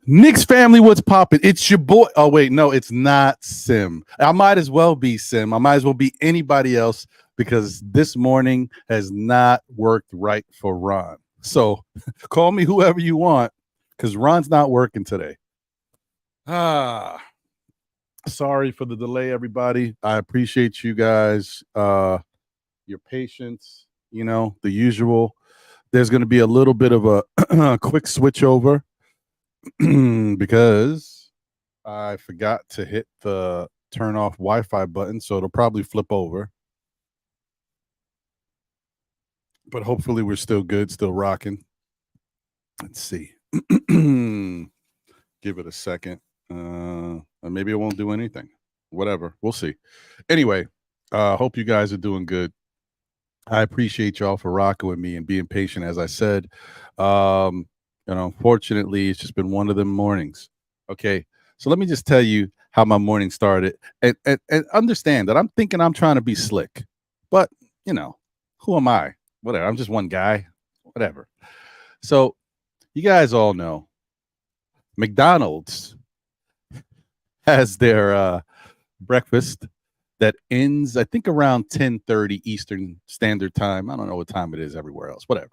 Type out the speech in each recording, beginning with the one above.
Knicks family, what's popping? It's your boy. Oh, wait, no, it's not Sim. I might as well be Sim. I might as well be anybody else because this morning has not worked right for Ron. So call me whoever you want because Ron's not working today. Sorry for the delay, everybody. I appreciate you guys, your patience, you know, the usual. There's going to be a little bit of a quick switch over because I forgot to hit the turn off Wi-Fi button, so it'll probably flip over. But hopefully we're still good, still rocking. Let's see. Give it a second. Maybe it won't do anything. Whatever. We'll see. Anyway, hope you guys are doing good. I appreciate y'all for rocking with me and being patient, as I said. You know, unfortunately, it's just been one of them mornings. Okay, so let me just tell you how my morning started, and understand that I'm thinking I'm trying to be slick, but you know, who am I? Whatever. I'm just one guy. Whatever. So, you guys all know McDonald's has their breakfast that ends, I think, around 10:30 Eastern Standard Time. I don't know what time it is everywhere else. Whatever.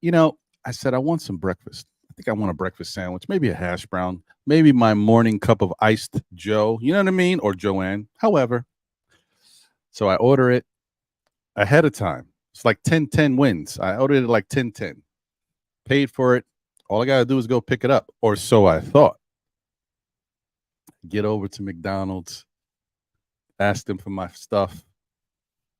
You know, I said, I want some breakfast. I think I want a breakfast sandwich, maybe a hash brown, maybe my morning cup of iced Joe. You know what I mean? Or Joanne. However, so I order it ahead of time. It's like 10:10 wins. I ordered it like 10:10. Paid for it. All I got to do is go pick it up. Or so I thought. Get over to McDonald's. Ask them for my stuff.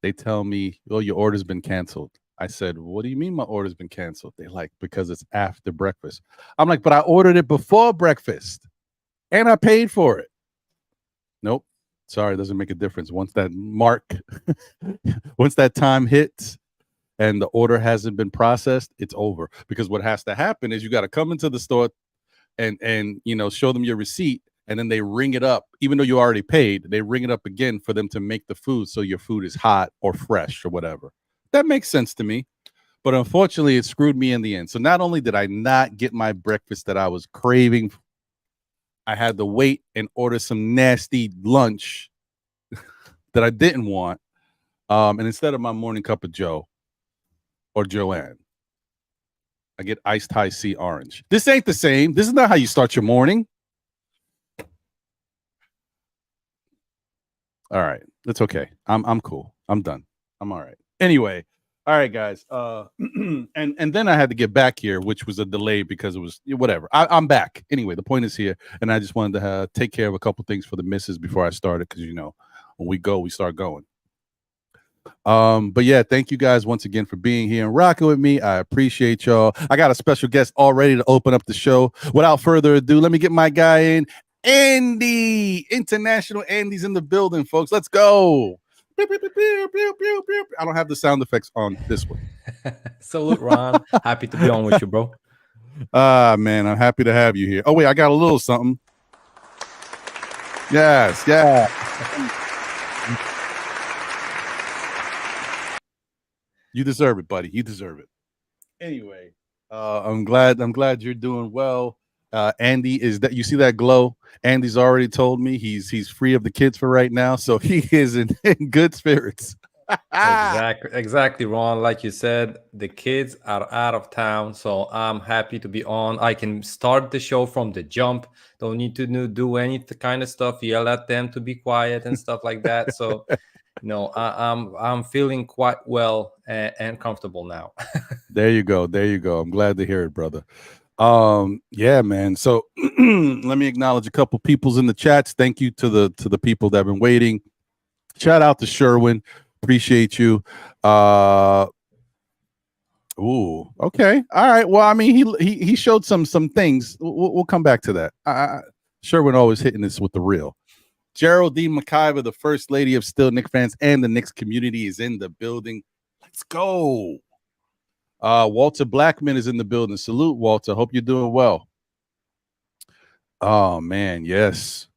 They tell me, oh, your order's been canceled. I said, what do you mean my order's been canceled? They're like, because it's after breakfast. I'm like, but I ordered it before breakfast and I paid for it. Nope. Sorry, it doesn't make a difference. Once that mark, once that time hits and the order hasn't been processed, it's over. Because what has to happen is you got to come into the store and you know, show them your receipt. And then they ring it up, even though you already paid, they ring it up again for them to make the food so your food is hot or fresh or whatever. That makes sense to me. But unfortunately, it screwed me in the end. So not only did I not get my breakfast that I was craving, I had to wait and order some nasty lunch that I didn't want. And instead of my morning cup of Joe or Joanne, I get iced high C orange. This ain't the same. This is not how you start your morning. All right. It's okay. I'm cool. I'm done. I'm all right. Anyway. All right, guys. And then I had to get back here, which was a delay because it was whatever. I'm back. Anyway, the point is here. And I just wanted to take care of a couple things for the missus before I started. Because, you know, when we go, we start going. But yeah, thank you guys once again for being here and rocking with me. I appreciate y'all. I got a special guest all ready to open up the show. Without further ado, let me get my guy in. Andy, International Andy's in the building, folks. Let's go. I don't have the sound effects on this one. Salute, Ron. Happy to be on with you, bro. Man, I'm happy to have you here. Oh, wait, I got a little something. Yes, yeah. You deserve it, buddy. You deserve it. Anyway, I'm glad you're doing well. Andy, is that you see that glow? Andy's already told me he's free of the kids for right now, so he is in good spirits. Exactly, Ron. Like you said, the kids are out of town, so I'm happy to be on. I can start the show from the jump. Don't need to do any kind of stuff. Yell at them to be quiet and stuff like that. So, you know, I'm feeling quite well and comfortable now. There you go. There you go. I'm glad to hear it, brother. Yeah, man. So let me acknowledge a couple people's in the chats. Thank you to the people that have been waiting. Shout out to Sherwin. Appreciate you. Ooh, okay. All right. Well, I mean, he showed some things. We'll come back to that. Sherwin always hitting this with the real. Geraldine McIver, the first lady of Still Knicks fans and the Knicks community, is in the building. Let's go. Walter Blackman is in the building. Salute, Walter. Hope you're doing well. Oh, man. Yes.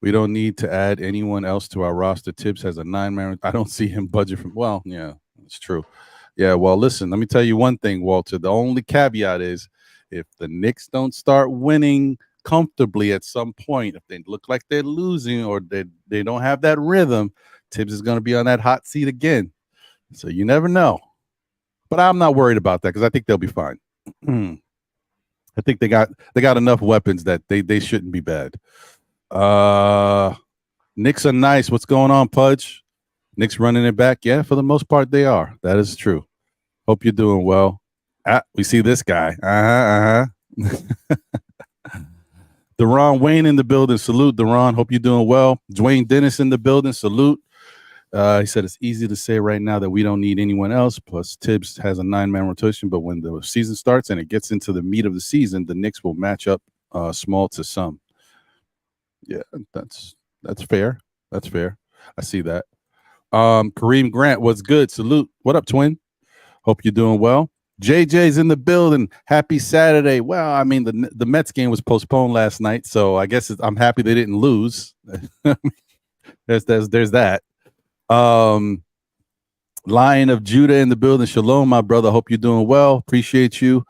We don't need to add anyone else to our roster. Tibbs has a 9-man. I don't see him budget from. Well, yeah, it's true. Yeah, well, listen, let me tell you one thing, Walter. The only caveat is If the Knicks don't start winning comfortably at some point, if they look like they're losing or they don't have that rhythm, Tibbs is going to be on that hot seat again. So you never know. But I'm not worried about that because I think they'll be fine. I think they got enough weapons that they shouldn't be bad. Knicks are nice. What's going on, Pudge? Knicks running it back? Yeah, for the most part they are. That is true. Hope you're doing well. We see this guy. Deron Wayne in the building. Salute, Deron. Hope you're doing well. Dwayne Dennis in the building. Salute. He said it's easy to say right now that we don't need anyone else. Plus, Tibbs has a 9-man rotation, but when the season starts and it gets into the meat of the season, the Knicks will match up small to some. Yeah, that's fair. That's fair. I see that. Kareem Grant, what's good? Salute. What up, twin? Hope you're doing well. JJ's in the building. Happy Saturday. Well, I mean, the Mets game was postponed last night, so I guess I'm happy they didn't lose. there's that. Lion of Judah in the building. Shalom, my brother. Hope you're doing well. Appreciate you.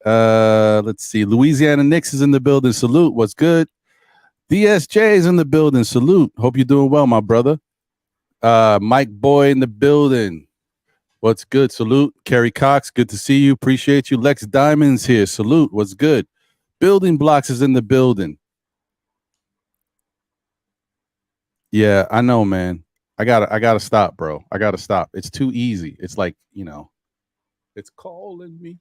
Let's see. Louisiana Knicks is in the building. Salute. What's good? DSJ is in the building. Salute. Hope you're doing well, my brother. Mike Boy in the building. What's good? Salute. Kerry Cox, good to see you. Appreciate you. Lex Diamond's here. Salute. What's good? Building Blocks is in the building. Yeah, I know, man. I gotta stop, bro. I gotta stop. It's too easy. It's like, it's calling me.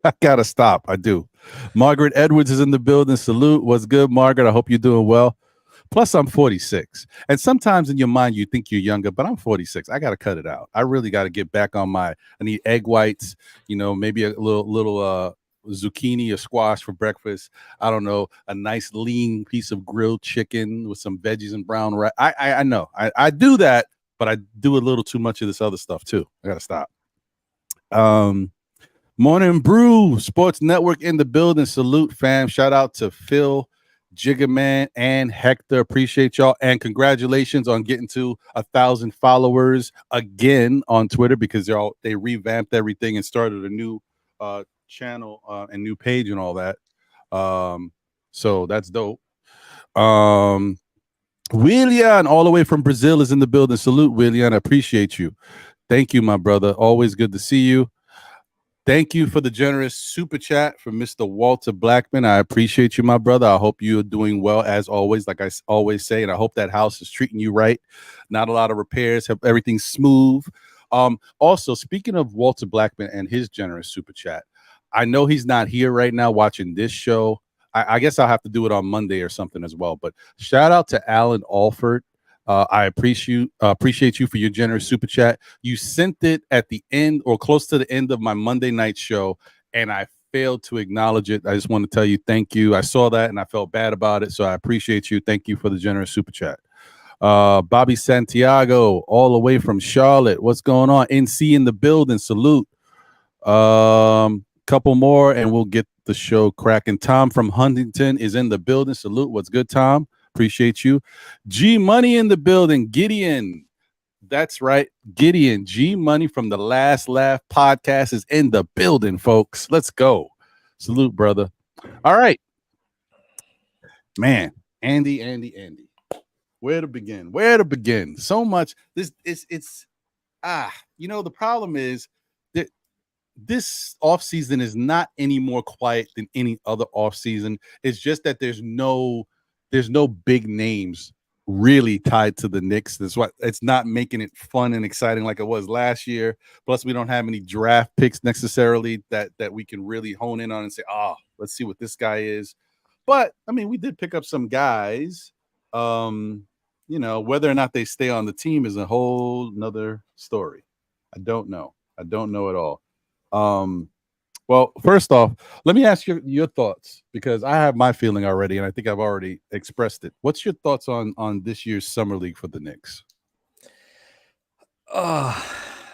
I gotta stop. I do. Margaret Edwards is in the building. Salute. What's good, Margaret? I hope you're doing well. Plus, I'm 46. And sometimes in your mind, you think you're younger, but I'm 46. I got to cut it out. I really got to get back on I need egg whites, maybe a little zucchini or squash for breakfast. I don't know, a nice lean piece of grilled chicken with some veggies and brown rice. I know. I do that, but I do a little too much of this other stuff too. I got to stop. Morning Brew, Sports Network in the building. Salute, fam. Shout out to Phil, Jiggerman, and Hector. Appreciate y'all, and congratulations on getting to 1,000 followers again on Twitter, because they revamped everything and started a new channel and new page and all that. So that's dope. William, all the way from Brazil, is in the building. Salute, William. I appreciate you. Thank you, my brother. Always good to see you. Thank you for the generous super chat from Mr. Walter Blackman. I appreciate you, my brother. I hope you are doing well, as always, like I always say, and I hope that house is treating you right. Not a lot of repairs, have everything smooth. Also, speaking of Walter Blackman and his generous super chat, I know he's not here right now watching this show. I guess I'll have to do it on Monday or something as well. But shout out to Alan Alford. I appreciate you for your generous super chat. You sent it at the end or close to the end of my Monday night show, and I failed to acknowledge it. I just want to tell you thank you. I saw that and I felt bad about it, so I appreciate you. Thank you for the generous super chat. Bobby Santiago, all the way from Charlotte. What's going on? NC in the building. Salute. Couple more and we'll get the show cracking. Tom from Huntington is in the building. Salute. What's good, Tom? Appreciate you. G Money in the building. Gideon. That's right. Gideon. G Money from the Last Laugh podcast is in the building, folks. Let's go. Salute, brother. All right. Man, Andy. Where to begin? So much. The problem is that this offseason is not any more quiet than any other offseason. It's just that there's no big names really tied to the Knicks. That's why it's not making it fun and exciting like it was last year. Plus, we don't have any draft picks necessarily that we can really hone in on and say, let's see what this guy is. But I mean, we did pick up some guys. Whether or not they stay on the team is a whole nother story. I don't know at all. Well, first off, let me ask your thoughts, because I have my feeling already, and I think I've already expressed it. What's your thoughts on this year's summer league for the Knicks?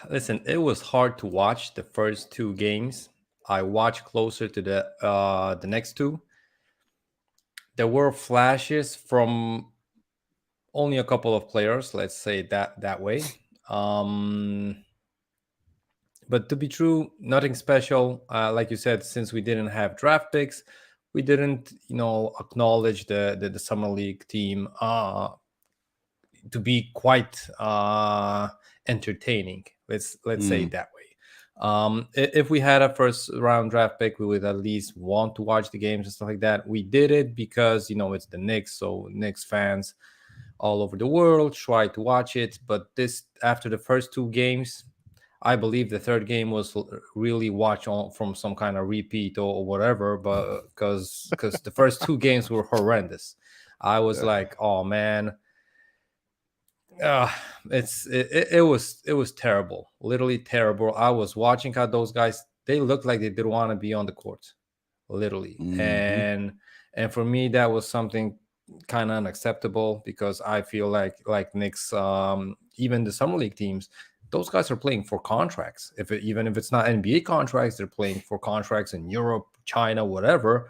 Listen, it was hard to watch the first two games. I watched closer to the next two. There were flashes from only a couple of players, let's say that way. But to be true, nothing special. Like you said, since we didn't have draft picks, we didn't, acknowledge the summer league team to be quite entertaining. Let's say it that way. If we had a first round draft pick, we would at least want to watch the games and stuff like that. We did it because it's the Knicks, so Knicks fans all over the world try to watch it. But this, after the first two games, I believe the third game was really watched on from some kind of repeat or whatever, but because the first two games were horrendous. I was like, oh man, it was terrible, literally terrible. I was watching how those guys, they looked like they didn't want to be on the court, literally. And for me, that was something kind of unacceptable, because I feel like Knicks, even the summer league teams, those guys are playing for contracts. Even if it's not NBA contracts, they're playing for contracts in Europe, China, whatever.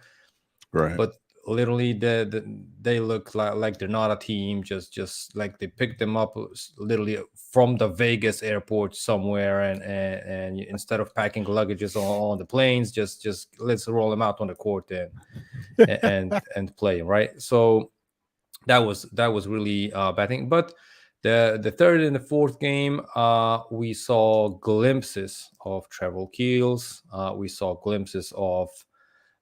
Right. But literally, they look like they're not a team. Just like they picked them up literally from the Vegas airport somewhere, and instead of packing luggages on the planes, just let's roll them out on the court and play, right? So that was really bad thing. But the third and the fourth game, we saw glimpses of Trevor Keels. We saw glimpses of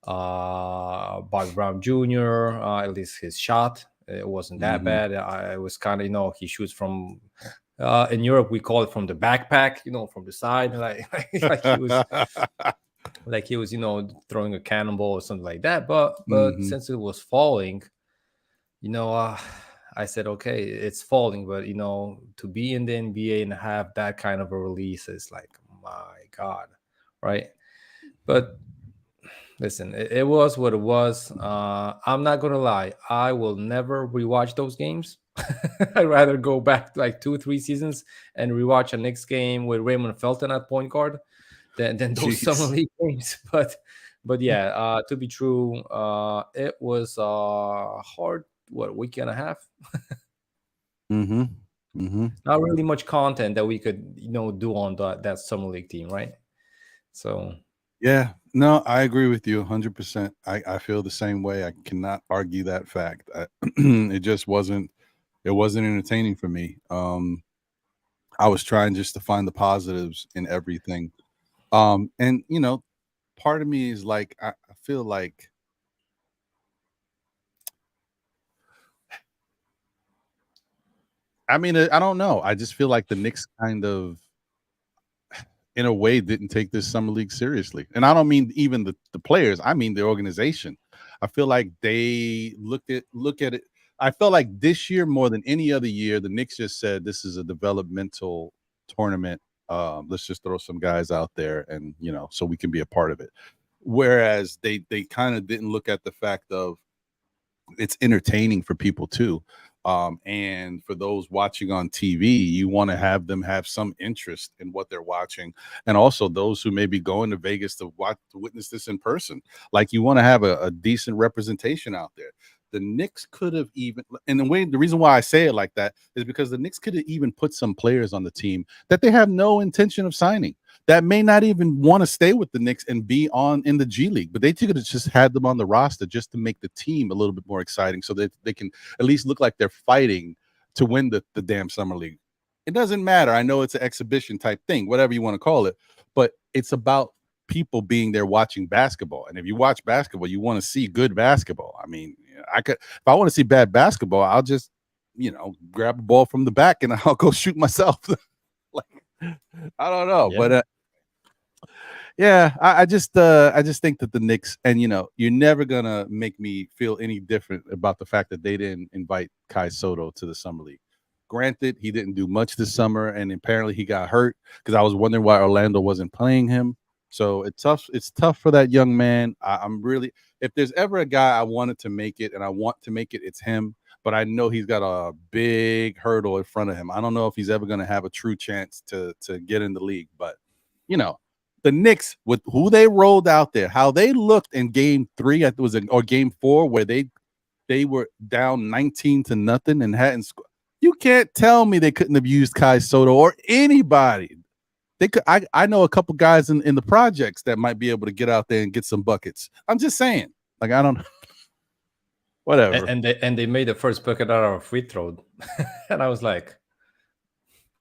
Bobby Brown Jr. At least his shot, it wasn't that bad. I was kind of, he shoots from in Europe we call it from the backpack, from the side, like he was throwing a cannonball or something like that. But since it was falling, I said, okay, it's falling, but to be in the NBA and have that kind of a release is like, my God, right? But listen, it was what it was. I'm not gonna lie, I will never rewatch those games. I'd rather go back like 2-3 seasons and rewatch a Knicks game with Raymond Felton at point guard than those summer league games. But yeah, to be true, it was hard. What, week and a half? Not really much content that we could do on that summer league team, right? So yeah, no, I agree with you 100%. I feel the same way. I cannot argue that fact. It just wasn't entertaining for me. I was trying just to find the positives in everything. And part of me is like, I feel like, I mean, I don't know. I just feel like the Knicks kind of, in a way, didn't take this summer league seriously. And I don't mean even the players. I mean the organization. I feel like they look at it. I felt like this year more than any other year, the Knicks just said this is a developmental tournament. Let's just throw some guys out there, and so we can be a part of it. Whereas they kind of didn't look at the fact of it's entertaining for people too. And for those watching on TV, you want to have them have some interest in what they're watching. And also those who may be going to Vegas to witness this in person. Like, you want to have a decent representation out there. The Knicks could have even, and the reason why I say it like that is because the Knicks could have even put some players on the team that they have no intention of signing, that may not even want to stay with the Knicks and be in the G League, but they could have just had them on the roster just to make the team a little bit more exciting, so that they can at least look like they're fighting to win the damn summer league. It doesn't matter. I know it's an exhibition type thing, whatever you want to call it, but it's about people being there watching basketball. And if you watch basketball, you want to see good basketball. I mean, if I want to see bad basketball, I'll just, grab a ball from the back and I'll go shoot myself. Like, I don't know, but yeah, I just think that the Knicks, and you're never gonna make me feel any different about the fact that they didn't invite Kai Soto to the summer league. Granted, he didn't do much this summer, and apparently he got hurt, because I was wondering why Orlando wasn't playing him. So it's tough for that young man. I'm really, if there's ever a guy I wanted to make it and I want to make it, it's him. But I know he's got a big hurdle in front of him. I don't know if he's ever going to have a true chance to get in the league. But the Knicks, with who they rolled out there, how they looked in game 3, I think it was or game 4, where they were down 19-0 and hadn't scored. You can't tell me they couldn't have used Kai Soto or anybody. they could. I know a couple guys in the projects that might be able to get out there and get some buckets. I'm just saying. Like, I don't. Whatever. And they made the first bucket out of a free throw, and I was like,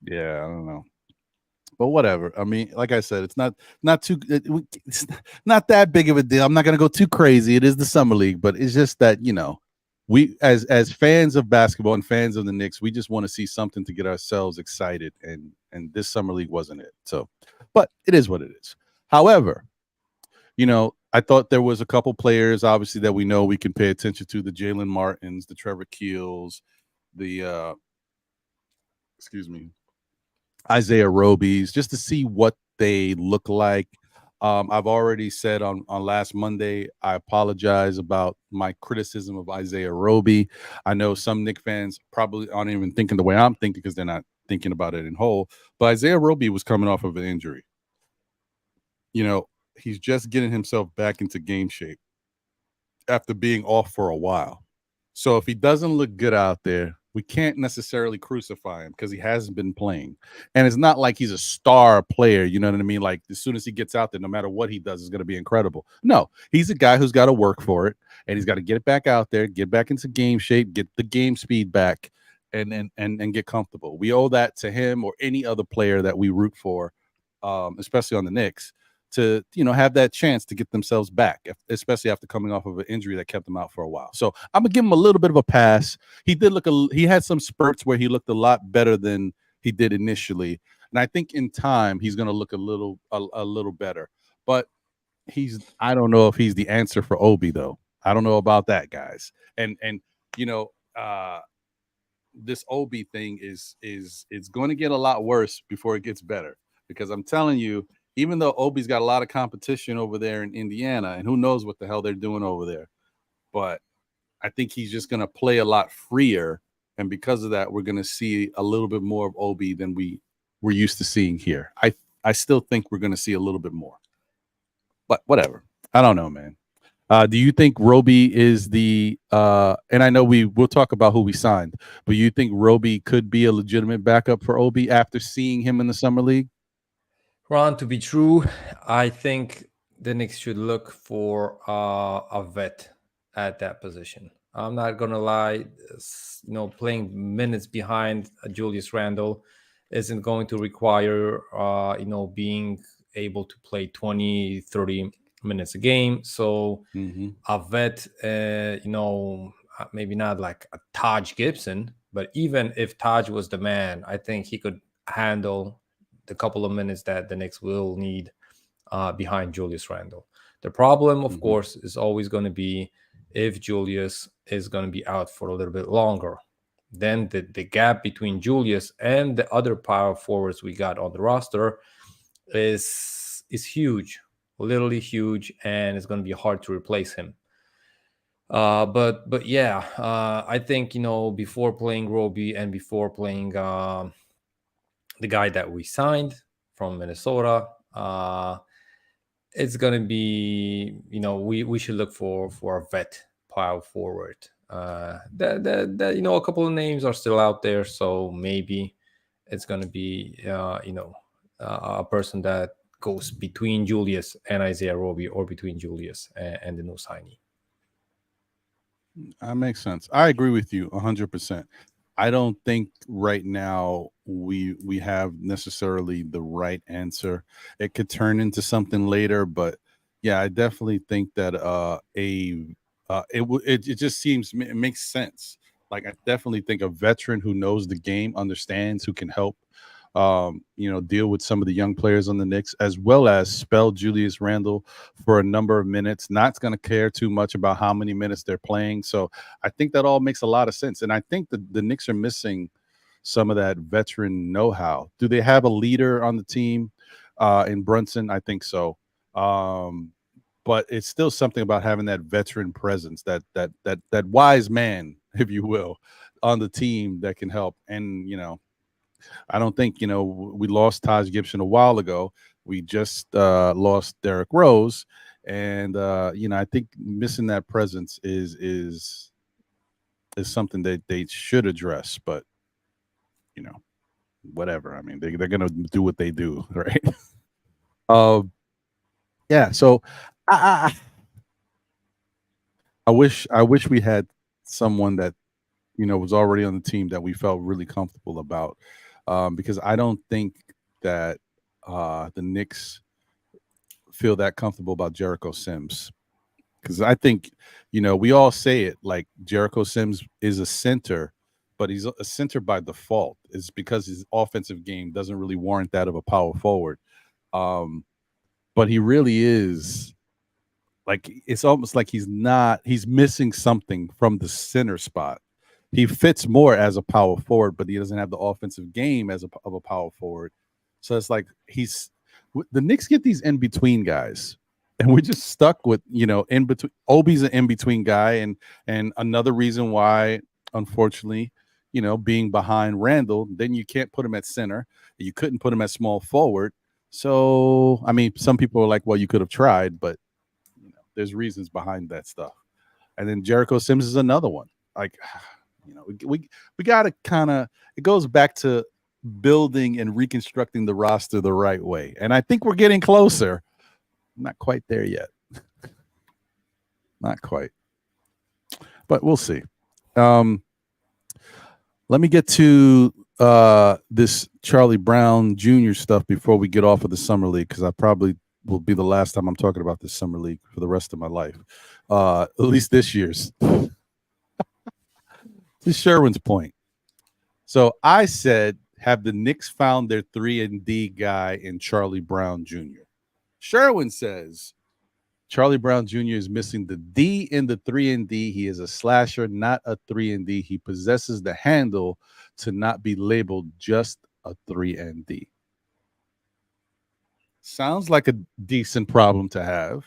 yeah, I don't know. But whatever. I mean, like I said, it's not not that big of a deal. I'm not gonna go too crazy. It is the summer league, but it's just that, you know, we as fans of basketball and fans of the Knicks, we just want to see something to get ourselves excited, and this summer league wasn't it. So, but it is what it is. However, you know, I thought there was a couple players, obviously, that we know we can pay attention to: the Jalen Martins, the Trevor Keels, the Isaiah Robies, just to see what they look like. I've already said on last Monday, I apologize about my criticism of Isaiah Roby. I know some Knicks fans probably aren't even thinking the way I'm thinking because they're not thinking about it in whole. But Isaiah Roby was coming off of an injury. You know, he's just getting himself back into game shape after being off for a while. So if he doesn't look good out there, we can't necessarily crucify him because he hasn't been playing. And it's not like he's a star player, you know what I mean? Like, as soon as he gets out there, no matter what he does, is going to be incredible. No, he's a guy who's got to work for it, and he's got to get it back out there, get back into game shape, get the game speed back, and get comfortable. We owe that to him or any other player that we root for, especially on the Knicks, to, you know, have that chance to get themselves back, especially after coming off of an injury that kept him out for a while. So I'm gonna give him a little bit of a pass. He did he had some spurts where he looked a lot better than he did initially, and I think in time he's gonna look a little better. But I don't know if he's the answer for Obi, though. I don't know about that, guys. And you know, this Obi thing is going to get a lot worse before it gets better, because I'm telling you, even though Obi's got a lot of competition over there in Indiana, and who knows what the hell they're doing over there, but I think he's just going to play a lot freer. And because of that, we're going to see a little bit more of Obi than we're used to seeing here. I still think we're going to see a little bit more. But whatever. I don't know, man. Do you think Roby is the and I know we'll talk about who we signed, but you think Roby could be a legitimate backup for Obi after seeing him in the summer league? Ron, to be true, I think the Knicks should look for a vet at that position. I'm not gonna lie, playing minutes behind Julius Randle isn't going to require being able to play 20, 30 minutes a game. So a vet, maybe not like a Taj Gibson, but even if Taj was the man, I think he could handle the couple of minutes that the Knicks will need behind Julius Randle. The problem, of course, is always going to be if Julius is going to be out for a little bit longer. Then the gap between Julius and the other power forwards we got on the roster is huge, literally huge, and it's going to be hard to replace him. But yeah, I think, before playing Roby and before playing the guy that we signed from Minnesota, it's gonna be, we should look for a vet power forward. That a couple of names are still out there, so maybe it's gonna be a person that goes between Julius and Isaiah Roby, or between Julius and the new signee. That makes sense. I agree with you 100%. I don't think right now we have necessarily the right answer. It could turn into something later, but yeah, I definitely think that it just seems, it makes sense. Like, I definitely think a veteran who knows the game, understands, who can help deal with some of the young players on the Knicks, as well as spell Julius Randle for a number of minutes. Not going to care too much about how many minutes they're playing. So I think that all makes a lot of sense. And I think that the Knicks are missing some of that veteran know-how. Do they have a leader on the team in Brunson? I think so. But it's still something about having that veteran presence, that wise man, if you will, on the team that can help. And, I don't think, we lost Taj Gibson a while ago. We just lost Derrick Rose. And, I think missing that presence is something that they should address. But, whatever. I mean, they're gonna do what they do, right? Um, yeah. So I, I wish we had someone that was already on the team that we felt really comfortable about, because I don't think that the Knicks feel that comfortable about Jericho Sims. Because I think, we all say it like Jericho Sims is a center, but he's a center by default. It's because his offensive game doesn't really warrant that of a power forward. But he really is, like, it's almost like he's missing something from the center spot. He fits more as a power forward, but he doesn't have the offensive game of a power forward. So it's like the Knicks get these in between guys, and we're just stuck with in between. Obi's an in between guy, and another reason why, unfortunately, being behind Randall, then you can't put him at center. You couldn't put him at small forward. So I mean, some people are like, well, you could have tried, but there's reasons behind that stuff. And then Jericho Sims is another one. Like, we got to kind of, it goes back to building and reconstructing the roster the right way. And I think we're getting closer. Not quite there yet. Not quite. But we'll see. Let me get to this Charlie Brown Jr. stuff before we get off of the Summer League, because I probably will be the last time I'm talking about this Summer League for the rest of my life. At least this year's. To Sherwin's point. So I said, have the Knicks found their 3-and-D guy in Charlie Brown Jr.? Sherwin says, Charlie Brown Jr. is missing the D in the 3-and-D. He is a slasher, not a 3-and-D. He possesses the handle to not be labeled just a 3-and-D. Sounds like a decent problem to have,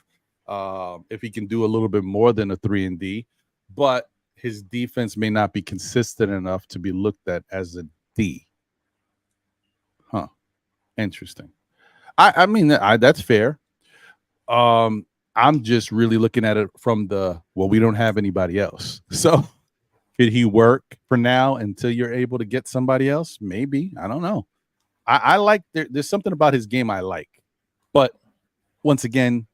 if he can do a little bit more than a 3-and-D, but his defense may not be consistent enough to be looked at as a D. Huh. Interesting. I mean, that's fair. I'm just really looking at it from we don't have anybody else. So could he work for now until you're able to get somebody else? Maybe. I don't know. I like, there's something about his game I like. But once again,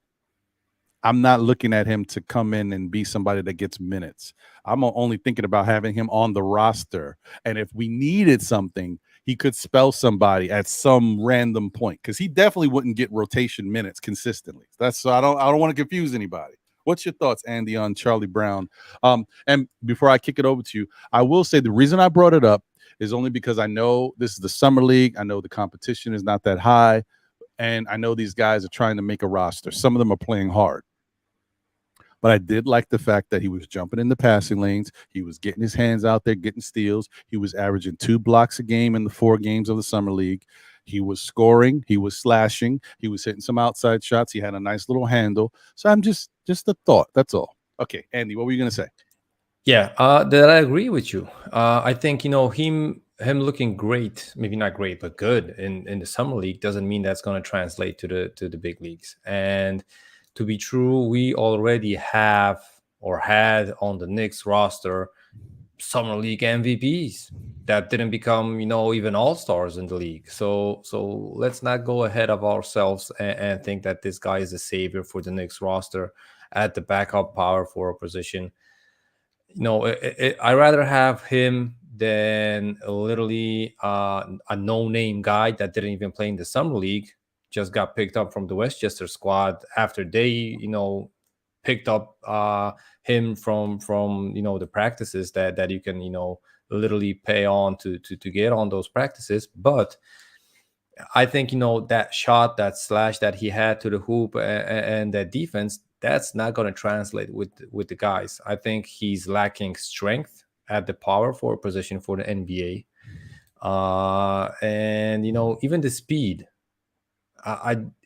I'm not looking at him to come in and be somebody that gets minutes. I'm only thinking about having him on the roster. And if we needed something, he could spell somebody at some random point, because he definitely wouldn't get rotation minutes consistently. So I don't want to confuse anybody. What's your thoughts, Andy, on Charlie Brown? And before I kick it over to you, I will say the reason I brought it up is only because I know this is the Summer League. I know the competition is not that high. And I know these guys are trying to make a roster. Some of them are playing hard. But I did like the fact that he was jumping in the passing lanes. He was getting his hands out there, getting steals. He was averaging 2 blocks a game in the 4 games of the Summer League. He was scoring. He was slashing. He was hitting some outside shots. He had a nice little handle. So I'm just a thought. That's all. Okay, Andy, what were you going to say? Yeah, that I agree with you. I think, him looking great, maybe not great, but good in the Summer League doesn't mean that's going to translate to the big leagues. And to be true, we already have or had on the Knicks roster Summer League MVPs that didn't become, even all-stars in the league. So let's not go ahead of ourselves and think that this guy is a savior for the Knicks roster at the backup power forward position. I rather have him than literally a no-name guy that didn't even play in the Summer League, just got picked up from the Westchester squad after they, picked up him from the practices that you can, literally pay on to get on those practices. But I think, that shot, that slash that he had to the hoop and that defense, that's not going to translate with the guys. I think he's lacking strength at the power forward position for the NBA. And, even the speed.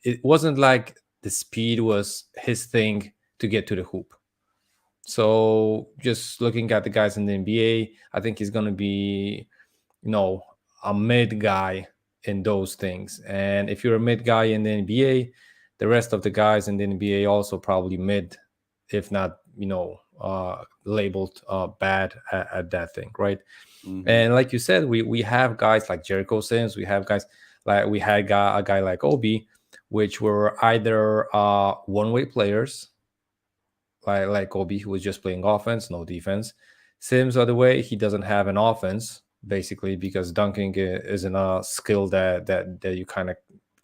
It wasn't like the speed was his thing to get to the hoop. So just looking at the guys in the NBA, I think he's going to be, a mid guy in those things. And if you're a mid guy in the NBA, the rest of the guys in the NBA also probably mid, if not, labeled bad at that thing, right? Mm-hmm. And like you said, we have guys like Jericho Sims, we have guys like we had a guy like Obi, which were either one-way players, like Obi, who was just playing offense, no defense. Sims, other way, he doesn't have an offense basically because dunking isn't a skill that you kind of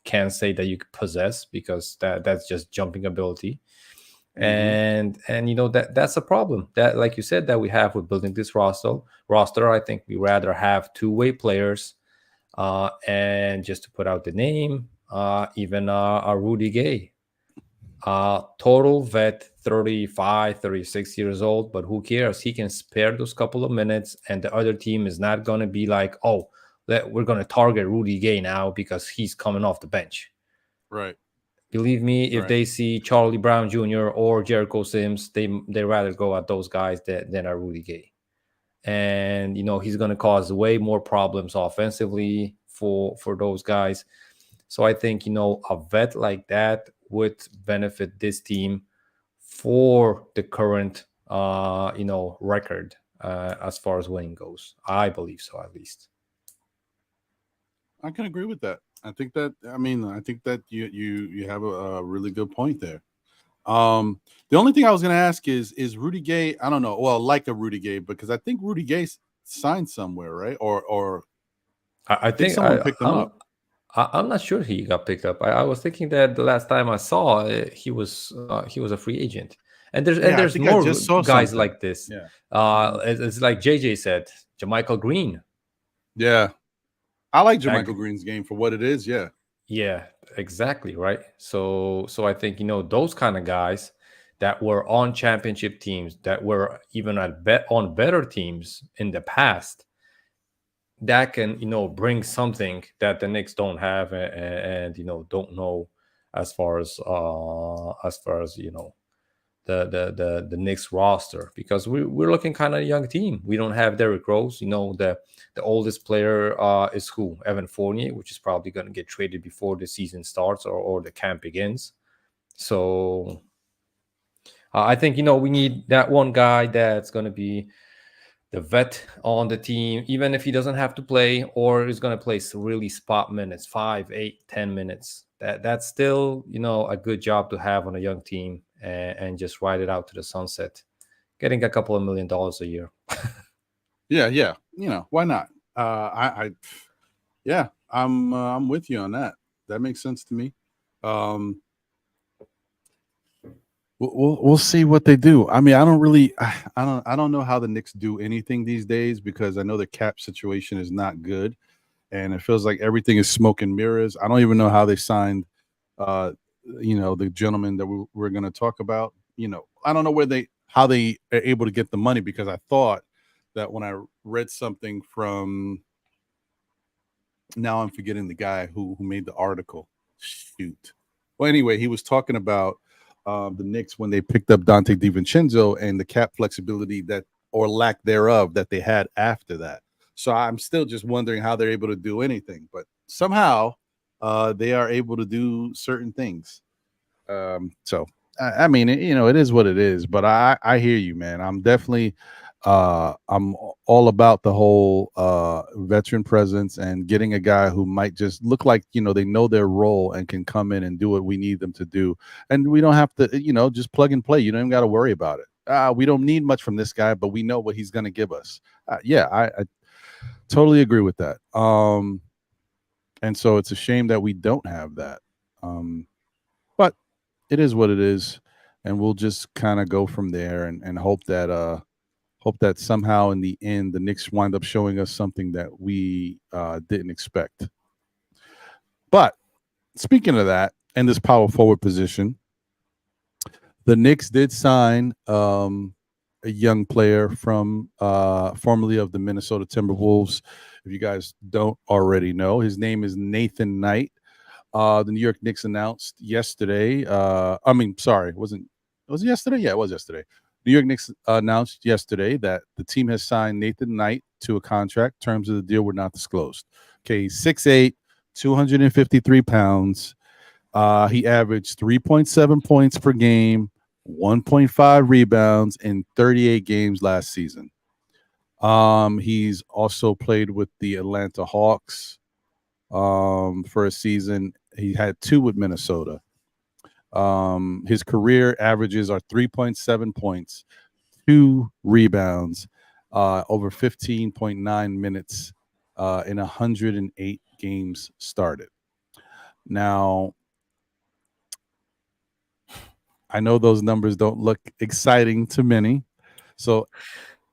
can say that you possess, because that's just jumping ability. And you know that's a problem that, like you said, that we have with building this roster. I think we rather have two-way players, and just to put out the name, even a Rudy Gay, total vet, 35, 36 years old, but who cares? He can spare those couple of minutes, and the other team is not going to be like, oh, we're going to target Rudy Gay now because he's coming off the bench. Right. Believe me, if they see Charlie Brown Jr. or Jericho Sims, they rather go at those guys than a Rudy Gay. And, you know, he's going to cause way more problems offensively for those guys. So I think, you know, a vet like that would benefit this team for the current, you know, record as far as winning goes. I believe so, at least. I can agree with that. I think that you have a really good point there. The only thing I was going to ask is Rudy Gay, I don't know, well, like a Rudy Gay, because I think Rudy Gay signed somewhere, right? Or I think someone picked him up. I'm not sure he got picked up. I was thinking that the last time I saw he was a free agent. And there's more guys like this. Yeah. It's like JJ said, Jermichael Green. Yeah. I like Jermichael Green's game for what it is. Yeah. Yeah, exactly. Right. So I think, you know, those kind of guys that were on championship teams, that were even on better teams in the past, that can, you know, bring something that the Knicks don't have and you know, don't know as far as you know, the Knicks roster, because we're looking kind of a young team. We don't have Derrick Rose. You know, the oldest player is who? Evan Fournier, which is probably going to get traded before the season starts or the camp begins. So I think, you know, we need that one guy that's going to be the vet on the team, even if he doesn't have to play or is going to play really spot minutes, 5, 8, 10 minutes. That's still, you know, a good job to have on a young team, and just ride it out to the sunset, getting a couple of $1 million a year. Yeah. You know, why not? I'm with you on that. That makes sense to me. We'll see what they do. I mean, I don't know how the Knicks do anything these days, because I know the cap situation is not good, and it feels like everything is smoke and mirrors. I don't even know how they signed, you know, the gentleman that we're going to talk about. You know, I don't know how they are able to get the money, because I thought that when I read something from, now I'm forgetting the guy who made the article. Shoot. Well, anyway, he was talking about the Knicks when they picked up Dante DiVincenzo and the cap flexibility that, or lack thereof, that they had after that. So I'm still just wondering how they're able to do anything, but somehow they are able to do certain things. So I mean, you know, it is what it is, but I hear you, man. I'm definitely I'm all about the whole veteran presence and getting a guy who might just look like, you know, they know their role and can come in and do what we need them to do. And we don't have to, you know, just plug and play. You don't even got to worry about it. We don't need much from this guy, but we know what he's going to give us. Yeah, I totally agree with that. And so it's a shame that we don't have that. But it is what it is. And we'll just kind of go from there and hope that somehow in the end the Knicks wind up showing us something that we didn't expect. But speaking of that, and this power forward position, the Knicks did sign a young player from formerly of the Minnesota Timberwolves. If you guys don't already know, his name is Nathan Knight. The New York Knicks announced yesterday. Was it yesterday? Yeah, it was yesterday. New York Knicks announced yesterday that the team has signed Nathan Knight to a contract. Terms of the deal were not disclosed. Okay, 6'8", 253 pounds. He averaged 3.7 points per game, 1.5 rebounds in 38 games last season. He's also played with the Atlanta Hawks for a season. He had 2 with Minnesota. His career averages are 3.7 points, 2 rebounds, over 15.9 minutes in 108 games started. Now, I know those numbers don't look exciting to many. So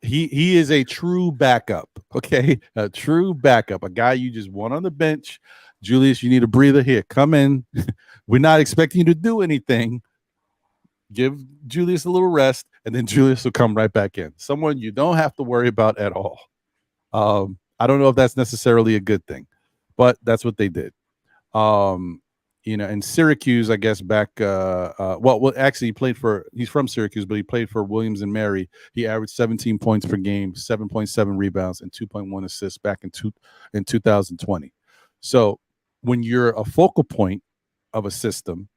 he is a true backup, okay? A true backup, a guy you just want on the bench. Julius, you need a breather here. Come in. We're not expecting you to do anything. Give Julius a little rest, and then Julius will come right back in. Someone you don't have to worry about at all. I don't know if that's necessarily a good thing, but that's what they did. In Syracuse, I guess back. Well, actually, he's from Syracuse, but he played for Williams and Mary. He averaged 17 points per game, 7.7 rebounds, and 2.1 assists back in 2020. So, when you're a focal point of a system,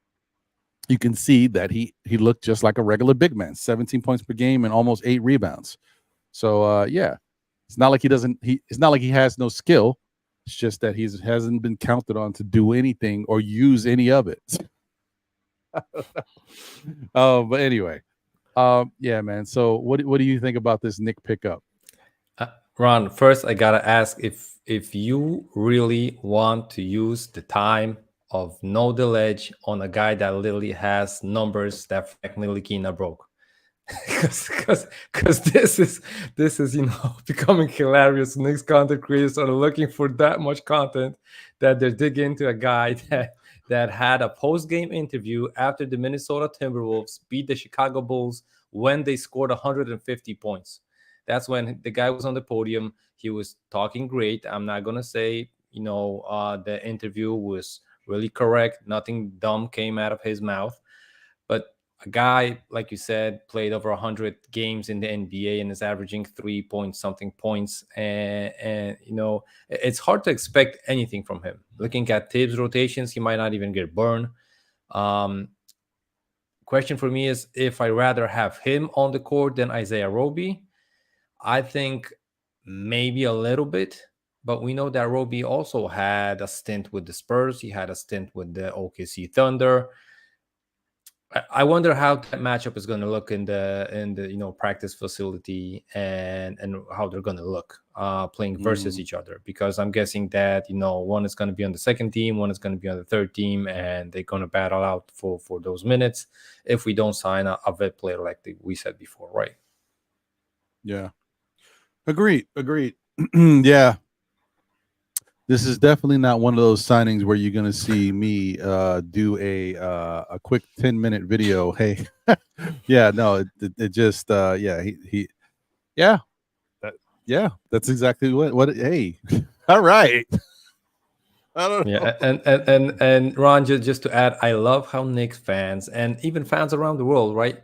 you can see that he looked just like a regular big man, 17 points per game and almost 8 rebounds. So, it's not like it's not like he has no skill. It's just that he hasn't been counted on to do anything or use any of it. But anyway, yeah, man. So what do you think about this Nick pickup? Ron, first I gotta ask if you really want to use the time of no delege on a guy that literally has numbers that Frank Ntilikina broke. Because this is becoming hilarious. Knicks content creators are looking for that much content that they're digging into a guy that had a post-game interview after the Minnesota Timberwolves beat the Chicago Bulls when they scored 150 points. That's when the guy was on the podium. He was talking great. I'm not gonna say the interview was really correct. Nothing dumb came out of his mouth, but a guy, like you said, played over 100 games in the NBA and is averaging 3-point-something points. And it's hard to expect anything from him. Looking at Tibbs rotations, he might not even get burned. Question for me is if I rather have him on the court than Isaiah Roby. I think maybe a little bit, but we know that Roby also had a stint with the Spurs. He had a stint with the OKC Thunder. I wonder how that matchup is going to look in the practice facility and how they're going to look playing versus each other, because I'm guessing that one is going to be on the second team, one is going to be on the third team, and they're going to battle out for those minutes if we don't sign a vet player like we said before, right? Yeah, agreed. Yeah. This is definitely not one of those signings where you're going to see me do a quick 10-minute video. Hey, yeah, no, it just yeah, that's exactly what. Hey, all right. I don't know. Yeah, and Ron, just to add, I love how Knicks fans and even fans around the world, right?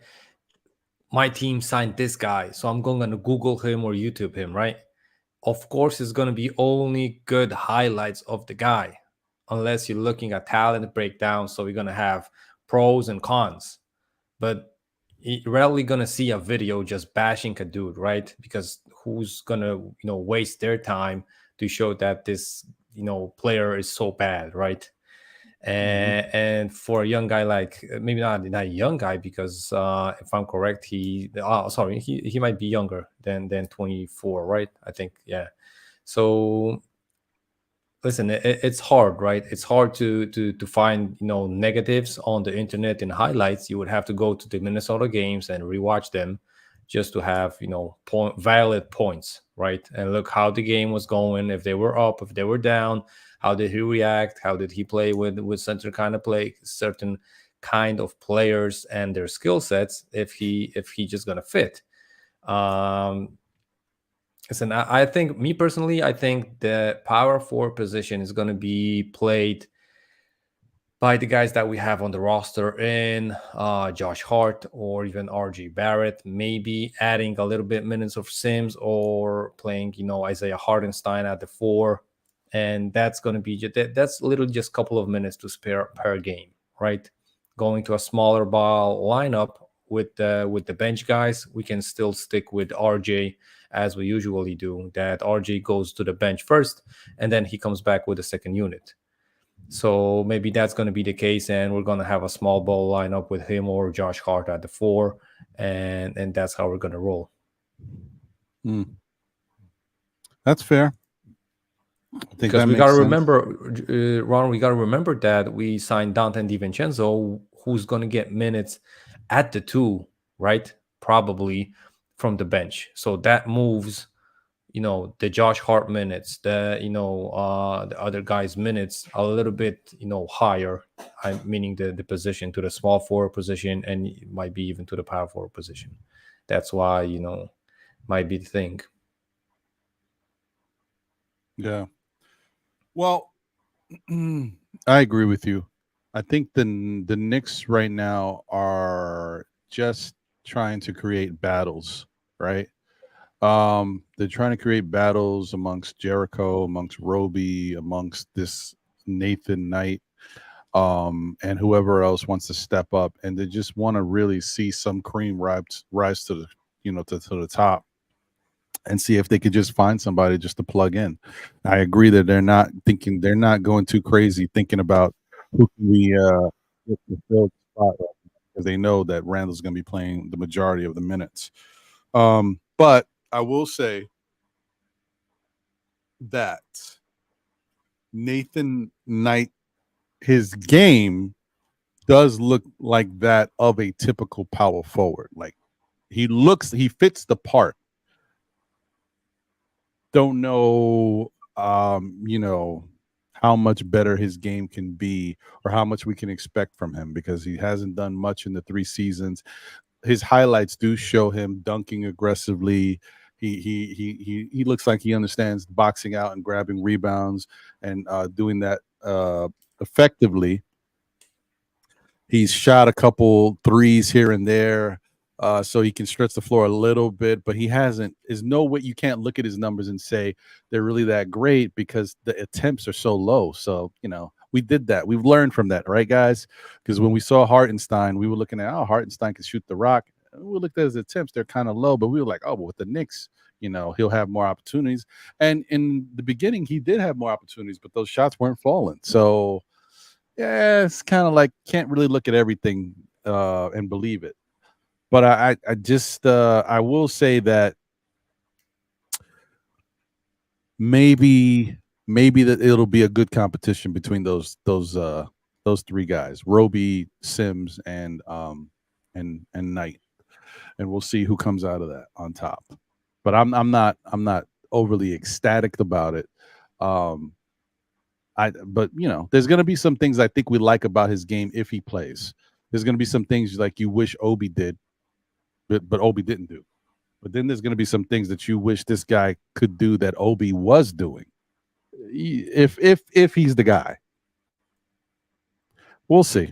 My team signed this guy, so I'm going to Google him or YouTube him, right? Of course, it's going to be only good highlights of the guy, unless you're looking at talent breakdown. So you're going to have pros and cons, but you're rarely going to see a video just bashing a dude, right? Because who's going to, waste their time to show that this, player is so bad, right? And for a young guy like, maybe not a young guy, because if I'm correct, he might be younger than 24, right? I think, yeah. So listen, it's hard, right? It's hard to find negatives on the internet and highlights. You would have to go to the Minnesota games and rewatch them just to have valid points, right? And look how the game was going, if they were up, if they were down. How did he react? How did he play with certain kind of players and their skill sets? If he just gonna fit. Listen, I think, me personally, I think the power forward position is gonna be played by the guys that we have on the roster in Josh Hart or even RJ Barrett, maybe adding a little bit minutes of Sims or playing Isaiah Hartenstein at the 4. And that's going to be that's literally just a couple of minutes to spare per game, right? Going to a smaller ball lineup with the bench guys, we can still stick with RJ as we usually do. That RJ goes to the bench first, and then he comes back with the second unit. So maybe that's going to be the case, and we're going to have a small ball lineup with him or Josh Hart at the 4, and that's how we're going to roll. That's fair. Because we got to remember, Ron, we got to remember that we signed Dante DiVincenzo, who's going to get minutes at the 2, right? Probably from the bench. So that moves, the Josh Hart minutes, the other guys' minutes a little bit, higher. Meaning the position to the small forward position, and it might be even to the power forward position. That's why, might be the thing. Yeah. Well, I agree with you. I think the Knicks right now are just trying to create battles, right? They're trying to create battles amongst Jericho, amongst Roby, amongst this Nathan Knight, and whoever else wants to step up, and they just want to really see some cream rise to the to the top, and see if they could just find somebody just to plug in. I agree that they're not going too crazy thinking about who can we get to fill the spot, because they know that Randall's going to be playing the majority of the minutes. But I will say that Nathan Knight, his game does look like that of a typical power forward. Like he fits the part. Don't know, how much better his game can be or how much we can expect from him, because he hasn't done much in the 3 seasons. His highlights do show him dunking aggressively. He looks like he understands boxing out and grabbing rebounds and doing that effectively. He's shot a couple threes here and there. So he can stretch the floor a little bit, but there's no way you can't look at his numbers and say they're really that great, because the attempts are so low. So, we did that. We've learned from that, right, guys? Because when we saw Hartenstein, we were looking at, Hartenstein can shoot the rock. We looked at his attempts, they're kind of low, but we were like, but with the Knicks, he'll have more opportunities. And in the beginning, he did have more opportunities, but those shots weren't falling. So, yeah, it's kind of like can't really look at everything and believe it. But I just I will say that maybe that it'll be a good competition between those 3 guys, Roby, Sims, and Knight, and we'll see who comes out of that on top. But I'm not overly ecstatic about it. But there's gonna be some things I think we like about his game if he plays. There's gonna be some things like you wish Obi did, but Obi didn't do. But then there's going to be some things that you wish this guy could do that Obi was doing. If he's the guy, we'll see.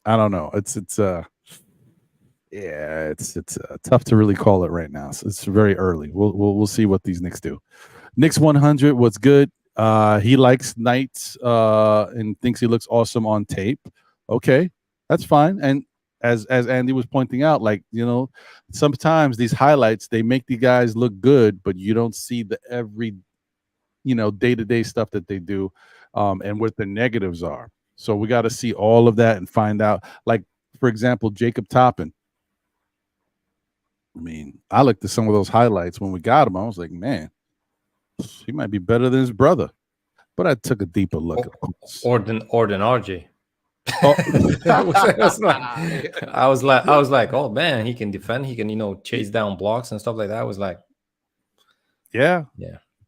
I don't know. It's tough to really call it right now. So it's very early. We'll see what these Knicks do. Knicks 100 was good. He likes Knights and thinks he looks awesome on tape. Okay, that's fine. And as Andy was pointing out, sometimes these highlights, they make the guys look good, but you don't see the every, day-to-day stuff that they do, and what the negatives are. So we got to see all of that and find out. Like, for example, Jacob Toppin. I mean, I looked at some of those highlights when we got him. I was like, man, he might be better than his brother. But I took a deeper look. Or than RJ. Oh. I was like, oh man, he can defend, he can chase down blocks and stuff like that. I was like, yeah.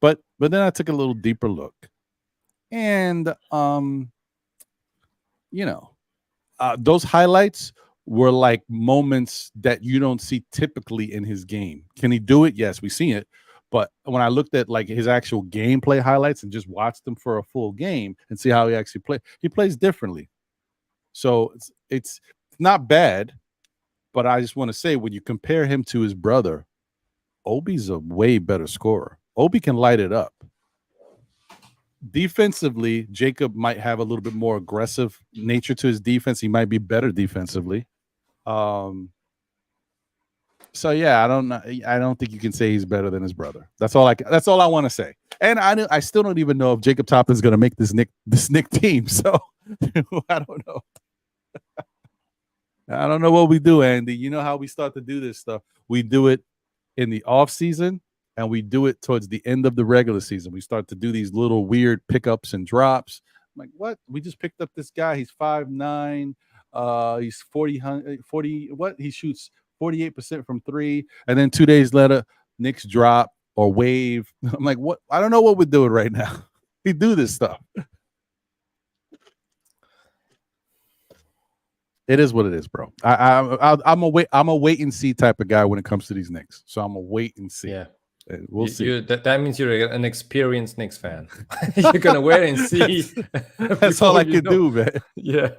But then I took a little deeper look, and those highlights were like moments that you don't see typically in his game. Can he do it? Yes, we see it. But when I looked at like his actual gameplay highlights and just watched them for a full game and see how he actually plays, he plays differently. So it's not bad, but I just want to say when you compare him to his brother, Obi's a way better scorer. Obi can light it up. Defensively, Jacob might have a little bit more aggressive nature to his defense. He might be better defensively. So yeah, I don't think you can say he's better than his brother. That's all I want to say. And I still don't even know if Jacob Toppin's going to make this Knick team. So I don't know. I don't know what we do, Andy. You know how we start to do this stuff. We do it in the off season and we do it towards the end of the regular season. We start to do these little weird pickups and drops. I'm like, what? We just picked up this guy. He's 5'9". He's 40. What? He shoots 48% from three. And then 2 days later, Knicks drop or wave. I'm like, what? I don't know what we're doing right now. We do this stuff. It is what it is, bro. I'm a wait and see type of guy when it comes to these Knicks. So I'm a wait and see. Yeah. We'll see. That means you're an experienced Knicks fan. You're gonna wait and see. That's all I can do, man. Yeah,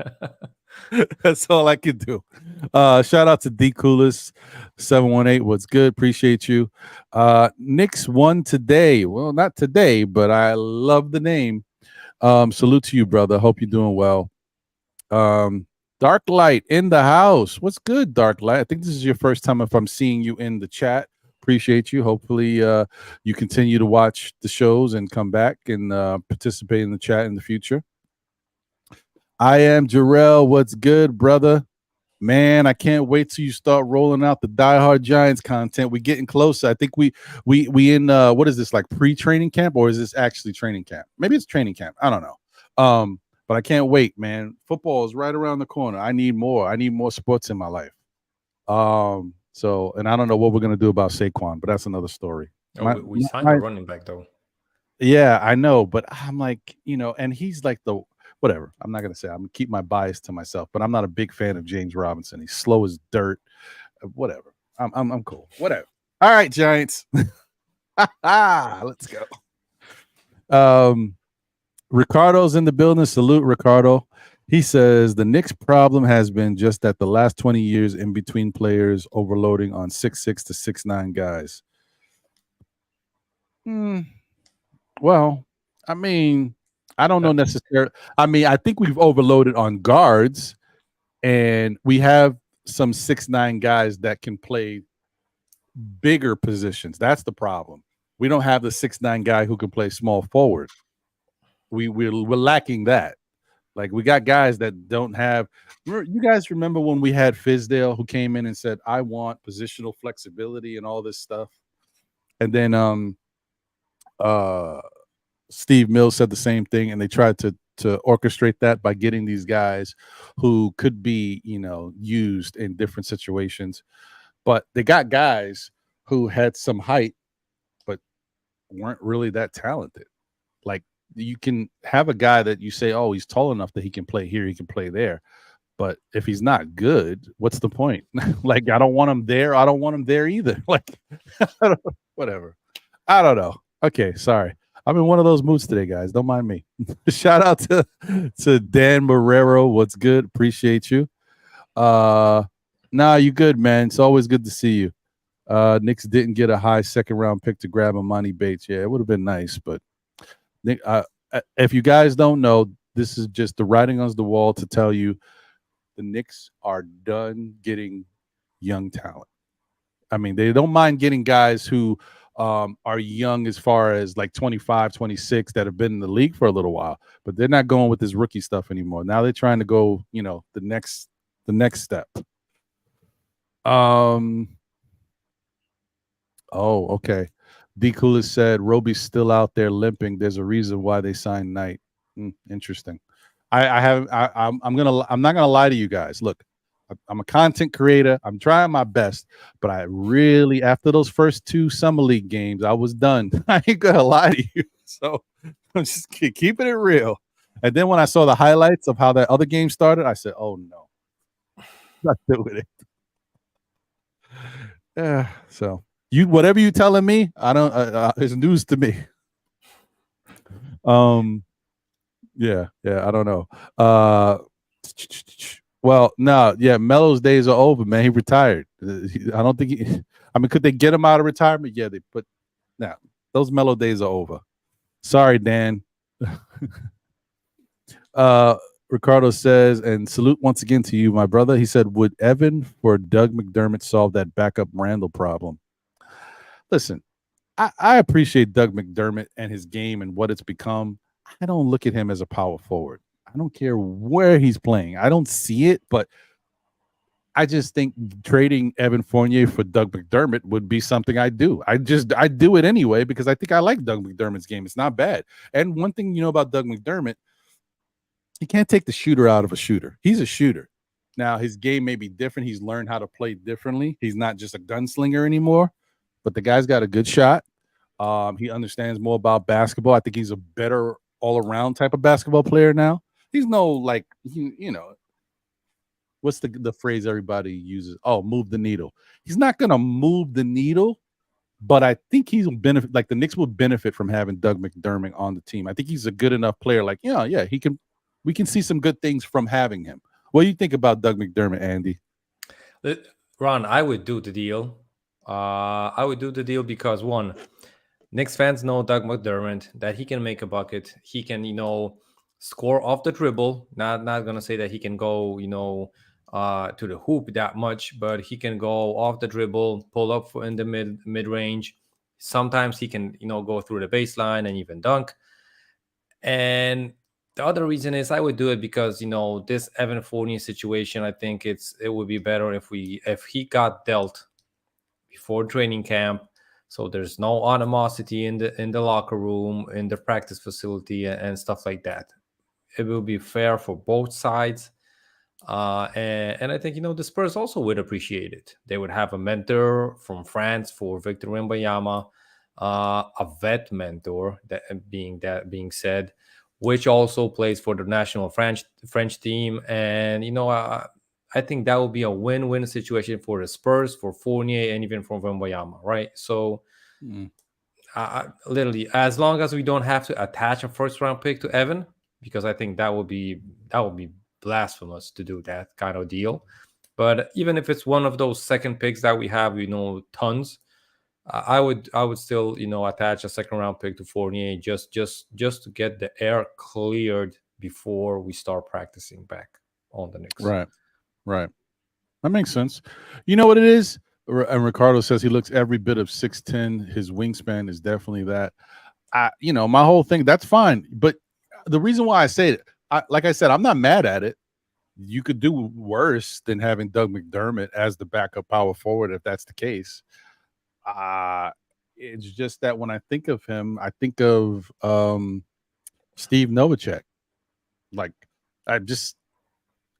that's all I can do. Shout out to D Coolest 718. What's good? Appreciate you. Knicks won today. Well, not today, but I love the name. Salute to you, brother. Hope you're doing well. Dark Light in the house. What's good, Dark Light? I think this is your first time if I'm seeing you in the chat. Appreciate you. Hopefully you continue to watch the shows and come back and participate in the chat in the future. I am Jarrell. What's good, brother? Man, I can't wait till you start rolling out the Die Hard Giants content. We're getting closer. I think we in what is this, like pre-training camp, or is this actually training camp? Maybe it's training camp. I don't know. But I can't wait, man. Football is right around the corner. I need more. I need more sports in my life. So, and I don't know what we're gonna do about Saquon, but that's another story. We signed a running back though. Yeah, I know, but I'm like, and he's like the whatever. I'm not gonna say. I'm gonna keep my bias to myself, but I'm not a big fan of James Robinson. He's slow as dirt. Whatever. I'm cool. Whatever. All right, Giants. Let's go. Ricardo's in the building. Salute, Ricardo. He says the Knicks' problem has been just that the last 20 years in between players overloading on 6'6" to 6'9" guys. Well, I mean, I don't know necessarily. I mean, I think we've overloaded on guards, and we have some 6'9" guys that can play bigger positions. That's the problem. We don't have the 6'9" guy who can play small forward. We're lacking that. Like, we got guys that don't have. You guys remember when we had Fizdale who came in and said, "I want positional flexibility and all this stuff," and then Steve Mills said the same thing, and they tried to orchestrate that by getting these guys who could be, used in different situations. But they got guys who had some height, but weren't really that talented. Like, you can have a guy that you say, oh, he's tall enough that he can play here, he can play there. But if he's not good, what's the point? Like, I don't want him there. I don't want him there either. Like, whatever. I don't know. Okay, sorry. I'm in one of those moods today, guys. Don't mind me. Shout out to Dan Marrero. What's good? Appreciate you. Nah, you good, man. It's always good to see you. Knicks didn't get a high second-round pick to grab Imani Bates. Yeah, it would have been nice, but if you guys don't know, this is just the writing on the wall to tell you the Knicks are done getting young talent. I mean, they don't mind getting guys who are young as far as like 25, 26 that have been in the league for a little while, but they're not going with this rookie stuff anymore. Now they're trying to go, the next step. Oh, okay. D Coolest said Roby's still out there limping. There's a reason why they signed Knight. Interesting. I'm not gonna lie to you guys. Look, I'm a content creator. I'm trying my best, but I really, after those first 2 summer league games, I was done. I ain't gonna lie to you. So I'm just keeping it real. And then when I saw the highlights of how that other game started, I said, "Oh no, not doing it." Yeah. So. Whatever you telling me, I don't. It's news to me. Yeah. I don't know. Well, no, yeah. Melo's days are over, man. He retired. I don't think. Could they get him out of retirement? Yeah, but now those Melo days are over. Sorry, Dan. Ricardo says, and salute once again to you, my brother. He said, would Evan for Doug McDermott solve that backup Randall problem? Listen, I appreciate Doug McDermott and his game and what it's become. I don't look at him as a power forward. I don't care where he's playing. I don't see it, but I just think trading Evan Fournier for Doug McDermott would be something I do. I do it anyway because I think I like Doug McDermott's game. It's not bad. And one thing you know about Doug McDermott, he can't take the shooter out of a shooter. He's a shooter. Now, his game may be different. He's learned how to play differently. He's not just a gunslinger anymore, but the guy's got a good shot. He understands more about basketball. I think he's a better all-around type of basketball player now. He's no, like, you know, what's the phrase everybody uses? Oh, move the needle. He's not going to move the needle, but I think he's benefit. Like the Knicks will benefit from having Doug McDermott on the team. I think he's a good enough player. Like, yeah, he can. We can see some good things from having him. What do you think about Doug McDermott, Andy? Ron, I would do the deal. I would do the deal because one, Knicks fans know Doug McDermott, that he can make a bucket. He can, score off the dribble. Not gonna say that he can go, to the hoop that much, but he can go off the dribble, pull up in the mid range. Sometimes he can, go through the baseline and even dunk. And the other reason is I would do it because this Evan Fournier situation. I think it would be better if he got dealt before training camp, so there's no animosity in the locker room, in the practice facility, and stuff like that. It will be fair for both sides, and I think the Spurs also would appreciate it. They would have a mentor from France for Victor Wembanyama, a vet mentor. That being said, which also plays for the national French team. And I think that would be a win-win situation for the Spurs, for Fournier, and even for Wembanyama, right? So literally, as long as we don't have to attach a first-round pick to Evan, because I think that would be blasphemous to do that kind of deal. But even if it's one of those second picks that we have, tons, I would still attach a second round pick to Fournier just to get the air cleared before we start practicing back on the Knicks. Right. That makes sense. You know what it is? And Ricardo says he looks every bit of 6'10". His wingspan is definitely that. My whole thing, that's fine. But the reason why I say it, like I said, I'm not mad at it. You could do worse than having Doug McDermott as the backup power forward if that's the case. It's just that when I think of him, I think of Steve Novacek. Like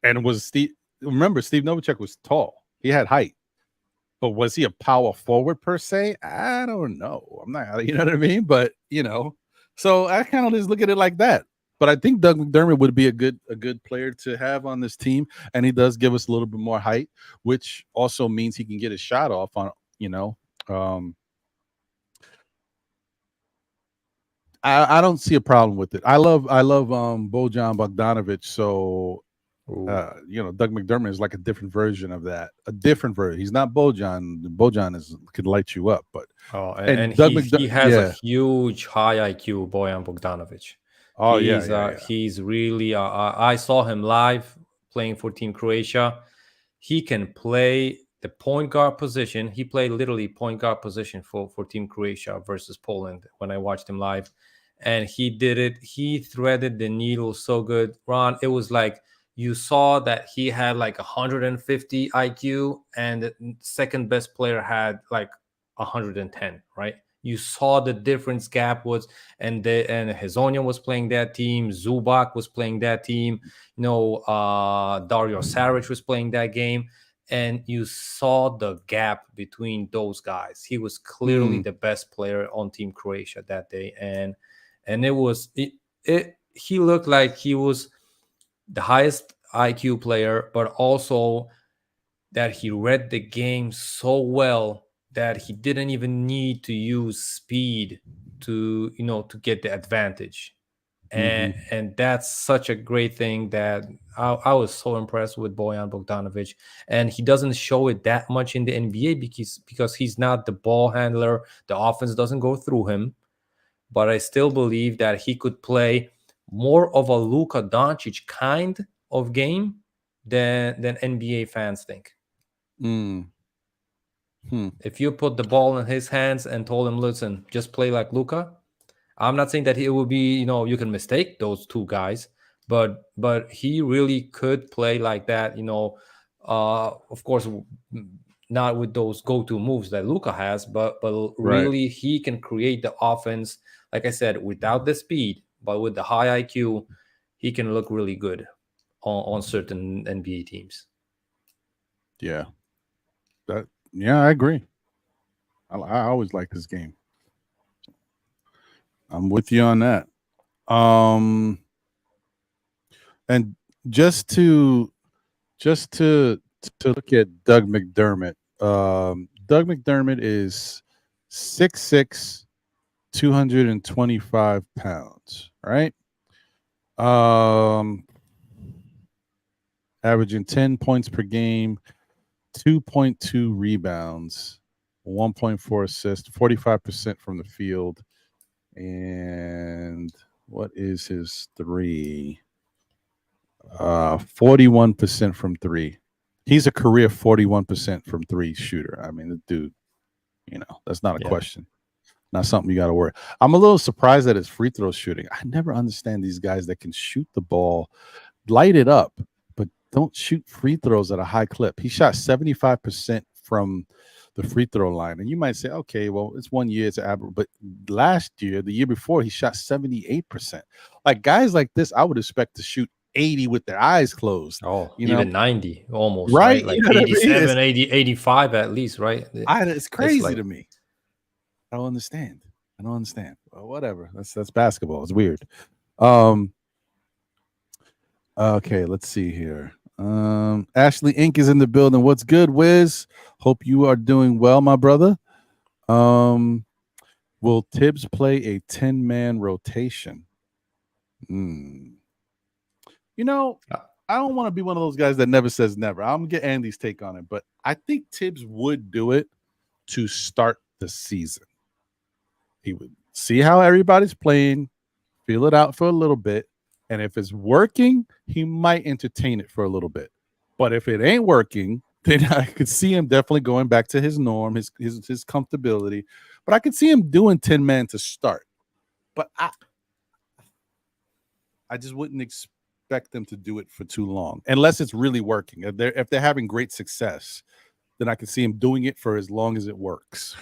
remember Steve Novacek was tall. He had height. But was he a power forward per se? I don't know. I'm not, you know what I mean? But so I kind of just look at it like that. But I think Doug McDermott would be a good player to have on this team, and he does give us a little bit more height, which also means he can get his shot off on, I don't see a problem with it. I love Bojan Bogdanovic. So Doug McDermott is like a different version of that. A different version. He's not Bojan. Bojan could light you up, but and he has a huge high IQ, Bojan Bogdanovic. Oh, he's really. I saw him live playing for Team Croatia. He can play the point guard position. He played literally point guard position for Team Croatia versus Poland when I watched him live, and he did it. He threaded the needle so good, Ron. It was like you saw that he had like 150 IQ, and the second best player had like 110. Right? You saw the difference gap was, and Hezonja was playing that team. Zubac was playing that team. Dario Saric was playing that game, and you saw the gap between those guys. He was clearly the best player on Team Croatia that day, and it was he looked like he was the highest IQ player, but also that he read the game so well that he didn't even need to use speed to get the advantage. And that's such a great thing that I was so impressed with Bojan Bogdanovic. And he doesn't show it that much in the NBA because he's not the ball handler. The offense doesn't go through him. But I still believe that he could play more of a Luka Doncic kind of game than NBA fans think. If you put the ball in his hands and told him, listen, just play like Luka, I'm not saying that it will be, you can mistake those two guys, but he really could play like that, of course, not with those go-to moves that Luka has, but really he can create the offense, like I said, without the speed, but with the high IQ, he can look really good on certain NBA teams. Yeah. I agree. I always like this game. I'm with you on that. And just to look at Doug McDermott. Doug McDermott is 6'6", 225 pounds, right? Averaging 10 points per game, 2.2 rebounds, 1.4 assists, 45% from the field. And what is his three? 41% from three. He's a career 41% from three shooter. I mean, the dude, that's not a question. Not something you got to worry. I'm a little surprised at his free throw shooting. I never understand these guys that can shoot the ball, light it up, but don't shoot free throws at a high clip. He shot 75% from the free throw line. And you might say, okay, well, it's 1 year, it's average. But last year, the year before, he shot 78%. Like guys like this, I would expect to shoot 80 with their eyes closed. Oh, even 90 almost, right? Like 87, 80, 85 at least, right? It's crazy to me. I don't understand. Well, whatever. That's basketball. It's weird. Okay, let's see here. Ashley Inc. is in the building. What's good, Wiz? Hope you are doing well, my brother. Will Tibbs play a 10-man rotation? I don't want to be one of those guys that never says never. I'm going to get Andy's take on it, but I think Tibbs would do it to start the season. He would see how everybody's playing, feel it out for a little bit, and if it's working, he might entertain it for a little bit. But if it ain't working, then I could see him definitely going back to his norm, his comfortability. But I could see him doing 10-man to start. But I just wouldn't expect them to do it for too long, unless it's really working. If they're having great success, then I can see him doing it for as long as it works.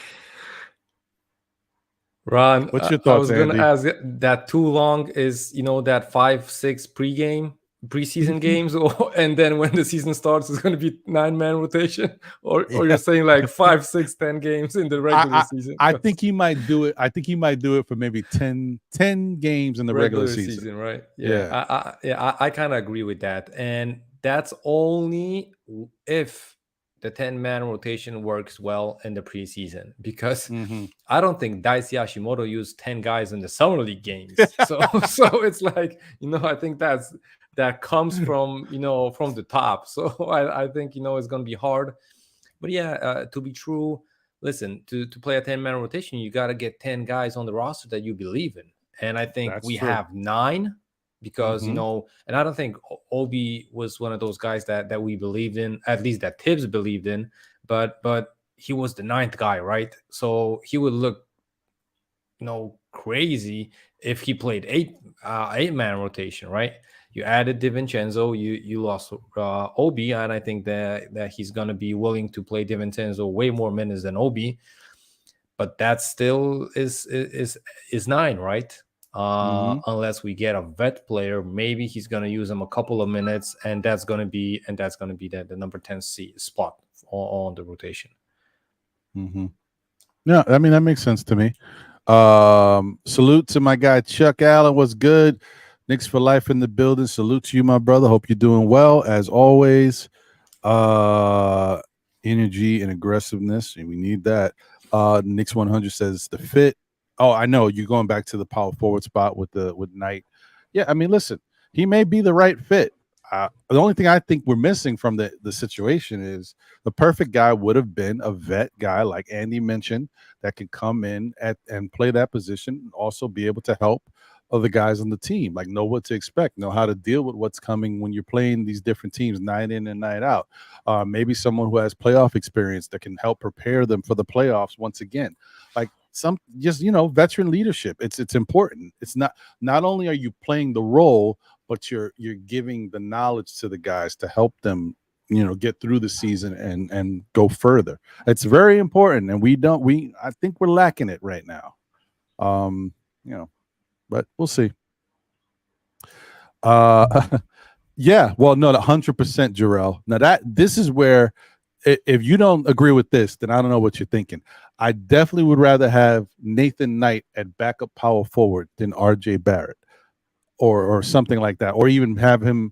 Ron, what's your thoughts? I was going to ask that too long is, that 5-6 preseason games, and then when the season starts, it's going to be 9-man rotation, or you're saying like 5, 6, 10 games in the regular season? I think he might do it. I think he might do it for maybe 10 games in the regular season. Right? Yeah. I kind of agree with that, and that's only if the 10-man rotation works well in the preseason, because I don't think Daisuke Hashimoto used 10 guys in the summer league games. So it's like, I think that comes from, from the top. So I think, it's going to be hard. But yeah, to be true, listen, to play a 10-man rotation, you got to get 10 guys on the roster that you believe in. And I think we have 9. Because, and I don't think Obi was one of those guys that we believed in, at least that Tibbs believed in, but he was the 9th guy, right? So he would look, crazy if he played 8-man rotation, right? You added DiVincenzo, you lost Obi, and I think that he's going to be willing to play DiVincenzo way more minutes than Obi, but that still is 9, right? Unless we get a vet player, maybe he's going to use him a couple of minutes, and that's going to be the number 10 spot on the rotation. Yeah, I mean, that makes sense to me. Salute to my guy Chuck Allen. What's good? Knicks for life in the building. Salute to you, my brother. Hope you're doing well as always. Energy and aggressiveness, and we need that. Knicks 100 says the fit. Oh, I know you're going back to the power forward spot with Knight. Yeah, I mean, listen, he may be the right fit. The only thing I think we're missing from the situation is the perfect guy would have been a vet guy, like Andy mentioned, that could come in and play that position, and also be able to help of the guys on the team, like know what to expect, know how to deal with what's coming when you're playing these different teams night in and night out. Maybe someone who has playoff experience that can help prepare them for the playoffs once again. Like veteran leadership. It's important. It's not only are you playing the role, but you're giving the knowledge to the guys to help them, get through the season and go further. It's very important, and I think we're lacking it right now. But we'll see. Yeah, well, no, 100%, Jarrell. Now this is where, if you don't agree with this, then I don't know what you're thinking. I definitely would rather have Nathan Knight at backup power forward than RJ Barrett or something like that, or even have him,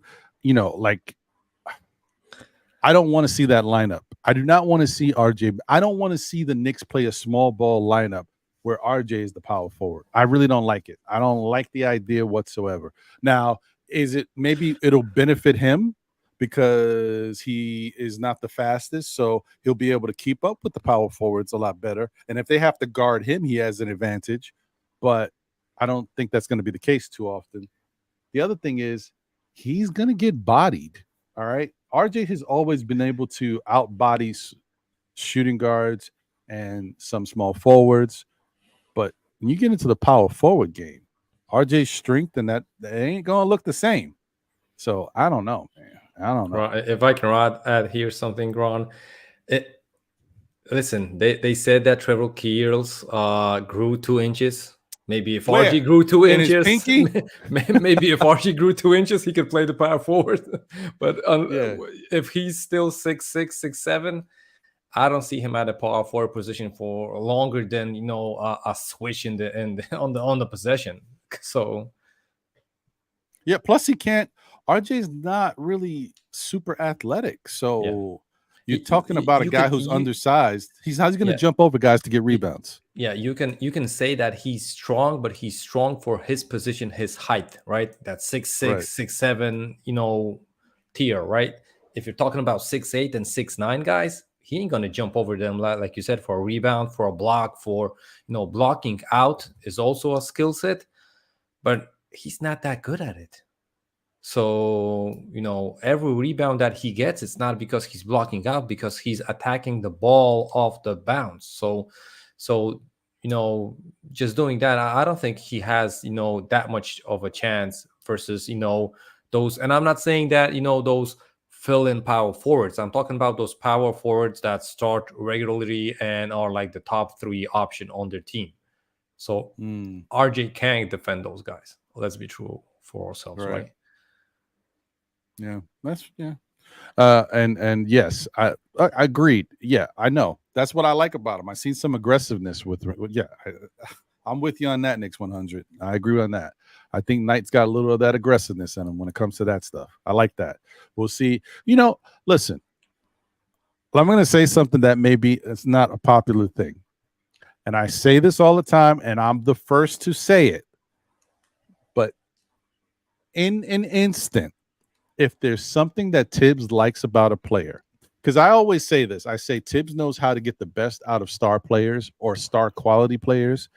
I don't want to see that lineup. I do not want to see RJ. I don't want to see the Knicks play a small ball lineup where RJ is the power forward. I really don't like it. I don't like the idea whatsoever. Now, maybe it'll benefit him because he is not the fastest, so he'll be able to keep up with the power forwards a lot better. And if they have to guard him, he has an advantage. But I don't think that's going to be the case too often. The other thing is he's going to get bodied, all right? RJ has always been able to out-body shooting guards and some small forwards. But when you get into the power forward game, RJ's strength and that ain't going to look the same. So I don't know, man. I don't know. If I can add here something, Ron. Listen, they said that Trevor Keels grew 2 inches. Maybe if RG grew 2 inches, maybe if RG grew 2 inches, he could play the power forward. But if he's still 6'6", 6'7", I don't see him at a power forward position for longer than a switch on the possession. So yeah, plus he can't. RJ's not really super athletic, so you're talking about a guy who's undersized. How's he going to jump over guys to get rebounds? Yeah, you can say that he's strong, but he's strong for his position, his height, right? That 6'6", 6'7", tier, right? If you're talking about 6'8" and 6'9" guys, he ain't gonna jump over them like you said for a rebound, for a block, for blocking out is also a skill set, but he's not that good at it. So, every rebound that he gets, it's not because he's blocking out, because he's attacking the ball off the bounce. So, just doing that, I don't think he has, that much of a chance versus, those. And I'm not saying that, those fill-in power forwards. I'm talking about those power forwards that start regularly and are like the top 3 option on their team. So RJ can't defend those guys. Let's be true for ourselves, right? Yeah, and yes, I agreed. Yeah, I know. That's what I like about him. I seen some aggressiveness with I'm with you on that, Knicks 100. I agree on that. I think Knight's got a little of that aggressiveness in him when it comes to that stuff. I like that. We'll see. Listen, I'm going to say something that maybe it's not a popular thing. And I say this all the time, and I'm the first to say it. But in an instant, if there's something that Tibbs likes about a player, because I always say this, I say Tibbs knows how to get the best out of star players or star quality players,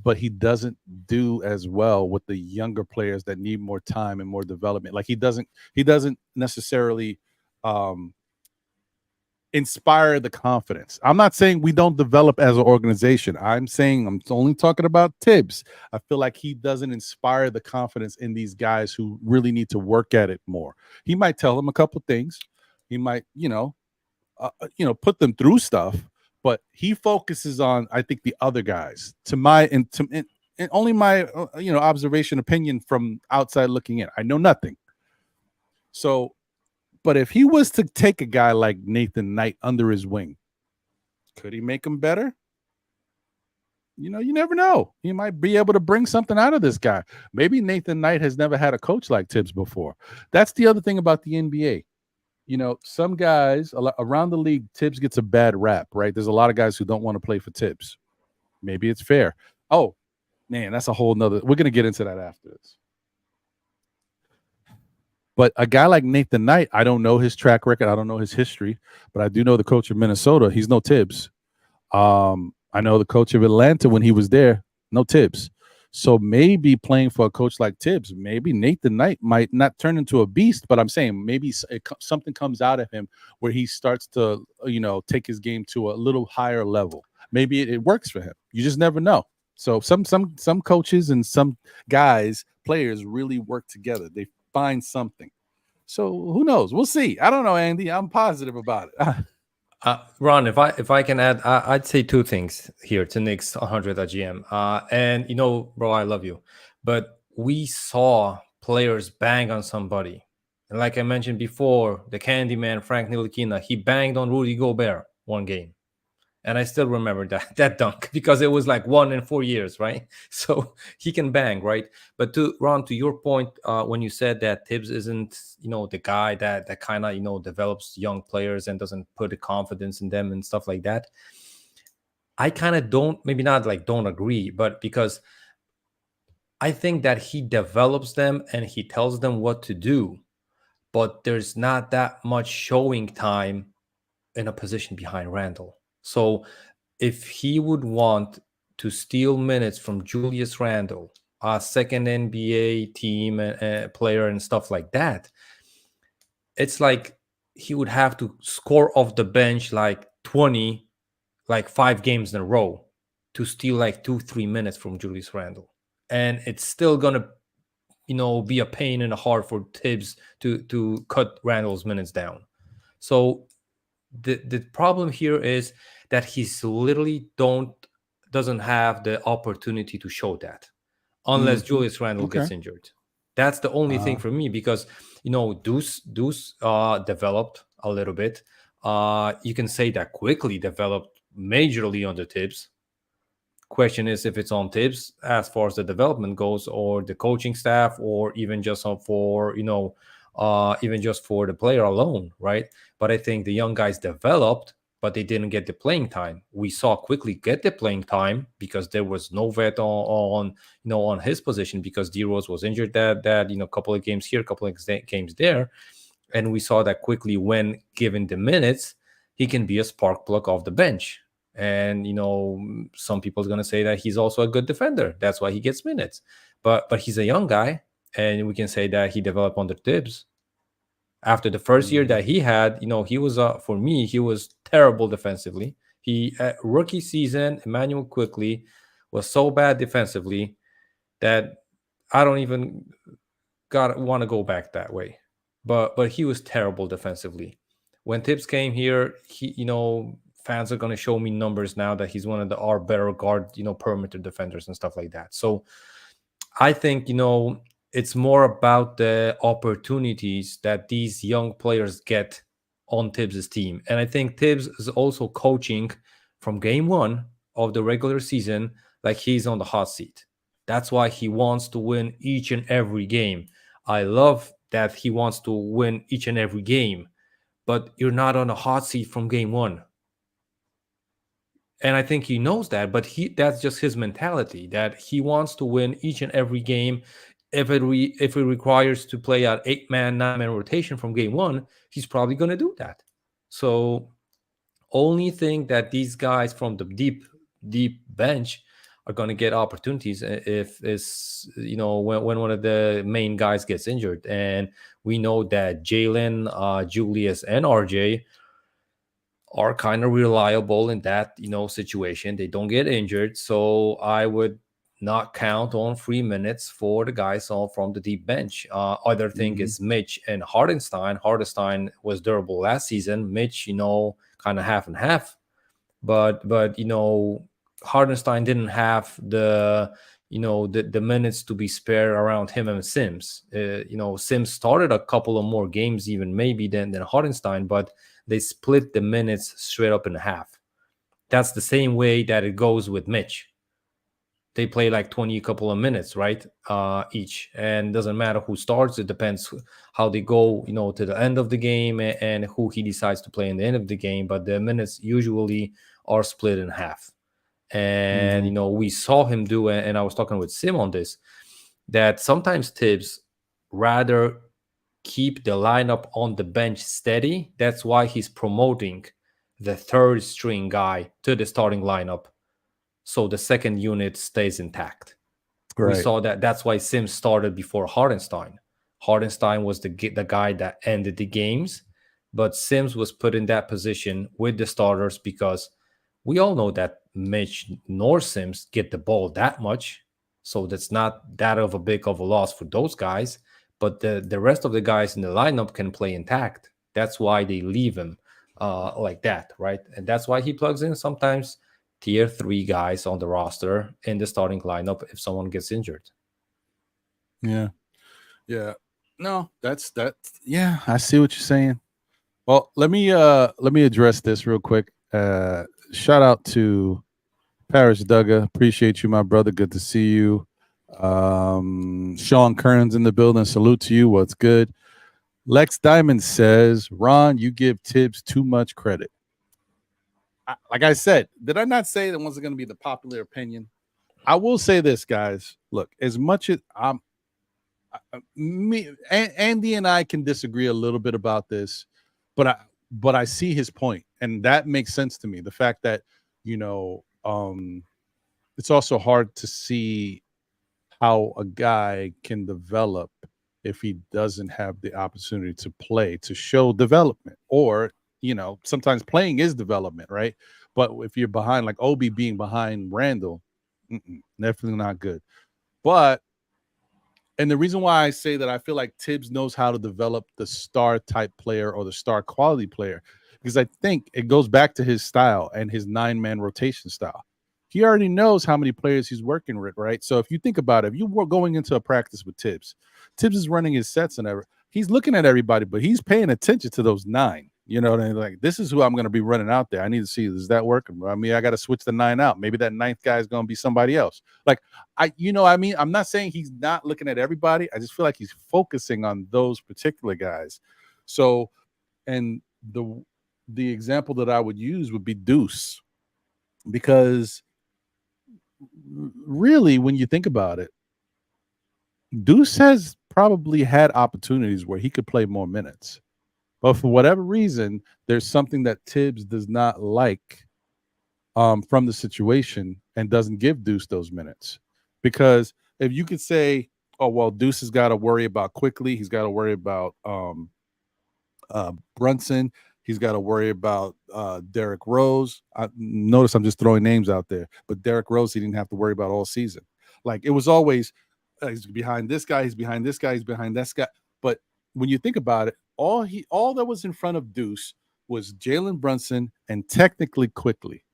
but he doesn't do as well with the younger players that need more time and more development. Like he doesn't necessarily inspire the confidence. I'm not saying we don't develop as an organization. I'm saying I'm only talking about Tibbs. I feel like he doesn't inspire the confidence in these guys who really need to work at it more. He might tell them a couple things. He might, put them through stuff, but he focuses on, I think, the other guys. And only my, observation, opinion from outside looking in. I know nothing. So, but if he was to take a guy like Nathan Knight under his wing, could he make him better? You never know. He might be able to bring something out of this guy. Maybe Nathan Knight has never had a coach like Tibbs before. That's the other thing about the NBA. Some guys around the league, Tibbs gets a bad rap, right? There's a lot of guys who don't want to play for Tibbs. Maybe it's fair. Oh, man, that's a whole nother. We're going to get into that after this. But a guy like Nathan Knight, I don't know his track record. I don't know his history, but I do know the coach of Minnesota. He's no Tibbs. I know the coach of Atlanta when he was there, no Tibbs. So maybe playing for a coach like Tibbs, maybe Nathan Knight might not turn into a beast, but I'm saying maybe something comes out of him where he starts to, take his game to a little higher level. Maybe it works for him. You just never know. So some coaches and some guys, players really work together. They find something. So who knows? We'll see. I don't know, Andy. I'm positive about it. Ron, if I can add, I'd say two things here to Knicks 100 at GM. And bro, I love you, but we saw players bang on somebody, and like I mentioned before, the Candyman Frank Ntilikina, he banged on Rudy Gobert one game. And I still remember that dunk because it was like 1 in 4 years, right? So he can bang, right? But Ron, to your point, when you said that Tibbs isn't, the guy that kind of, develops young players and doesn't put the confidence in them and stuff like that, I kind of don't agree, but because I think that he develops them and he tells them what to do, but there's not that much showing time in a position behind Randall. So if he would want to steal minutes from Julius Randle, a second NBA team player and stuff like that, it's like he would have to score off the bench like 20, like 5 games in a row to steal like 2-3 minutes from Julius Randle. And it's still going to, be a pain in the heart for Tibbs to cut Randle's minutes down. So the problem here is that he's literally doesn't have the opportunity to show that unless Julius Randle gets injured. That's the only thing for me, because Deuce developed a little bit. You can say that quickly developed majorly under Tibbs. Question is if it's on Tibbs as far as the development goes, or the coaching staff, or even just for even just for the player alone, right? But I think the young guys developed, but they didn't get the playing time. We saw quickly get the playing time because there was no vet on his position, because D Rose was injured that couple of games here, couple of games there, and we saw that quickly when given the minutes, he can be a spark plug off the bench. And some people are going to say that he's also a good defender, that's why he gets minutes. But he's a young guy, and we can say that he developed under Tibbs. After the first year that he had, he was for me, he was terrible defensively. He rookie season, Emmanuel Quickly was so bad defensively that I don't even want to go back that way. But he was terrible defensively. When Tibbs came here, he fans are going to show me numbers now that he's one of our better guard, perimeter defenders and stuff like that. So I think, it's more about the opportunities that these young players get on Tibbs' team. And I think Tibbs is also coaching from game 1 of the regular season like he's on the hot seat. That's why he wants to win each and every game. I love that he wants to win each and every game, but you're not on a hot seat from game 1. And I think he knows that, but that's just his mentality, that he wants to win each and every game. If it requires to play an 8-man, 9-man rotation from game 1, he's probably going to do that. So only thing that these guys from the deep bench are going to get opportunities if is when one of the main guys gets injured. And we know that Jalen, Julius, and RJ are kind of reliable in that situation. They don't get injured, so I would not count on 3 minutes for the guys all from the deep bench. Other thing is Mitch and Hardenstein. Hardenstein was durable last season. Mitch, kind of half and half. But Hardenstein didn't have the minutes to be spared around him and Sims. Sims started a couple of more games even maybe than Hardenstein, but they split the minutes straight up in half. That's the same way that it goes with Mitch. They play like 20 couple of minutes, right? Each. And doesn't matter who starts. It depends how they go, to the end of the game and who he decides to play in the end of the game. But the minutes usually are split in half. And, we saw him do, and I was talking with Sim on this, that sometimes Tibbs rather keep the lineup on the bench steady. That's why he's promoting the third string guy to the starting lineup, so the second unit stays intact. We saw that. That's why Sims started before Hardenstein. Hardenstein was the guy that ended the games, but Sims was put in that position with the starters because we all know that Mitch nor Sims get the ball that much. So that's not that of a big of a loss for those guys. But the rest of the guys in the lineup can play intact. That's why they leave him like that, right? And that's why he plugs in sometimes tier 3 guys on the roster in the starting lineup if someone gets injured. Yeah. No, that's yeah, I see what you're saying. Well, let me address this real quick. Shout out to Paris Dugga. Appreciate you, my brother. Good to see you. Sean Kearns in the building. Salute to you. What's good? Lex Diamond says, Ron, you give Tibbs too much credit. Like I said, did I not say that one's going to be the popular opinion? I will say this, guys. Look, as much as Andy and I can disagree a little bit about this, but I see his point, and that makes sense to me. The fact that, it's also hard to see how a guy can develop if he doesn't have the opportunity to play, to show development, or sometimes playing is development, right? But if you're behind, like Obi being behind Randall, definitely not good. And the reason why I say that I feel like Tibbs knows how to develop the star type player or the star quality player, because I think it goes back to his style and his 9-man rotation style. He already knows how many players he's working with, right? So if you think about it, if you were going into a practice with Tibbs is running his sets and everything. He's looking at everybody, but he's paying attention to those 9. You know what I mean? Like, this is who I'm going to be running out there. I need to see, is that working? I mean, I got to switch the 9 out. Maybe that 9th guy is going to be somebody else. Like, I'm not saying he's not looking at everybody. I just feel like he's focusing on those particular guys. So, and the example that I would use would be Deuce, because really, when you think about it, Deuce has probably had opportunities where he could play more minutes. But for whatever reason, there's something that Tibbs does not like from the situation and doesn't give Deuce those minutes. Because if you could say, oh, well, Deuce has got to worry about quickly, he's got to worry about Brunson, he's got to worry about Derrick Rose. Notice I'm just throwing names out there, but Derrick Rose he didn't have to worry about all season. Like, it was always he's behind this guy, he's behind this guy, he's behind this guy. But when you think about it, all that was in front of Deuce was Jalen Brunson and technically Quickly.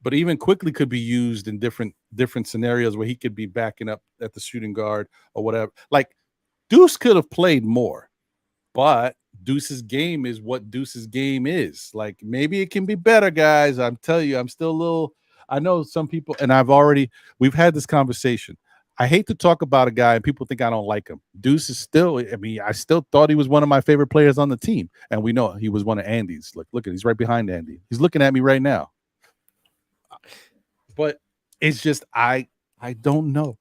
But even Quickly could be used in different scenarios where he could be backing up at the shooting guard or whatever. Like, Deuce could have played more, but Deuce's game is what Deuce's game is. Like, maybe it can be better, guys. I'm telling you, I'm still a little. I know some people, and we've had this conversation. I hate to talk about a guy and people think I don't like him. Deuce is still, I still thought he was one of my favorite players on the team. And we know he was one of Andy's. Look, he's right behind Andy. He's looking at me right now. But it's just, I don't know.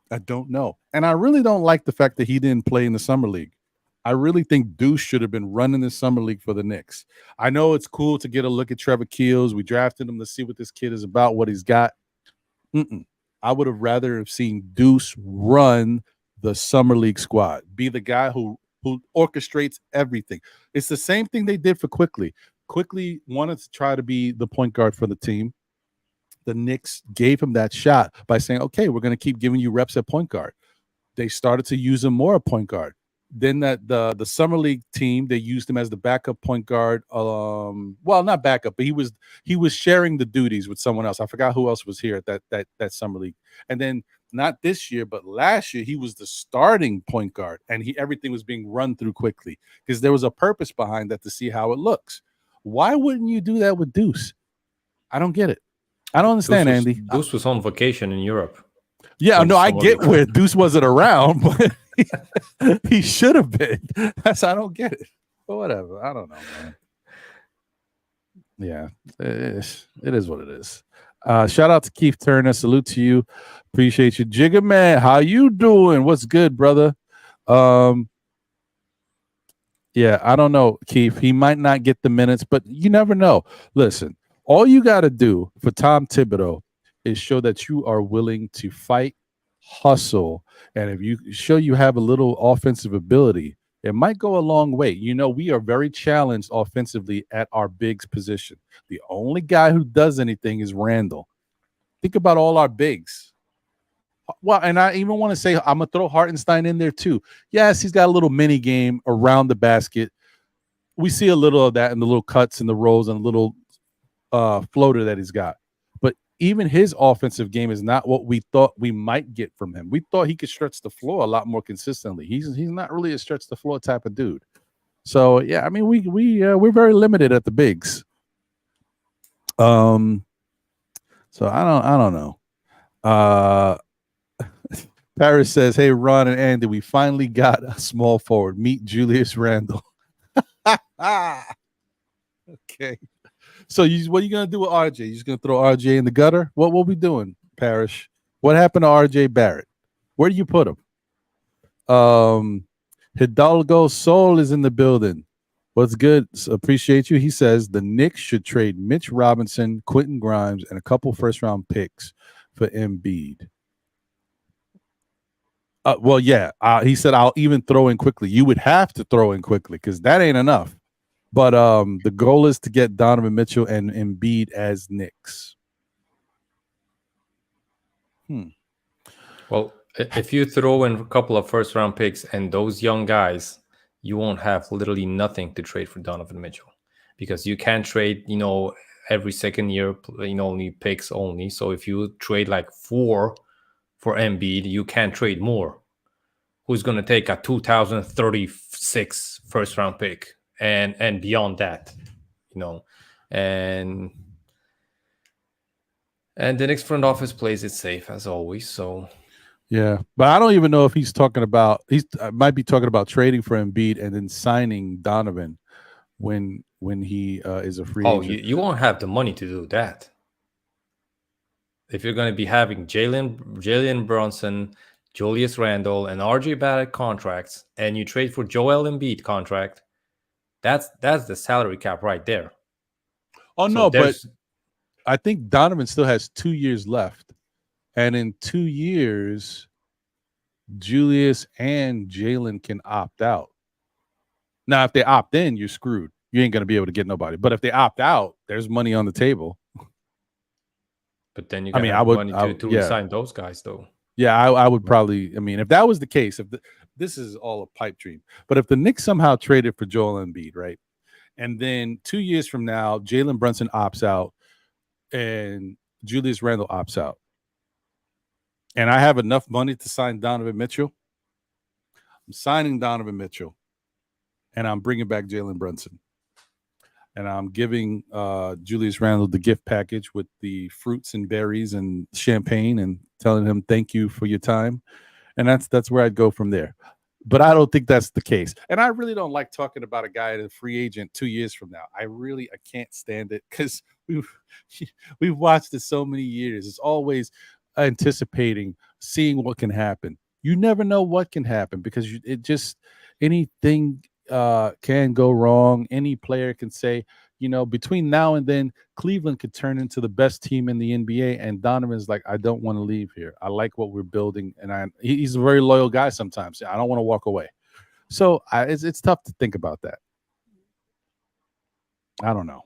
I don't know. And I really don't like the fact that he didn't play in the summer league. I really think Deuce should have been running the summer league for the Knicks. I know it's cool to get a look at Trevor Keels. We drafted him to see what this kid is about, what he's got. I would have rather have seen Deuce run the summer league squad, be the guy who orchestrates everything. It's the same thing they did for Quickly. Quickly wanted to try to be the point guard for the team. The Knicks gave him that shot by saying, okay, we're going to keep giving you reps at point guard. They started to use him more at point guard. Then the summer league team, they used him as the backup point guard. Well, not backup, but he was sharing the duties with someone else. I forgot who else was here at that summer league. And then not this year, but last year, he was the starting point guard, and everything was being run through Quickly because there was a purpose behind that to see how it looks. Why wouldn't you do that with Deuce? I don't get it. I don't understand, Andy. Deuce was on vacation in Europe. Yeah, no, I get where Deuce wasn't around, but he should have been. I don't get it. But whatever. I don't know, man. Yeah, it is what it is. Shout out to Keith Turner. Salute to you. Appreciate you. Jigga Man, how you doing? What's good, brother? Yeah, I don't know, Keith. He might not get the minutes, but you never know. Listen, all you got to do for Tom Thibodeau is show that you are willing to fight hustle, and if you show you have a little offensive ability, it might go a long way. You know, we are very challenged offensively at our bigs position. The only guy who does anything is Randall. Think about all our bigs. Well, and I even want to say I'm gonna throw Hartenstein in there too. Yes, he's got a little mini game around the basket. We see a little of that in the little cuts and the rolls and a little floater that he's got. But even his offensive game is not what we thought we might get from him. We thought he could stretch the floor a lot more consistently. He's not really a stretch the floor type of dude. So yeah, I mean we're very limited at the bigs. So I don't know. Paris says, "Hey Ron and Andy, we finally got a small forward. Meet Julius Randle." Okay. So what are you gonna do with RJ? You just gonna throw RJ in the gutter? What will we doing, Parrish? What happened to RJ Barrett? Where do you put him? Hidalgo Soul is in the building. What's good? Appreciate you. He says the Knicks should trade Mitch Robinson, Quentin Grimes, and a couple first-round picks for Embiid. Well, yeah. He said I'll even throw in quickly. You would have to throw in quickly because that ain't enough. But the goal is to get Donovan Mitchell and Embiid as Knicks. Well, if you throw in a couple of first-round picks and those young guys, you won't have literally nothing to trade for Donovan Mitchell because you can't trade, every second year, only picks only. So if you trade like 4 for Embiid, you can't trade more. Who's going to take a 2036 first-round pick? And beyond that, and the Knicks front office plays it safe as always. So yeah, but I don't even know if he's talking about might be talking about trading for Embiid and then signing Donovan when he is a free agent. You won't have the money to do that. If you're going to be having Jalen Brunson, Julius Randle, and RJ Barrett contracts, and you trade for Joel Embiid contract. That's the salary cap right there. Oh, so no, but I think Donovan still has 2 years left. And in 2 years, Julius and Jalen can opt out. Now, if they opt in, you're screwed. You ain't going to be able to get nobody. But if they opt out, there's money on the table. But then you got money to resign those guys, though. Yeah, I would probably. I mean, if that was the case, this is all a pipe dream. But if the Knicks somehow traded for Joel Embiid, right, and then 2 years from now, Jalen Brunson opts out and Julius Randle opts out, and I have enough money to sign Donovan Mitchell, I'm signing Donovan Mitchell, and I'm bringing back Jalen Brunson. And I'm giving Julius Randle the gift package with the fruits and berries and champagne and telling him thank you for your time. And that's where I'd go from there. But I don't think that's the case. And I really don't like talking about a guy as a free agent 2 years from now. I can't stand it because we've watched it so many years. It's always anticipating, seeing what can happen. You never know what can happen because anything can go wrong. Any player can say, between now and then, Cleveland could turn into the best team in the NBA. And Donovan's like, I don't want to leave here. I like what we're building. And he's a very loyal guy sometimes. I don't want to walk away. So it's tough to think about that. I don't know.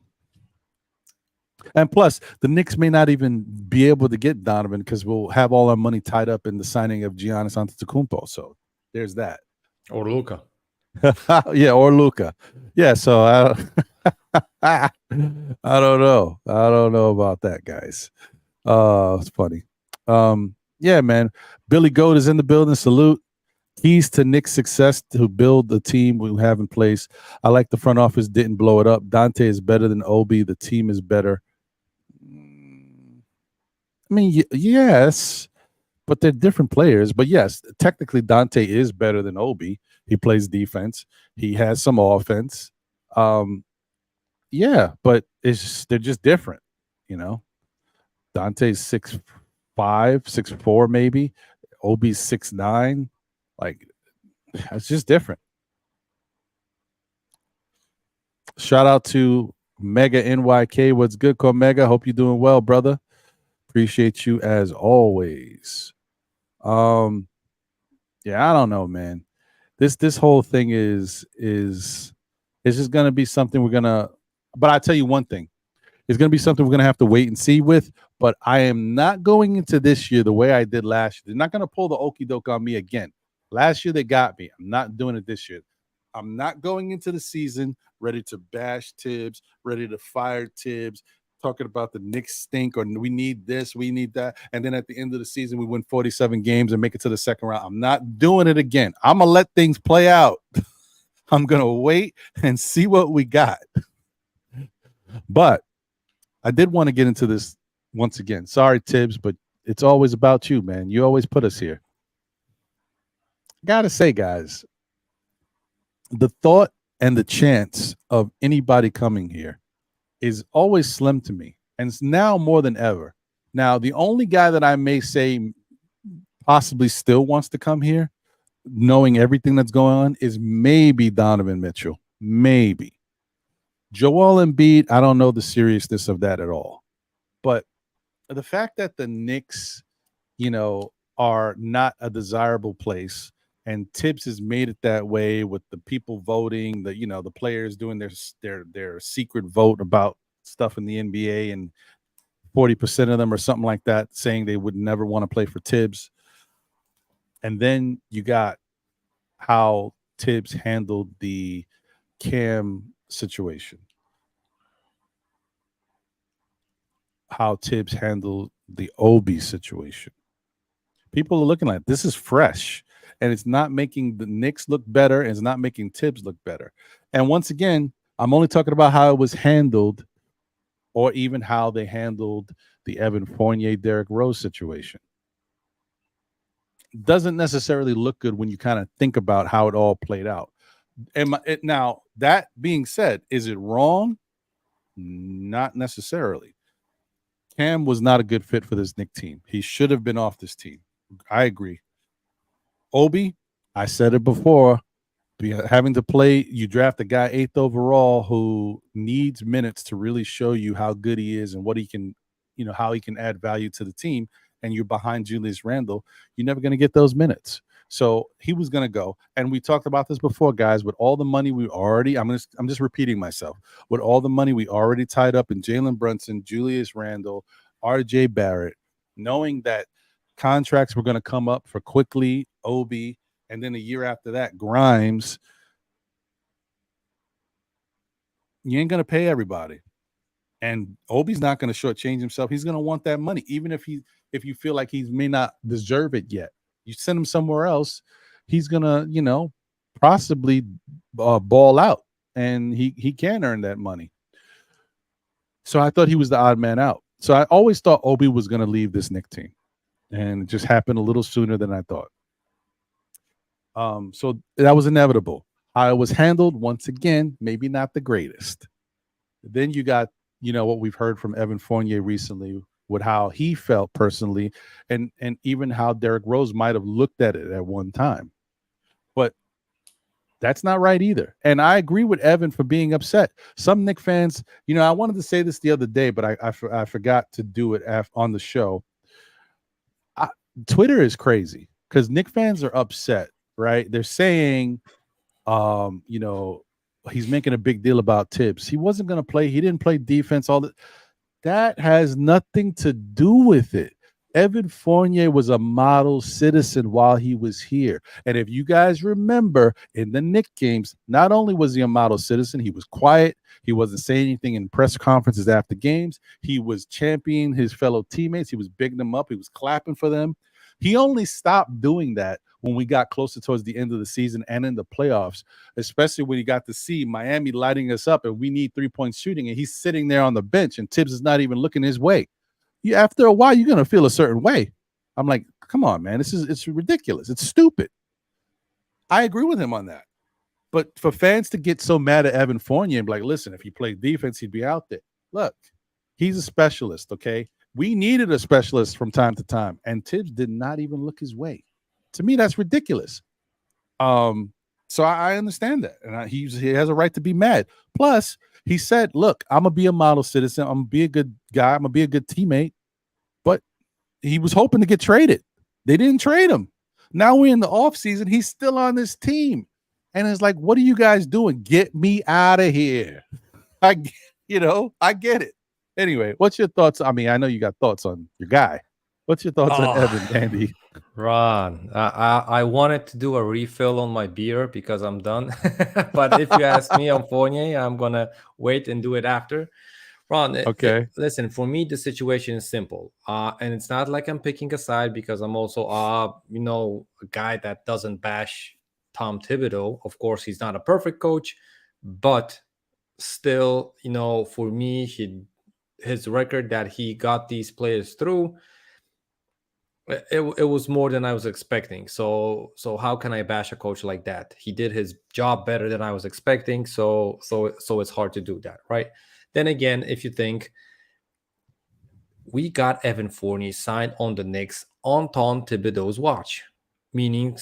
And plus, the Knicks may not even be able to get Donovan because we'll have all our money tied up in the signing of Giannis Antetokounmpo. So there's that. Or Luka. Yeah, or Luka. Yeah, so I don't know. I don't know about that, guys. It's funny. Yeah, man. Billy Goat is in the building. Salute. Keys to Knicks' success to build the team we have in place. I like the front office didn't blow it up. Dante is better than Obi. The team is better. I mean, yes, but they're different players. But yes, technically Dante is better than Obi. He plays defense. He has some offense. Yeah, but they're just different, Dante's 6'5", 6'4", maybe. Obi's 6'9". Like, it's just different. Shout out to Mega NYK. What's good, Cormega? Hope you're doing well, brother. Appreciate you as always. Yeah, I don't know, man. This whole thing is it's just gonna be something we're gonna. But I tell you one thing, it's gonna be something we're gonna have to wait and see with. But I am not going into this year the way I did last year. They're not gonna pull the okey doke on me again. Last year they got me. I'm not doing it this year. I'm not going into the season ready to bash Tibbs, ready to fire Tibbs, talking about the Knicks stink or we need this, we need that. And then at the end of the season, we win 47 games and make it to the second round. I'm not doing it again. I'm going to let things play out. I'm going to wait and see what we got. But I did want to get into this once again. Sorry, Tibbs, but it's always about you, man. You always put us here. Gotta say, guys, the thought and the chance of anybody coming here is always slim to me, and it's now more than ever. Now, the only guy that I may say possibly still wants to come here, knowing everything that's going on, is maybe Donovan Mitchell. Maybe. Joel Embiid, I don't know the seriousness of that at all. But the fact that the Knicks, are not a desirable place, and Tibbs has made it that way with the people voting, the players doing their secret vote about stuff in the NBA, and 40% of them or something like that saying they would never want to play for Tibbs. And then you got how Tibbs handled the Cam situation, how Tibbs handled the Obi situation. People are looking like this is fresh. And it's not making the Knicks look better, and it's not making Tibbs look better. And once again, I'm only talking about how it was handled, or even how they handled the Evan Fournier, Derrick Rose situation. Doesn't necessarily look good when you kind of think about how it all played out. Now, that being said, is it wrong? Not necessarily. Cam was not a good fit for this Knicks team. He should have been off this team. I agree. Obi, I said it before, having to play, you draft a guy 8th overall who needs minutes to really show you how good he is and what he can, how he can add value to the team, and you're behind Julius Randle, you're never going to get those minutes. So he was going to go. And we talked about this before, guys, with all the money we already, I'm just repeating myself, with all the money we already tied up in Jalen Brunson, Julius Randle, RJ Barrett, knowing that contracts were going to come up for Quickly, Obi, and then a year after that, Grimes. You ain't going to pay everybody. And Obi's not going to shortchange himself. He's going to want that money, even if you feel like he may not deserve it yet. You send him somewhere else, he's going to, possibly ball out, and he can earn that money. So I thought he was the odd man out. So I always thought Obi was going to leave this Knicks team. And it just happened a little sooner than I thought. So that was inevitable. How it was handled, once again, maybe not the greatest. Then you got, what we've heard from Evan Fournier recently with how he felt personally, and even how Derrick Rose might have looked at it at one time. But that's not right either. And I agree with Evan for being upset. Some Knicks fans, I wanted to say this the other day, but I forgot to do it on the show. Twitter is crazy because Knicks fans are upset, right? They're saying, he's making a big deal about Tibbs. He wasn't going to play. He didn't play defense. All that has nothing to do with it. Evan Fournier was a model citizen while he was here. And if you guys remember, in the Knicks games, not only was he a model citizen, he was quiet. He wasn't saying anything in press conferences after games. He was championing his fellow teammates. He was bigging them up. He was clapping for them. He only stopped doing that when we got closer towards the end of the season and in the playoffs, especially when he got to see Miami lighting us up and we need 3-point shooting, and he's sitting there on the bench and Tibbs is not even looking his way. After a while, you're going to feel a certain way. I'm like, come on, man. It's ridiculous. It's stupid. I agree with him on that. But for fans to get so mad at Evan Fournier and be like, listen, if he played defense, he'd be out there. Look, he's a specialist, okay? We needed a specialist from time to time, and Tibbs did not even look his way. To me, that's ridiculous. So I understand that, and he has a right to be mad. Plus, he said, look, I'm going to be a model citizen. I'm going to be a good guy. I'm going to be a good teammate. But he was hoping to get traded. They didn't trade him. Now we're in the offseason. He's still on this team. And it's like, what are you guys doing? Get me out of here. I get it. Anyway, what's your thoughts? I mean, I know you got thoughts on your guy. What's your thoughts on Evan, Andy? Ron, I wanted to do a refill on my beer because I'm done. But if you ask me on Fournier, I'm going to wait and do it after. Ron, okay. Listen, for me, the situation is simple. And it's not like I'm picking a side because I'm also, a guy that doesn't bash Tom Thibodeau. Of course, he's not a perfect coach, but still, for me, his record that he got these players through, it was more than I was expecting. So how can I bash a coach like that? He did his job better than I was expecting. So it's hard to do that, right? Then again, if you think we got Evan Fournier signed on the Knicks on Tom Thibodeau's watch, meaning,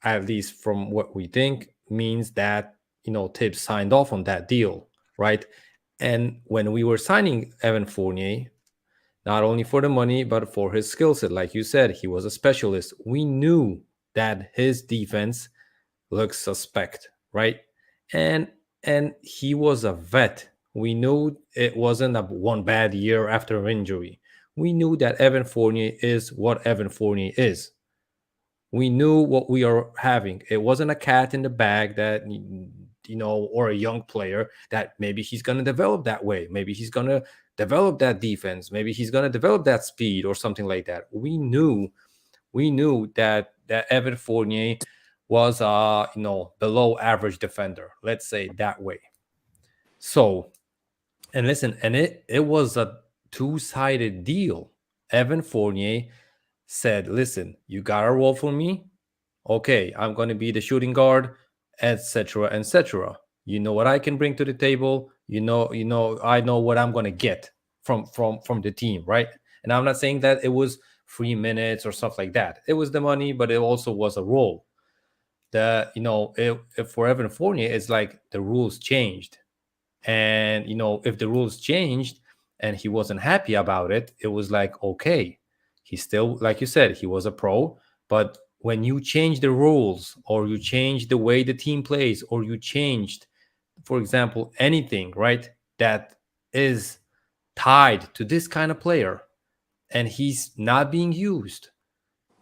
at least from what we think, means that Tibbs signed off on that deal, right? And when we were signing Evan Fournier, not only for the money, but for his skill set. Like you said, he was a specialist. We knew that his defense looks suspect, right? And he was a vet. We knew it wasn't a one bad year after an injury. We knew that Evan Fournier is what Evan Fournier is. We knew what we are having. It wasn't a cat in the bag that, or a young player that maybe he's going to develop that way. Maybe he's going to develop that defense. Maybe he's going to develop that speed or something like that. We knew that Evan Fournier was below average defender. Let's say that way. So, and listen, and it was a two-sided deal. Evan Fournier said, listen, you got a role for me. Okay, I'm going to be the shooting guard, etc., etc. You know what I can bring to the table. I know what I'm going to get from the team, right? And I'm not saying that it was 3 minutes or stuff like that. It was the money, but it also was a role. If for Evan Fournier, it's like the rules changed. And, if the rules changed and he wasn't happy about it, it was like, okay, he still, like you said, he was a pro. But when you change the rules or you change the way the team plays or you changed, for example, anything, right, that is tied to this kind of player and he's not being used,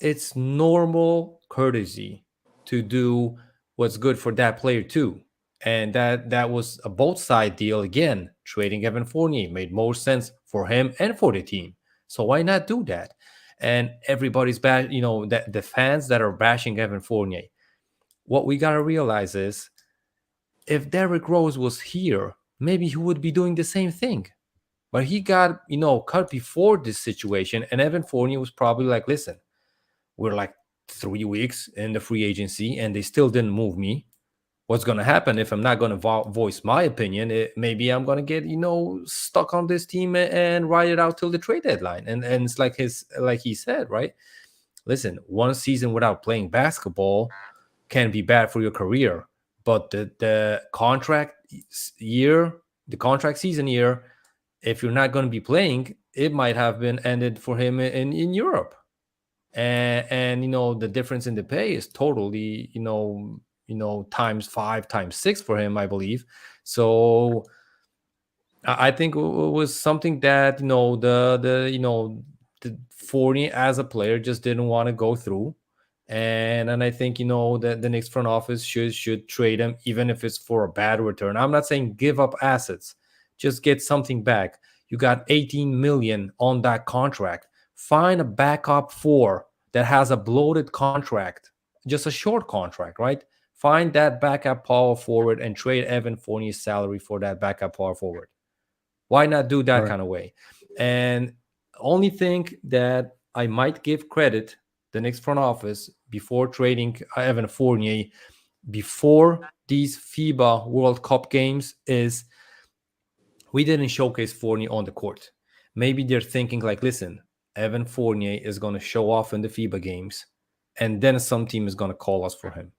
it's normal courtesy to do what's good for that player too. And that was a both side deal again. Trading Evan Fournier made more sense for him and for the team. So why not do that? And everybody's bad, that the fans that are bashing Evan Fournier. What we gotta realize is, if Derrick Rose was here, maybe he would be doing the same thing. But he got, cut before this situation, and Evan Fournier was probably like, listen, we're like 3 weeks in the free agency and they still didn't move me. What's going to happen if I'm not going to voice my opinion? Maybe I'm going to get, stuck on this team and ride it out till the trade deadline. And it's like he said, right? Listen, one season without playing basketball can be bad for your career. But the contract season year, if you're not going to be playing, it might have been ended for him in Europe. And the difference in the pay is totally times 5 times 6 for him, I believe. So I think it was something that the Fournier as a player just didn't want to go through. And I think the Knicks front office should trade him, even if it's for a bad return. I'm not saying give up assets, just get something back. You got 18 million on that contract. Find a backup 4 that has a bloated contract, just a short contract, right? Find that backup power forward and trade Evan Fournier's salary for that backup power forward. Why not do that kind of way? And only thing that I might give credit the Knicks front office before trading Evan Fournier before these FIBA World Cup games is we didn't showcase Fournier on the court. Maybe they're thinking like, listen, Evan Fournier is going to show off in the FIBA games, and then some team is going to call us for him.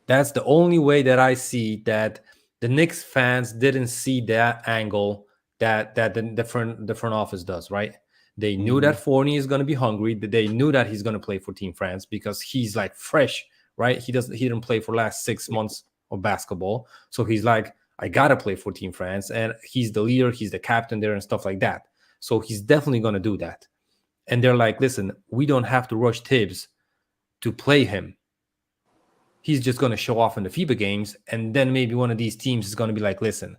That's the only way that I see that the Knicks fans didn't see that angle that the front office does, right? They knew that Fournier is going to be hungry. They knew that he's going to play for Team France because he's like fresh, right? He didn't play for last 6 months of basketball. So he's like, I got to play for Team France. And he's the leader. He's the captain there and stuff like that. So he's definitely going to do that. And they're like, listen, we don't have to rush Tibbs to play him. He's just going to show off in the FIBA games. And then maybe one of these teams is going to be like, listen,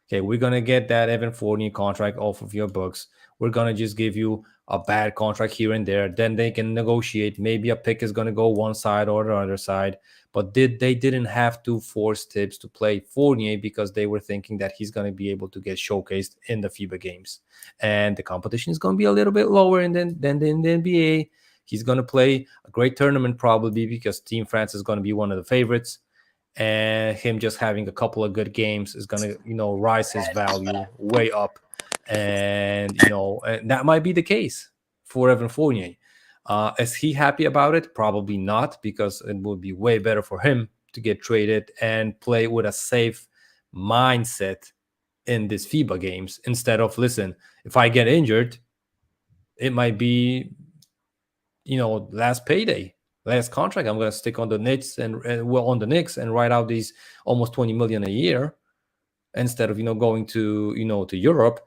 okay, we're going to get that Evan Fournier contract off of your books. We're going to just give you a bad contract here and there. Then they can negotiate. Maybe a pick is going to go one side or the other side. But they didn't have to force Tibbs to play Fournier because they were thinking that he's going to be able to get showcased in the FIBA games. And the competition is going to be a little bit lower than in the NBA. He's going to play a great tournament probably because Team France is going to be one of the favorites. And him just having a couple of good games is going to, rise his value way up. And, and that might be the case for Evan Fournier. Is he happy about it? Probably not, because it would be way better for him to get traded and play with a safe mindset in these FIBA games instead of, listen, if I get injured, it might be, last payday, last contract. I'm going to stick on the Knicks on the Knicks and write out these almost $20 million a year instead of, going to, to Europe.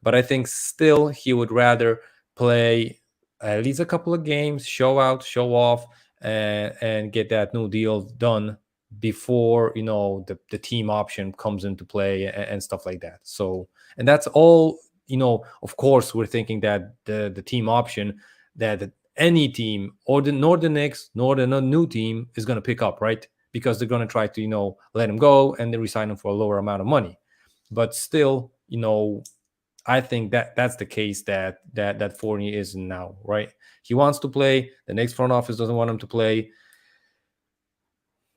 But I think still he would rather play at least a couple of games, show out, show off, and get that new deal done before, the team option comes into play and stuff like that. So, and that's all, of course, we're thinking that the team option that any team or the Knicks nor the new team is going to pick up, right? Because they're going to try to, let him go and then resign him for a lower amount of money. But still, I think that's the case that Fournier is now, right? He wants to play. The Knicks front office doesn't want him to play.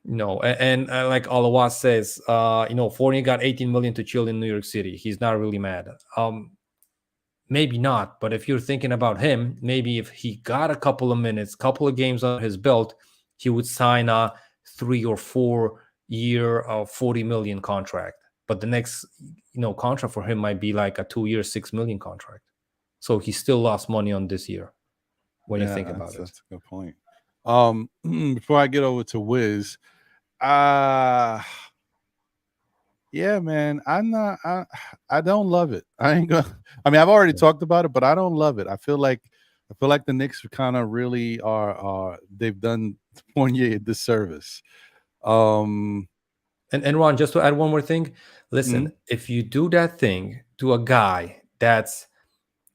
And like Alawas says, Fournier got $18 million to chill in New York City. He's not really mad. Maybe not, but if you're thinking about him, maybe if he got a couple of minutes, couple of games on his belt, he would sign a 3 or 4 year $40 million contract. But the next, contract for him might be like a 2 year, $6 million contract. So he still lost money on this year when you think about it. That's a good point. Before I get over to Wiz, yeah, man, I don't love it. I've already talked about it, but I don't love it. I feel like the Knicks kind of really are they've done Fournier a disservice. And Ron, just to add one more thing, listen, if you do that thing to a guy that's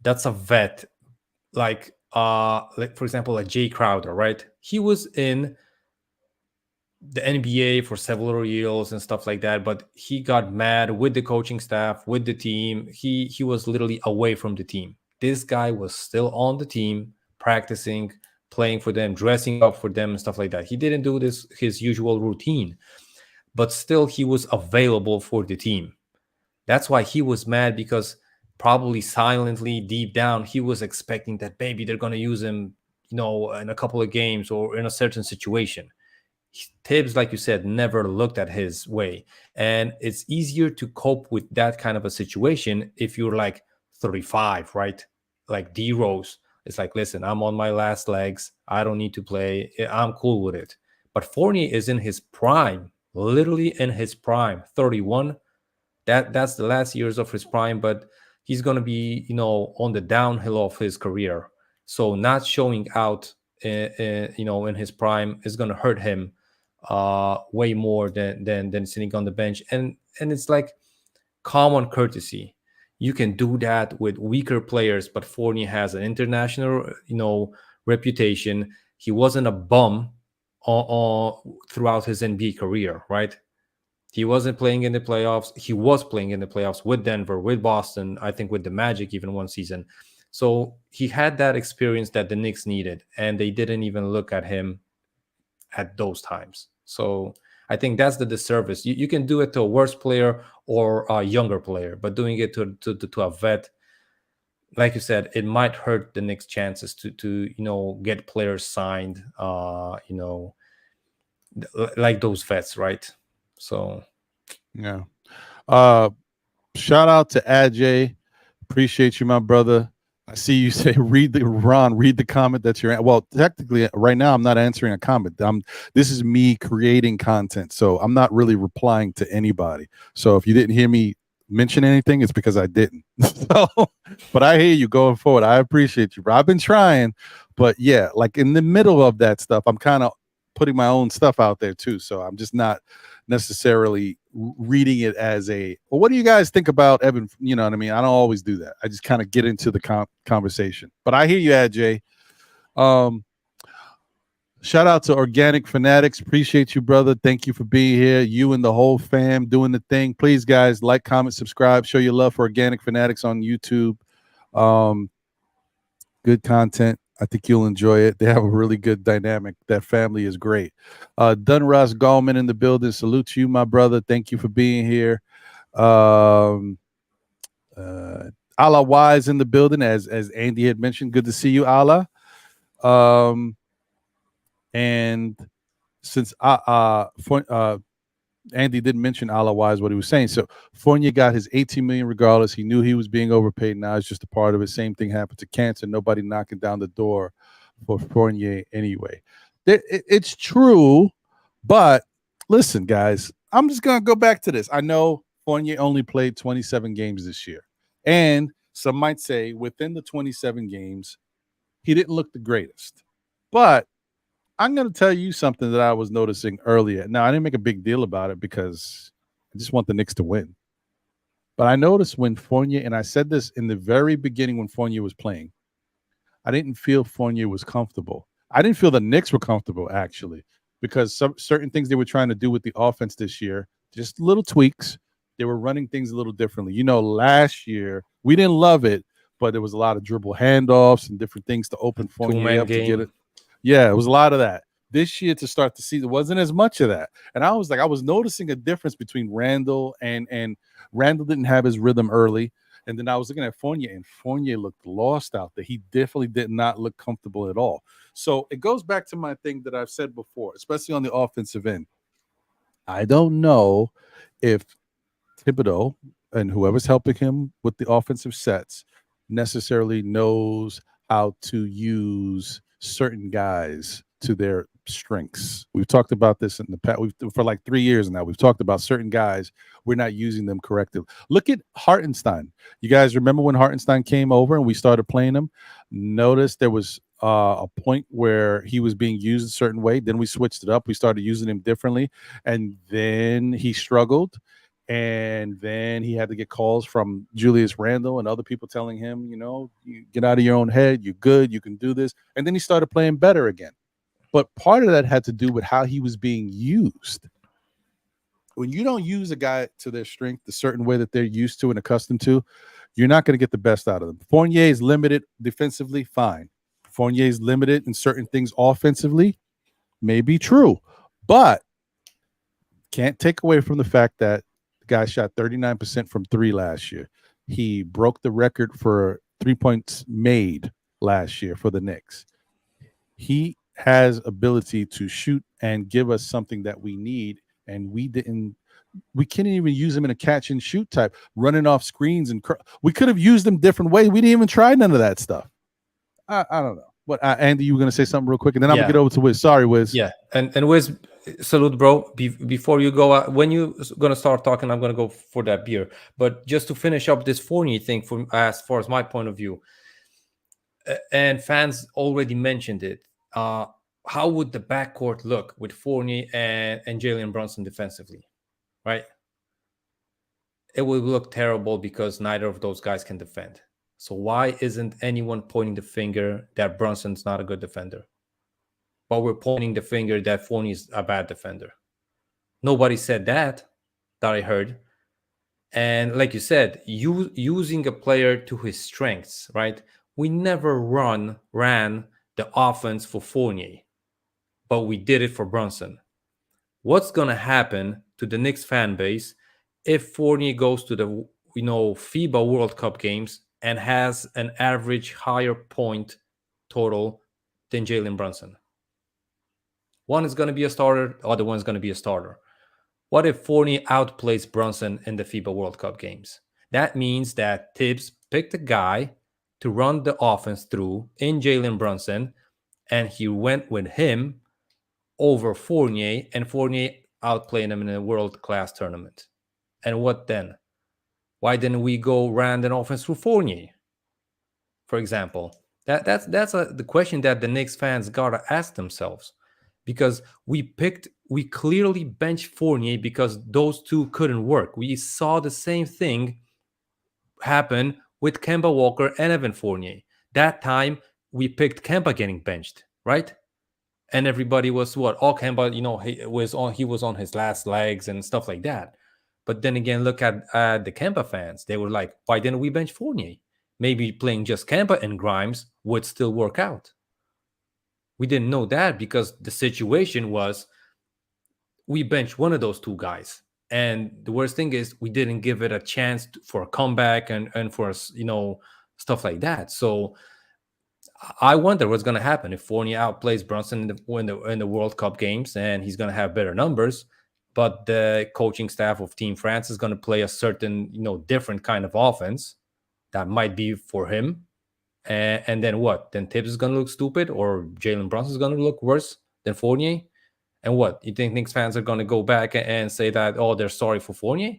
a vet, like for example, a Jay Crowder, right? He was in the NBA for several years and stuff like that, but he got mad with the coaching staff, with the team. He was literally away from the team. This guy was still on the team, practicing, playing for them, dressing up for them and stuff like that. He didn't do his usual routine, but still he was available for the team. That's why he was mad, because probably silently deep down he was expecting that maybe they're going to use him, in a couple of games or in a certain situation. Tibbs, like you said, never looked at his way. And it's easier to cope with that kind of a situation if you're like 35, right? Like D-Rose. It's like, listen, I'm on my last legs. I don't need to play. I'm cool with it. But Fournier is in his prime, literally in his prime, 31. That's the last years of his prime, but he's going to be, on the downhill of his career. So not showing out, in his prime is going to hurt him way more than sitting on the bench. And it's like common courtesy. You can do that with weaker players, but Fournier has an international, reputation. He wasn't a bum throughout his NBA career, right? He wasn't playing in the playoffs. He was playing in the playoffs with Denver, with Boston, I think with the Magic even one season. So he had that experience that the Knicks needed, and they didn't even look at him at those times. So I think that's the disservice. You can do it to a worse player or a younger player, but doing it to a vet, like you said, it might hurt the Knicks' chances to get players signed, like those vets, right? So, yeah. Shout out to Ajay. Appreciate you, my brother. I see you say read the comment that you're at. Well, technically right now I'm not answering a comment. This is me creating content. So I'm not really replying to anybody. So if you didn't hear me mention anything, it's because I didn't. So, but I hear you going forward. I appreciate you, bro. I've been trying, but yeah, like in the middle of that stuff, I'm kind of putting my own stuff out there too. So I'm just not necessarily reading it as a, well, what do you guys think about Evan? You know what I mean? I don't always do that. I just kind of get into the conversation. But I hear you, Ajay. Shout out to Organic Fanatics. Appreciate you, brother. Thank you for being here. You and the whole fam doing the thing. Please, guys, like, comment, subscribe. Show your love for Organic Fanatics on YouTube. Good content. I think you'll enjoy it. They have a really good dynamic. That family is great. Dunross Gallman in the building. Salute you, my brother. Thank you for being here. Ala Wise in the building, as Andy had mentioned. Good to see you, Ala. And since Andy didn't mention Ala Wise what he was saying, so Fournier got his 18 million regardless. He knew he was being overpaid. Now it's just a part of it. Same thing happened to Cancer. Nobody knocking down the door for Fournier anyway. It's true, but listen, guys, I'm just gonna go back to this. I know Fournier only played 27 games this year, and some might say within the 27 games, he didn't look the greatest. But I'm going to tell you something that I was noticing earlier. Now, I didn't make a big deal about it because I just want the Knicks to win. But I noticed when Fournier, and I said this in the very beginning when Fournier was playing, I didn't feel Fournier was comfortable. I didn't feel the Knicks were comfortable, actually, because certain things they were trying to do with the offense this year, just little tweaks, they were running things a little differently. You know, last year, we didn't love it, but there was a lot of dribble handoffs and different things to open Fournier up to get it. Yeah, it was a lot of that. This year to start the season wasn't as much of that. And I was noticing a difference between Randall and Randall didn't have his rhythm early. And then I was looking at Fournier, and Fournier looked lost out there. He definitely did not look comfortable at all. So it goes back to my thing that I've said before, especially on the offensive end. I don't know if Thibodeau and whoever's helping him with the offensive sets necessarily knows how to use certain guys to their strengths. We've talked about this in the past. For like 3 years now. We've talked about certain guys. We're not using them correctly. Look at Hartenstein. You guys remember when Hartenstein came over and we started playing him? Notice there was a point where he was being used a certain way. Then we switched it up. We started using him differently. And then he struggled. And then he had to get calls from Julius Randle and other people telling him, you know, you get out of your own head. You're good. You can do this. And then he started playing better again. But part of that had to do with how he was being used. When you don't use a guy to their strength the certain way that they're used to and accustomed to, you're not going to get the best out of them. Fournier is limited defensively, fine. Fournier is limited in certain things offensively, may be true. But can't take away from the fact that the guy shot 39% from three last year. He broke the record for 3 points made last year for the Knicks. He has ability to shoot and give us something that we need, and we couldn't even use him in a catch and shoot type, running off screens, and we could have used him different ways. We didn't even try none of that stuff. I don't know. But Andy, you were going to say something real quick, and then I'm going to get over to Wiz. Sorry, Wiz. Yeah, and Wiz, salute, bro. Before you go, when you're going to start talking, I'm going to go for that beer. But just to finish up this Fournier thing, from as far as my point of view, and fans already mentioned it, how would the backcourt look with Fournier and Jalen Brunson defensively, right? It would look terrible because neither of those guys can defend. So why isn't anyone pointing the finger that Brunson's not a good defender? But we're pointing the finger that Fournier is a bad defender. Nobody said that I heard. And like you said, using a player to his strengths, right? We never ran the offense for Fournier, but we did it for Brunson. What's going to happen to the Knicks fan base if Fournier goes to the FIBA World Cup games and has an average higher point total than Jalen Brunson? One is going to be a starter, the other one is going to be a starter. What if Fournier outplays Brunson in the FIBA World Cup games? That means that Tibbs picked a guy to run the offense through in Jalen Brunson, and he went with him over Fournier, and Fournier outplayed him in a world-class tournament. And what then? Why didn't we go run an offense through Fournier, for example? That's the question that the Knicks fans gotta ask themselves, because we clearly benched Fournier because those two couldn't work. We saw the same thing happen with Kemba Walker and Evan Fournier. That time we picked Kemba getting benched, right? And everybody was what? Oh, Kemba, he was on his last legs and stuff like that. But then again, look at the Kemba fans. They were like, why didn't we bench Fournier? Maybe playing just Kemba and Grimes would still work out. We didn't know that because the situation was we benched one of those two guys. And the worst thing is we didn't give it a chance for a comeback and for, stuff like that. So I wonder what's going to happen if Fournier outplays Brunson in the World Cup games, and he's going to have better numbers. But the coaching staff of Team France is going to play a certain, different kind of offense that might be for him. And then what? Then Tibbs is going to look stupid, or Jalen Brunson is going to look worse than Fournier? And what? You think Knicks fans are going to go back and say that, oh, they're sorry for Fournier?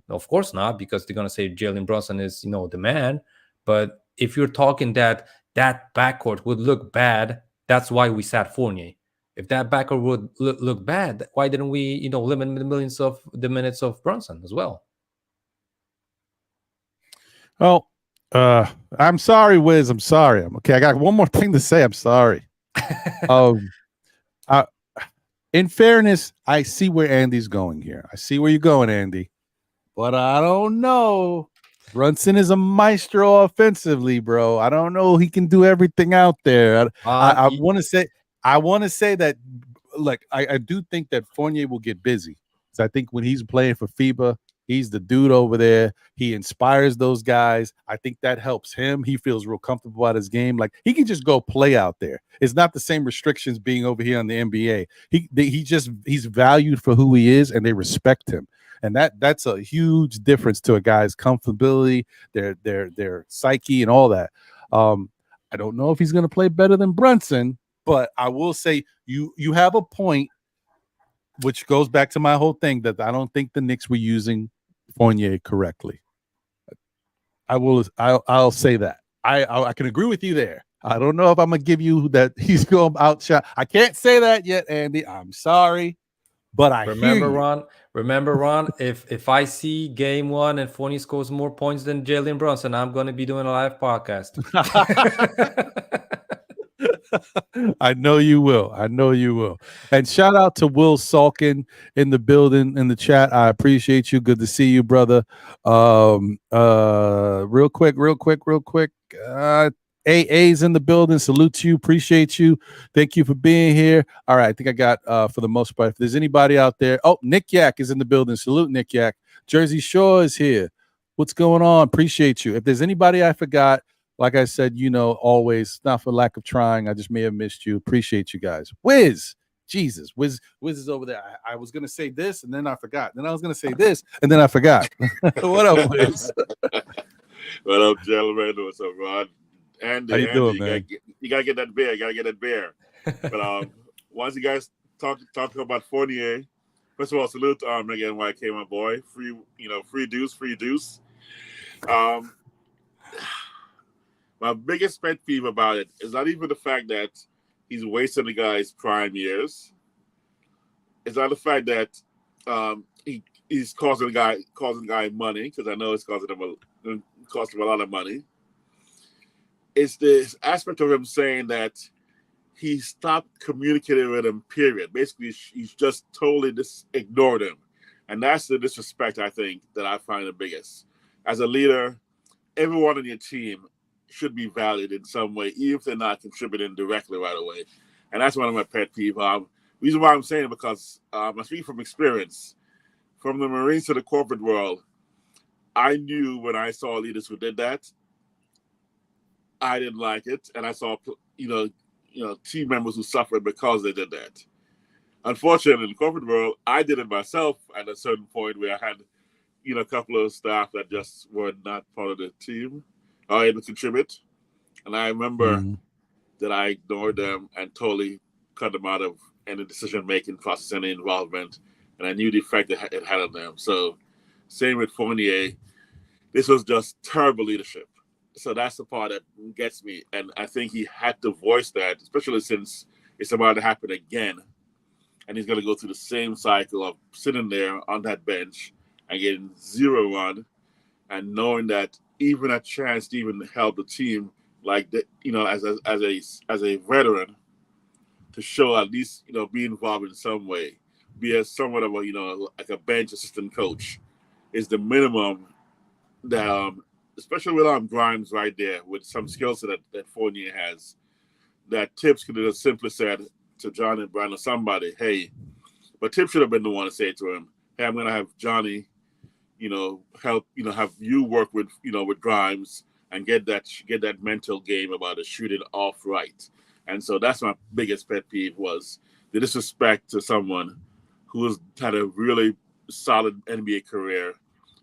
No, of course not, because they're going to say Jalen Brunson is, the man. But if you're talking that backcourt would look bad, that's why we sat Fournier. If that backcourt would look bad, why didn't we, limit the minutes of Brunson as well? Oh, I'm sorry, Wiz. I'm sorry. Okay. I got one more thing to say. I'm sorry. In fairness, I see where Andy's going here. I see where you're going, Andy. But I don't know. Brunson is a maestro offensively, bro. I don't know. He can do everything out there. I want to say that, like, I do think that Fournier will get busy. So I think when he's playing for FIBA, he's the dude over there. He inspires those guys. I think that helps him. He feels real comfortable at his game. Like, he can just go play out there. It's not the same restrictions being over here on the NBA. He's valued for who he is, and they respect him. And that's a huge difference to a guy's comfortability, their psyche, and all that. I don't know if he's going to play better than Brunson, but I will say you have a point, which goes back to my whole thing that I don't think the Knicks were using Fournier correctly. I'll say that. I can agree with you there. I don't know if I'm gonna give you that he's going to outshot. I can't say that yet, Andy. I'm sorry, but I remember, Ron. Remember, Ron. If I see game one and Fournier scores more points than Jalen Brunson, I'm going to be doing a live podcast. I know you will. I know you will. And shout out to Will Salkin in the building, in the chat. I appreciate you. Good to see you, brother. Real quick. AA's in the building. Salute to you. Appreciate you. Thank you for being here. All right. I think I got for the most part. If there's anybody out there. Oh, Nick Yak is in the building. Salute, Nick Yak. Jersey Shore is here. What's going on? Appreciate you. If there's anybody I forgot, like I said, always, not for lack of trying. I just may have missed you. Appreciate you guys. Wiz. Jesus. Wiz is over there. I was going to say this, and then I forgot. Then I was going to say this, and then I forgot. What up, Wiz? What up, gentlemen? What's up, Ron? Andy, how you doing, man? You gotta get that beer. You gotta get that beer. But once you guys talk about Fournier, first of all, salute to again why I came on, boy. Free Deuce. My biggest pet peeve about it is not even the fact that he's wasting the guy's prime years. It's not the fact that he's causing the guy money, because I know it's cost him a lot of money. It's this aspect of him saying that he stopped communicating with him, period. Basically, he's just totally ignored him. And that's the disrespect, I think, that I find the biggest. As a leader, everyone on your team should be valued in some way, even if they're not contributing directly right away. And that's one of my pet peeves. Reason why I'm saying it, because I speak from experience. From the Marines to the corporate world, I knew when I saw leaders who did that, I didn't like it, and I saw team members who suffered because they did that. Unfortunately, in the corporate world, I did it myself at a certain point where I had, a couple of staff that just were not part of the team or able to contribute. And I remember Mhm. that I ignored them and totally cut them out of any decision-making process, any involvement. And I knew the effect it had on them. So same with Fournier. This was just terrible leadership. So that's the part that gets me. And I think he had to voice that, especially since it's about to happen again. And he's going to go through the same cycle of sitting there on that bench and getting 0-1 and knowing that even a chance to even help the team, like the, as a veteran, to show at least be involved in some way, be as somewhat of a like a bench assistant coach, is the minimum that especially with Grimes right there with some skills that Fournier has, that Tibbs could have simply said to John and Brian or somebody, hey, but Tibbs should have been the one to say to him, hey, I'm going to have Johnny, help, have you work with, with Grimes and get that mental game about the shooting off right. And so that's my biggest pet peeve was the disrespect to someone who had a really solid NBA career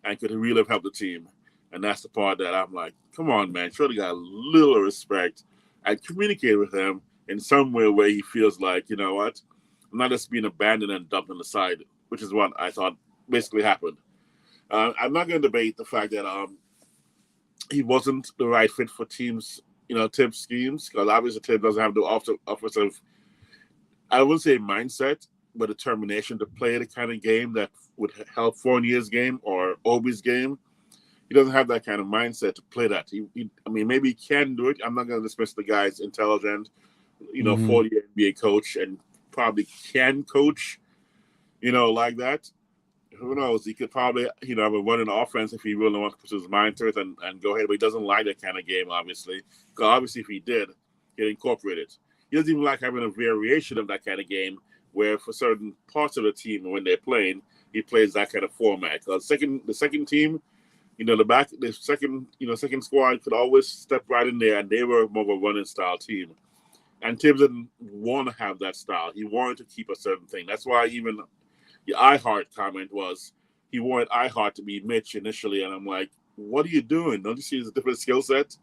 and could really have helped the team. And that's the part that I'm like, come on, man, show the guy a little respect and communicate with him in some way where he feels like, you know what, I'm not just being abandoned and dumped on the side, which is what I thought basically happened. I'm not going to debate the fact that he wasn't the right fit for teams, Tibbs schemes, because obviously Tibbs doesn't have the offensive, I wouldn't say mindset, but determination to play the kind of game that would help Fournier's game or Obi's game. He doesn't have that kind of mindset to play that. I mean, maybe he can do it. I'm not going to dismiss the guy's intelligent, 40-year NBA coach and probably can coach, like that. Who knows? He could probably, have a running offense if he really wants to put his mind to it and go ahead. But he doesn't like that kind of game, obviously. Because obviously, if he did, he'd incorporate it. He doesn't even like having a variation of that kind of game where for certain parts of the team when they're playing, he plays that kind of format. Because the second team, the second squad could always step right in there, and they were more of a running style team. And Tibbs didn't want to have that style. He wanted to keep a certain thing. That's why even the iHeart comment was he wanted iHeart to be Mitch initially, and I'm like, what are you doing? Don't you see it's a different skill set?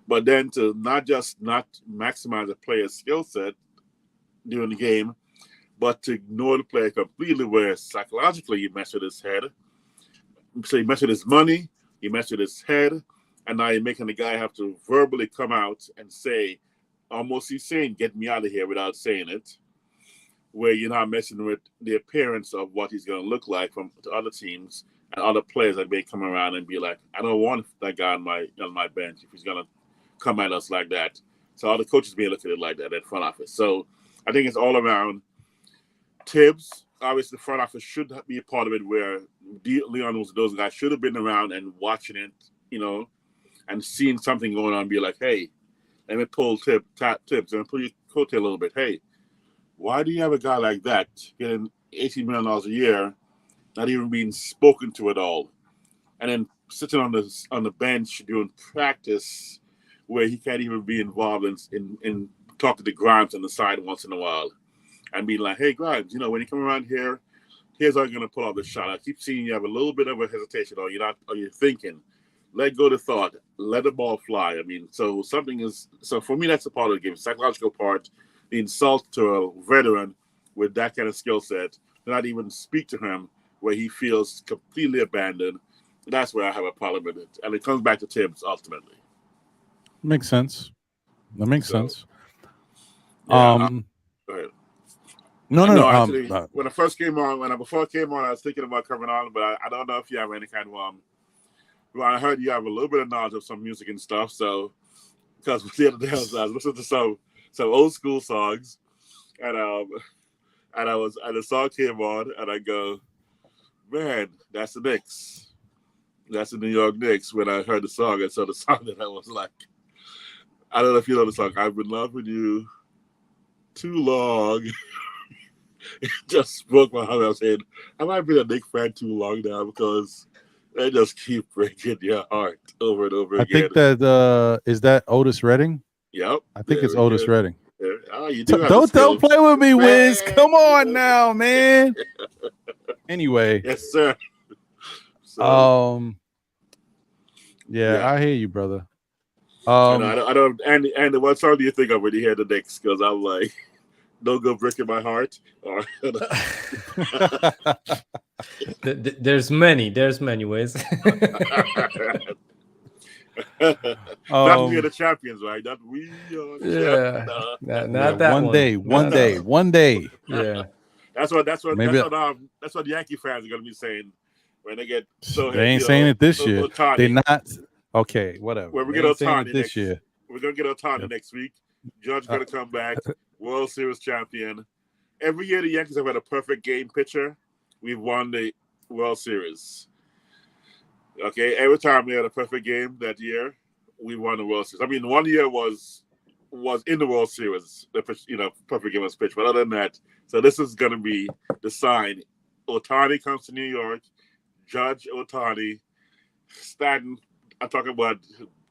But then to not maximize a player's skill set during the game, but to ignore the player completely, where psychologically you mess with his head. So you mess with his money, you mess with his head, and now you're making the guy have to verbally come out and say, almost he's saying, get me out of here without saying it, where you're not messing with the appearance of what he's going to look like from to other teams and other players that may come around and be like, I don't want that guy on my bench if he's going to come at us like that. So all the coaches may look at it like that at front office. So I think it's all around Tibbs. Obviously, the front office should be a part of it where Leon was those guys should have been around and watching it, and seeing something going on and be like, hey, let me pull Tibbs and pull your coattail a little bit. Hey, why do you have a guy like that getting $18 million a year, not even being spoken to at all, and then sitting on the bench doing practice where he can't even be involved in talking to Grimes on the side once in a while and being like, hey, Grimes, when you come around here, here's how you're going to pull off the shot. I keep seeing you have a little bit of a hesitation or you're thinking. Let go the thought. Let the ball fly. I mean, so for me, that's a part of the game. Psychological part, the insult to a veteran with that kind of skill set, to not even speak to him where he feels completely abandoned. That's where I have a problem with it. And it comes back to Tibbs ultimately. Makes sense. That makes sense. Yeah, go ahead. No. Actually, when I first came on, before I came on, I was thinking about coming on, but I don't know if you have any kind of well, I heard you have a little bit of knowledge of some music and stuff. So, because the other day I was listening to some old school songs, and the song came on, and I go, man, that's the Knicks. That's the New York Knicks. When I heard the song, and so the song that I was like, I don't know if you know the song. I've been loving you too long. It just broke my heart. I was saying, I might be a Knicks fan too long now because they just keep breaking your heart over and over again. I think that is that Otis Redding? Yep. I think it's Otis Redding. Yeah. Oh, you do have don't play with me, Wiz. Come on now, man. Anyway. Yes, sir. Yeah, I hear you, brother. I don't. And what song do you think of when you hear the Knicks? Because I'm like, don't go breaking my heart. Or There's many ways. Not we are the champions, right? Not we are the champions. Not that one day. Yeah, that's what the Yankee fans are gonna be saying when they get. So they ain't saying it this year. Ohtani. They're not. Okay, whatever. When we they get ain't saying Ohtani it this year. We're gonna get Ohtani next week. Judge gonna come back, World Series champion. Every year the Yankees have had a perfect game pitcher. We've won the World Series. Okay, every time we had a perfect game that year, we won the World Series. I mean, 1 year was in the World Series. The perfect game was pitched. But other than that, so this is gonna be the sign. Ohtani comes to New York. Judge Ohtani, Stanton. I'm talking about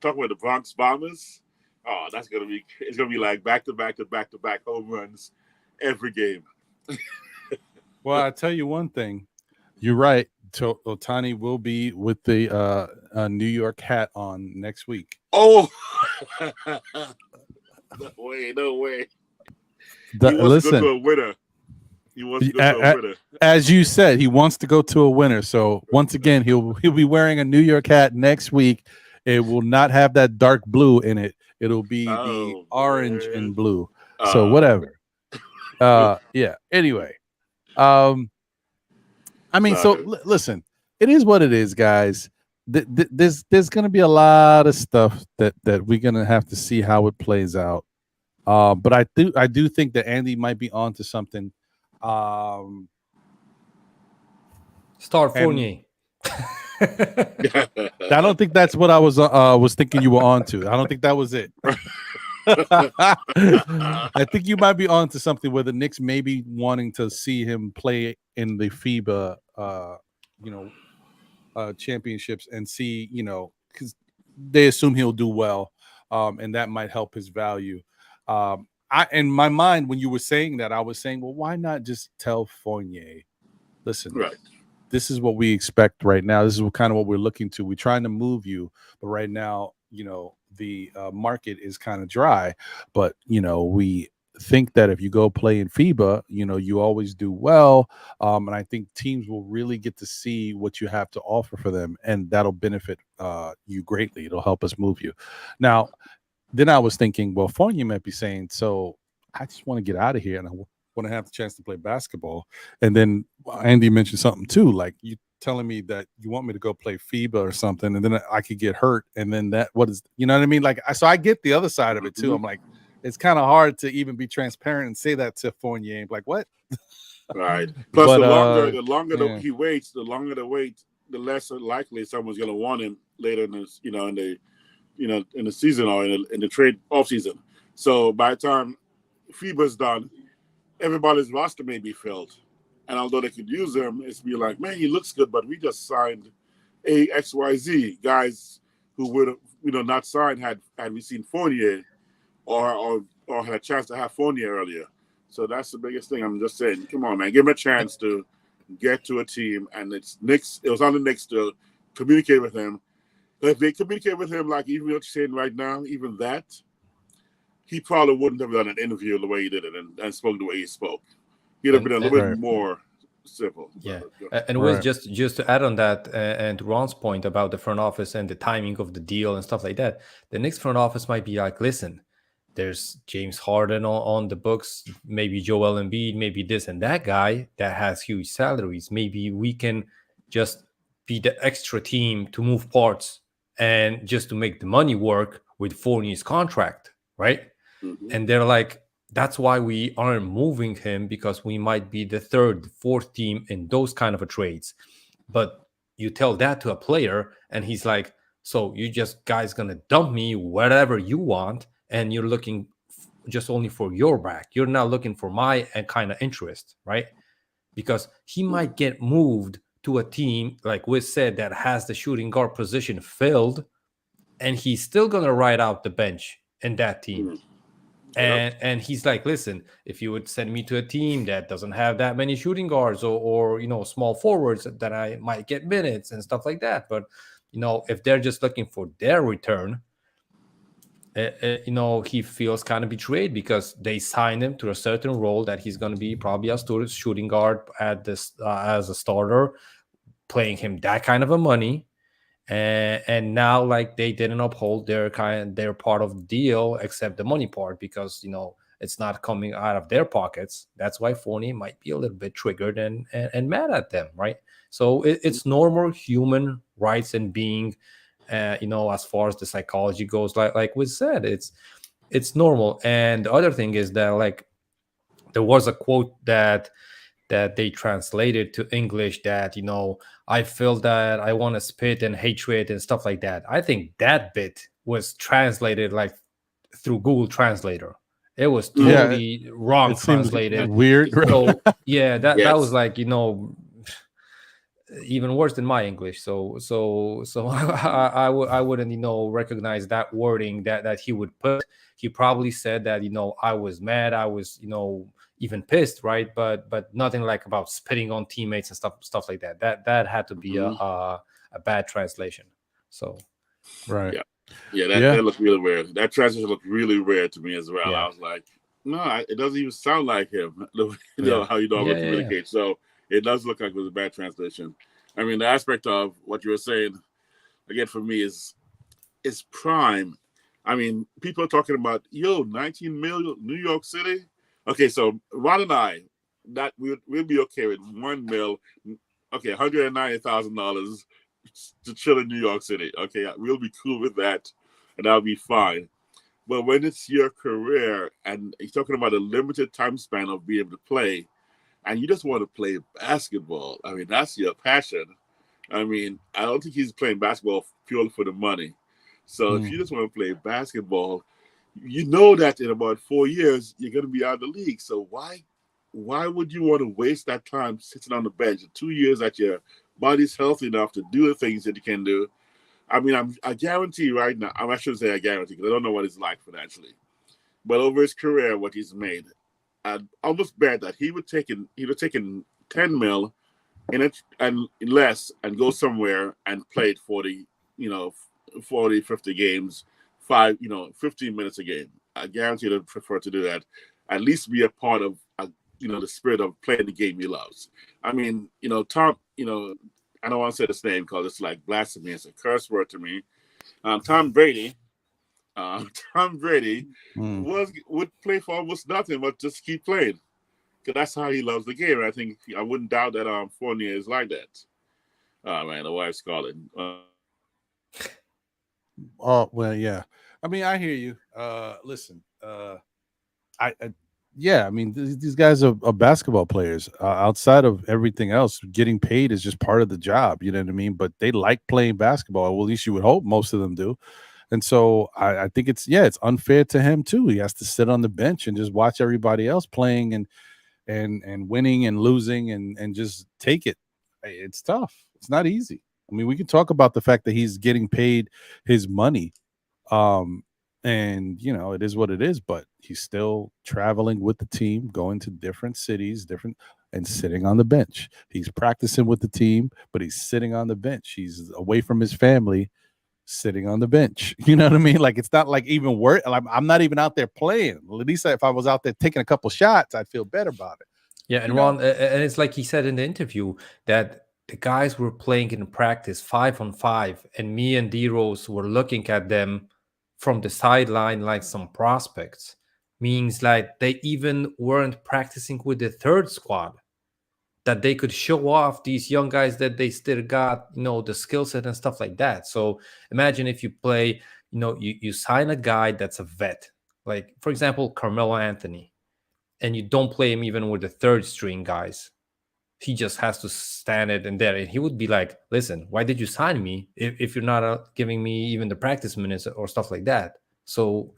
the Bronx Bombers. Oh, it's gonna be like back to back home runs every game. Well, I tell you one thing, you're right. Ohtani will be with the New York hat on next week. Oh, no way. He wants to go to a winner. He wants to go to a winner. As you said, he wants to go to a winner. So once again, he'll be wearing a New York hat next week. It will not have that dark blue in it. It'll be the orange and blue. So whatever. Yeah. Anyway, I mean, listen. It is what it is, guys. There's going to be a lot of stuff that we're going to have to see how it plays out. But I do think that Andy might be onto something. Start Fournier. I don't think that's what I was thinking you were onto. I don't think that was it. I think you might be onto something where the Knicks may be wanting to see him play in the FIBA, championships and see, because they assume he'll do well, and that might help his value. In my mind, when you were saying that, I was saying, well, why not just tell Fournier, listen, right, this is what we expect right now. This is kind of what we're looking to. We're trying to move you, but right now, the market is kind of dry. But we think that if you go play in FIBA, you always do well. And I think teams will really get to see what you have to offer for them, and that'll benefit you greatly. It'll help us move you. Now, then I was thinking, well, Fournier might be saying, so I just want to get out of here and I want to have the chance to play basketball. And then Andy mentioned something too, like you telling me that you want me to go play FIBA or something, and then I could get hurt. And then what I mean? Like, so I get the other side of it too. I'm like, it's kind of hard to even be transparent and say that to Fournier. I'm like, what? Right. Plus, the longer he waits, the longer the wait, the less likely someone's going to want him later in this, in the season or in the trade off season. So by the time FIBA's done, everybody's roster may be filled. And although they could use him, it's be like, man, he looks good, but we just signed XYZ guys who would have not signed had we seen Fournier or had a chance to have Fournier earlier. So that's the biggest thing. I'm just saying, come on, man, give him a chance to get to a team. And it's Knicks. It was on the Knicks to communicate with him. If they communicate with him like even what you're saying right now, even that, he probably wouldn't have done an interview the way he did it and spoke the way he spoke. He'd have been a little bit more simple. Yeah, and was just to add on that, and to Ron's point about the front office and the timing of the deal and stuff like that, the Knicks front office might be like, listen, there's James Harden on the books, maybe Joel Embiid, maybe this and that guy that has huge salaries. Maybe we can just be the extra team to move parts and just to make the money work with Fournier's contract, right? Mm-hmm. And they're like, that's why we aren't moving him, because we might be the third, fourth team in those kind of trades. But you tell that to a player and he's like, so you just guys gonna dump me whatever you want, and you're looking just only for your back. You're not looking for my kind of interest, right? Because he might get moved to a team, like we said, that has the shooting guard position filled, and he's still gonna ride out the bench in that team. Mm-hmm. And he's like, listen, if you would send me to a team that doesn't have that many shooting guards or small forwards, that I might get minutes and stuff like that. But if they're just looking for their return, he feels kind of betrayed because they signed him to a certain role that he's going to be probably a shooting guard at this as a starter, playing him that kind of a money, and now like they didn't uphold their part of the deal except the money part because it's not coming out of their pockets. That's why Fournier might be a little bit triggered and mad at them, right? So it's normal human rights and being, as far as the psychology goes, like we said, it's normal. And the other thing is that like there was a quote that they translated to English that I feel that I want to spit and hatred and stuff like that. I think that bit was translated like through Google Translator. It was totally wrong it seems translated. weird. So yeah, that Yes. was like even worse than my English. So I wouldn't recognize that wording that he would put. He probably said that I was mad, I was even pissed, right? But nothing like about spitting on teammates and stuff like that. That had to be a bad translation. So Right. Yeah, that looked really weird. That translation looked really weird to me as well. Yeah. I was like, no, it doesn't even sound like him. How you normally communicate. So it does look like it was a bad translation. I mean, the aspect of what you were saying, again, for me is prime. I mean, people are talking about 19 million New York City. Okay, so Ron and I, that we'll be okay with 1 mil. Okay, $190,000 to chill in New York City. Okay, we'll be cool with that, and that'll be fine. But when it's your career and you're talking about a limited time span of being able to play, and you just want to play basketball, I mean, that's your passion. I mean, I don't think he's playing basketball purely for the money. So if you just want to play basketball, you know that in about 4 years, you're going to be out of the league. So why would you want to waste that time sitting on the bench? 2 years that your body's healthy enough to do the things that you can do. I mean, I guarantee right now, I shouldn't say I guarantee because I don't know what it's like financially. But over his career, what he's made, I'd almost bet that he would have taken 10 mil in it and less and go somewhere and play 40, 50 games, 15 minutes a game. I guarantee he'd prefer to do that. At least be a part of, the spirit of playing the game he loves. I mean, Tom, I don't want to say this name because it's like blasphemy. It's a curse word to me. Tom Brady would play for almost nothing but just keep playing because that's how he loves the game. And I think I wouldn't doubt that Fournier is like that. Oh man, the wife's calling. Oh well, yeah. I mean, I hear you. Listen, I mean, these guys are basketball players. Outside of everything else, getting paid is just part of the job. You know what I mean? But they like playing basketball. Well, at least you would hope most of them do. And so I think it's unfair to him too. He has to sit on the bench and just watch everybody else playing and winning and losing and just take it. It's tough. It's not easy. I mean, we can talk about the fact that he's getting paid his money. And it is what it is, but he's still traveling with the team, going to different cities, and sitting on the bench. He's practicing with the team, but he's sitting on the bench. He's away from his family, sitting on the bench. You know what I mean? Like, it's not like even work. I'm not even out there playing. At least if I was out there taking a couple shots, I'd feel better about it. Yeah, and Ron, and it's like he said in the interview that the guys were playing in practice 5-on-5, and me and D-Rose were looking at them from the sideline like some prospects. Means like they even weren't practicing with the third squad, that they could show off these young guys that they still got, the skill set and stuff like that. So imagine if you play, you sign a guy that's a vet, like for example, Carmelo Anthony, and you don't play him even with the third string guys. He just has to stand it and there, and he would be like, listen, why did you sign me if you're not giving me even the practice minutes or stuff like that? So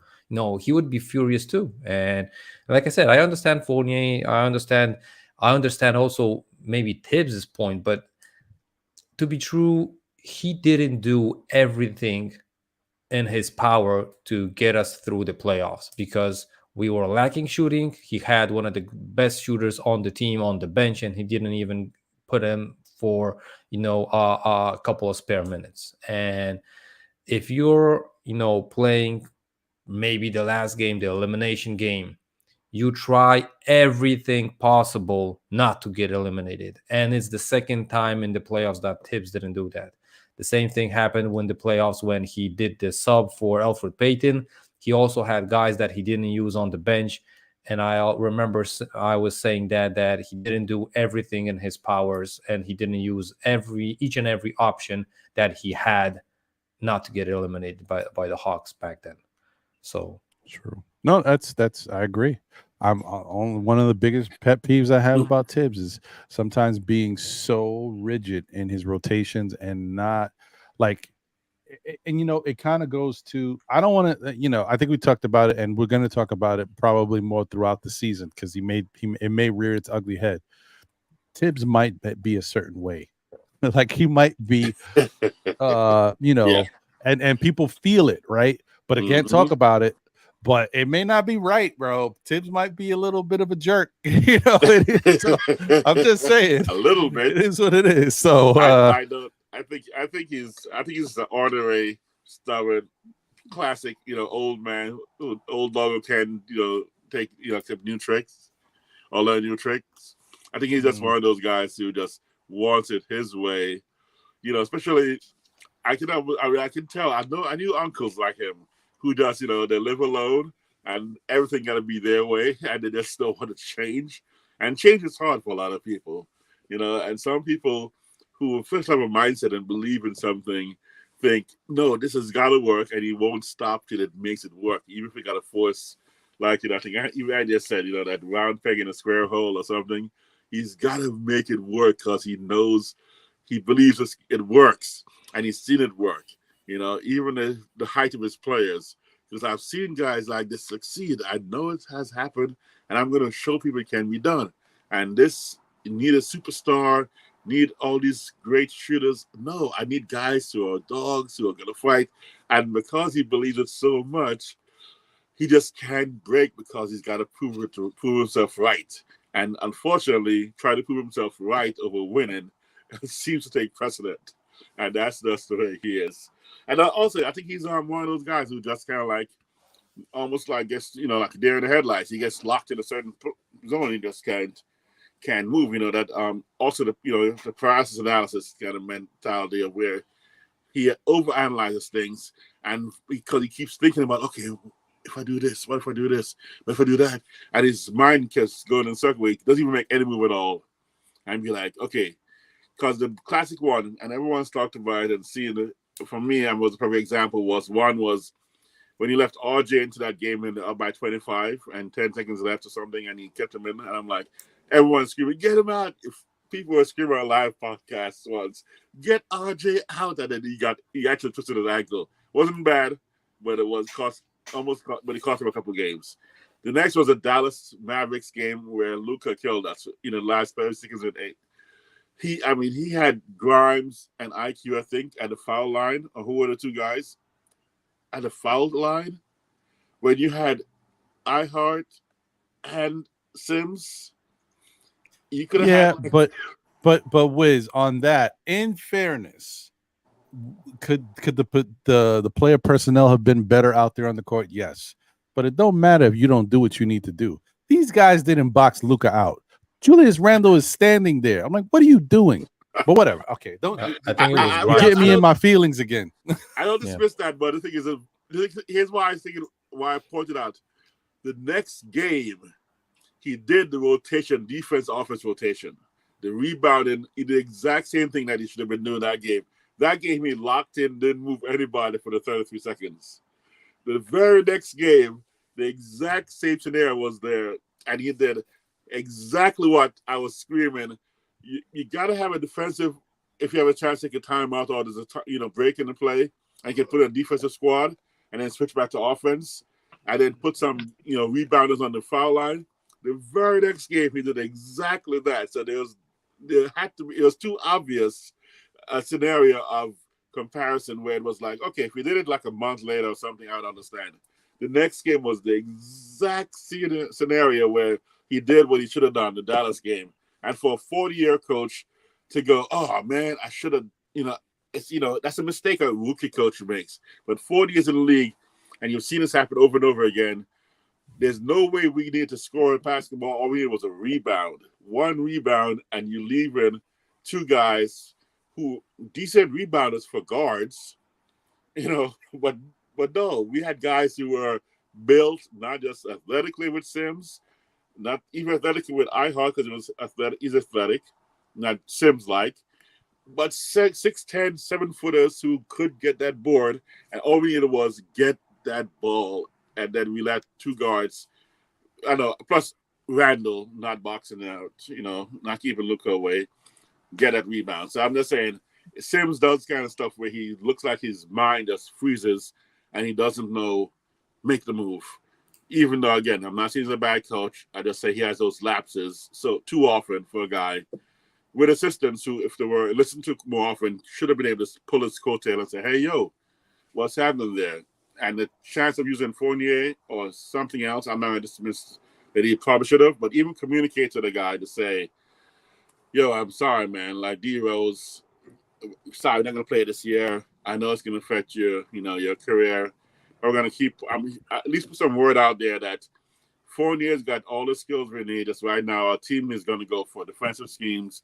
he would be furious too. And like I said, I understand Fournier, I understand also maybe Tibbs' point, but to be true, he didn't do everything in his power to get us through the playoffs because we were lacking shooting. He had one of the best shooters on the team on the bench, and he didn't even put him for a couple of spare minutes. And if you're playing maybe the last game, the elimination game, you try everything possible not to get eliminated. And it's the second time in the playoffs that Tibbs didn't do that. The same thing happened when the playoffs, when he did the sub for Elfrid Payton. He also had guys that he didn't use on the bench. And I remember I was saying that he didn't do everything in his powers, and he didn't use each and every option that he had not to get eliminated by the Hawks back then. So true. No, that's I agree. I'm on one of the biggest pet peeves I have about Tibbs is sometimes being so rigid in his rotations and not like. And you know, it kind of goes to, I don't want to, you know, I think we talked about it, and we're going to talk about it probably more throughout the season because it may rear its ugly head. Tibbs might be a certain way, like he might be, you know, Yeah. and people feel it, right? But again, talk about it. But it may not be right, bro. Tibbs might be a little bit of a jerk, you know. It is, so, I'm just saying, a little bit. It is what it is. So I don't. I think he's the ordinary, stubborn, classic, you know, old man, old dog who can, you know, take, you know, accept new tricks or learn new tricks. I think he's just one of those guys who just wants it his way, you know. Especially, I can tell. I knew uncles like him who just, you know, they live alone and everything got to be their way, and they just don't want to change. And change is hard for a lot of people, you know. And some people who first have a mindset and believe in something think, no, this has got to work, and he won't stop till it makes it work, even if we got to force, like, you know, I think I just said, you know, that round peg in a square hole or something. He's got to make it work because he knows, he believes it works, and he's seen it work, you know, even the height of his players. Because I've seen guys like this succeed. I know it has happened, and I'm going to show people it can be done. And this, you need a superstar, need all these great shooters. No, I need guys who are dogs, who are going to fight. And because he believes it so much, he just can't break because he's got to prove himself right. And unfortunately, trying to prove himself right over winning seems to take precedent. And that's just the way he is. And also, I think he's one of those guys who just kind of like, almost like, gets, you know, like a deer in the headlights. He gets locked in a certain zone. He just can't move, you know, that also the, you know, the paralysis analysis kind of mentality of where he overanalyzes things, and because he keeps thinking about, okay, if I do this, what if I do this, what if I do that, and his mind keeps going in a circle where he doesn't even make any move at all, and be like, okay, because the classic one, and everyone's talked about it and seen it, for me, and was a perfect example, was when he left RJ into that game and up by 25 and 10 seconds left or something, and he kept him in, and I'm like, everyone's screaming, get him out. If people were screaming on live podcasts once, get RJ out, and then he actually twisted his ankle. Wasn't bad, but it was but it cost him a couple games. The next was a Dallas Mavericks game where Luka killed us, you know, last 30 seconds and 8. He had Grimes and IQ, I think, at the foul line, or who were the two guys at the foul line when you had iHeart and Sims. You could have had, but Wiz, on that, in fairness, could the player personnel have been better out there on the court? Yes, but it don't matter if you don't do what you need to do. These guys didn't box Luka out. Julius Randle is standing there. I'm like, what are you doing? But whatever. Okay, don't. I think it was you get me in my feelings again. I don't dismiss that, but the thing is, here's why I pointed out the next game. He did the rotation, defense, offense rotation, the rebounding. He did the exact same thing that he should have been doing that game. That game, he locked in, didn't move anybody for the 33 seconds. The very next game, the exact same scenario was there, and he did exactly what I was screaming. You got to have a defensive, if you have a chance to take a timeout or there's a break in the play, and you can put a defensive squad and then switch back to offense, and then put some rebounders on the foul line. The very next game, he did exactly that. So it was too obvious a scenario of comparison where it was like, okay, if we did it like a month later or something, I would understand. The next game was the exact scenario where he did what he should have done, the Dallas game. And for a 40-year coach to go, oh man, I should have, that's a mistake a rookie coach makes. But 40 years in the league, and you've seen this happen over and over again. There's no way we need to score in basketball. All we needed was a rebound. One rebound, and you leave in two guys who decent rebounders for guards, but no, we had guys who were built not just athletically with Sims, not even athletically with iHeart because it was athletic. He's athletic, not Sims-like, but 6'10", 7-footers who could get that board, and all we needed was get that ball, and then we let two guards. I know, plus Randall not boxing out, not keeping Luka away, get that rebound. So I'm just saying, Sims does kind of stuff where he looks like his mind just freezes and he doesn't know make the move. Even though, again, I'm not saying he's a bad coach. I just say he has those lapses so too often for a guy with assistants who, if they were listened to more often, should have been able to pull his coattail and say, hey, yo, what's happening there? And the chance of using Fournier or something else, I'm not going to dismiss that he probably should have, but even communicate to the guy to say, yo, I'm sorry, man. Like D-Rose, sorry, we're not going to play this year. I know it's going to affect your career. We're going to keep, at least put some word out there that Fournier's got all the skills we need. Just right now, our team is going to go for defensive schemes,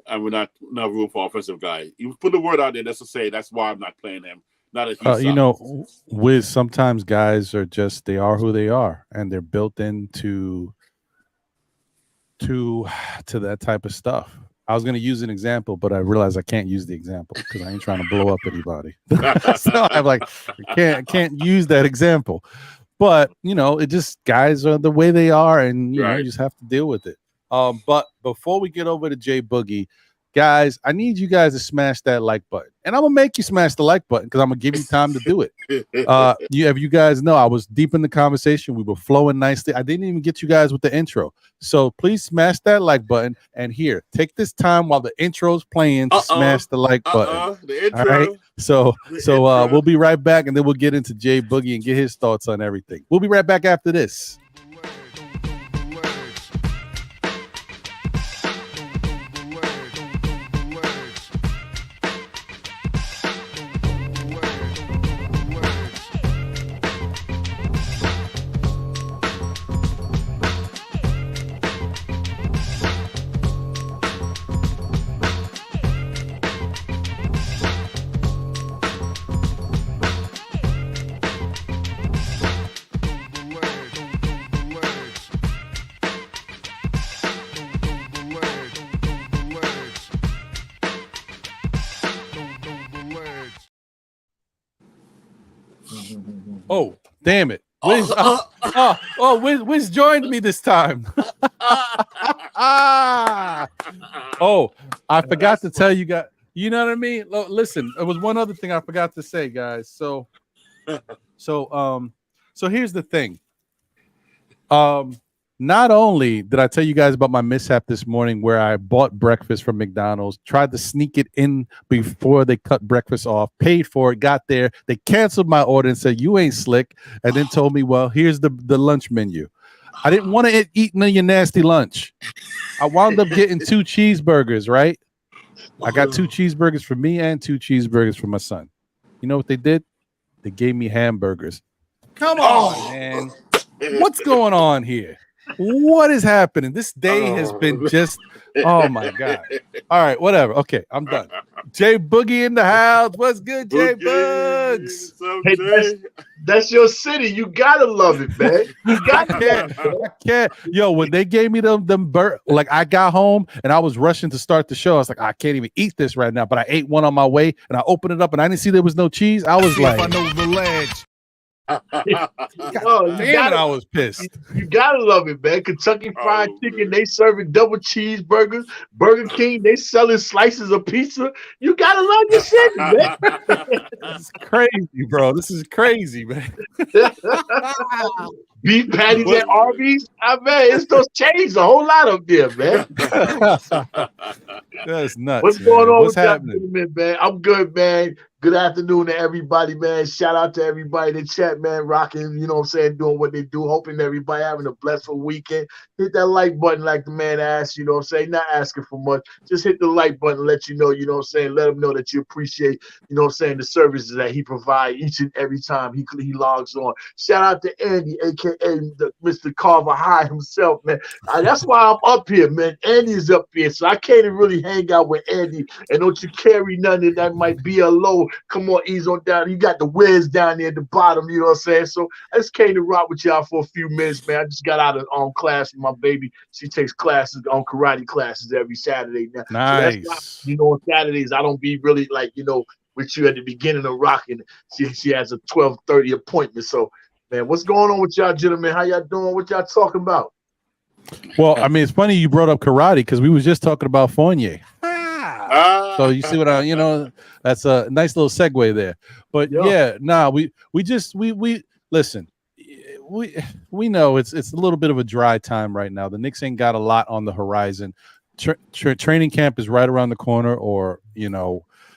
and we're not room for offensive guy. You put the word out there just to say that's why I'm not playing him. Not that he Wiz, sometimes guys are just, they are who they are, and they're built into that type of stuff. I was going to use an example, but I realized I can't use the example because I ain't trying to blow up anybody. So I'm like, I can't use that example. But, it just, guys are the way they are, and, you just have to deal with it. But before we get over to Jay Boogie, guys, I need you guys to smash that like button. And I'm going to make you smash the like button because I'm going to give you time to do it. You guys know, I was deep in the conversation. We were flowing nicely. I didn't even get you guys with the intro. So please smash that like button. And here, take this time while the intro's playing to smash the like button. The intro. All right? So we'll be right back, and then we'll get into Jay Boogie and get his thoughts on everything. We'll be right back after this. Oh, damn it. Wiz, Wiz joined me this time. Oh, I forgot to tell you guys. You know what I mean? Listen, there was one other thing I forgot to say, guys. So here's the thing. Not only did I tell you guys about my mishap this morning where I bought breakfast from McDonald's, tried to sneak it in before they cut breakfast off, paid for it, got there. They canceled my order and said, you ain't slick, and then told me, well, here's the lunch menu. I didn't want to eat none of your nasty lunch. I wound up getting 2 cheeseburgers, right? I got 2 cheeseburgers for me and 2 cheeseburgers for my son. You know what they did? They gave me hamburgers. Come on, man. What's going on here? What is happening? This day has been just, oh my God. All right, whatever. Okay, I'm done. Jay Boogie in the house. What's good, Jay Bugs? Hey, that's your city. You gotta love it, man. You I can't. Yo, when they gave me them like I got home and I was rushing to start the show. I was like, I can't even eat this right now. But I ate one on my way and I opened it up and I didn't see there was no cheese. I was like, I know the ledge. I was pissed. You gotta love it, man. Kentucky Fried Chicken, they serving double cheeseburgers. Burger King, they selling slices of pizza. You gotta love your shit, man. This is crazy, bro. This is crazy, man. Beef patties at Arby's. Man, it's those changed a whole lot up there, man. That's nuts. What's going on What's with happening? that, man? I'm good, man. Good afternoon to everybody, man. Shout out to everybody in the chat, man. Rocking, you know what I'm saying, doing what they do. Hoping everybody having a blessed weekend. Hit that like button like the man asked, you know what I'm saying? Not asking for much. Just hit the like button, let you know what I'm saying? Let him know that you appreciate, you know what I'm saying, the services that he provides each and every time he logs on. Shout out to Andy, a.k.a. Mr. Carver High himself, man. That's why I'm up here, man. Andy is up here, so I can't really hang out with Andy. And don't you carry nothing that might be a low. Come on, ease on down. You got the Wiz down there at the bottom, you know what I'm saying? So I just came to rock with y'all for a few minutes, man. I just got out of class with my baby. She takes classes on karate classes every Saturday now. Nice. So that's why, on Saturdays, I don't be really like, with you at the beginning of rocking. She has a 12:30 appointment. So, man, what's going on with y'all, gentlemen? How y'all doing? What y'all talking about? Well, I mean, it's funny you brought up karate because we was just talking about Fournier. So you see what that's a nice little segue there. But we listen. We know it's a little bit of a dry time right now. The Knicks ain't got a lot on the horizon. Training camp is right around the corner,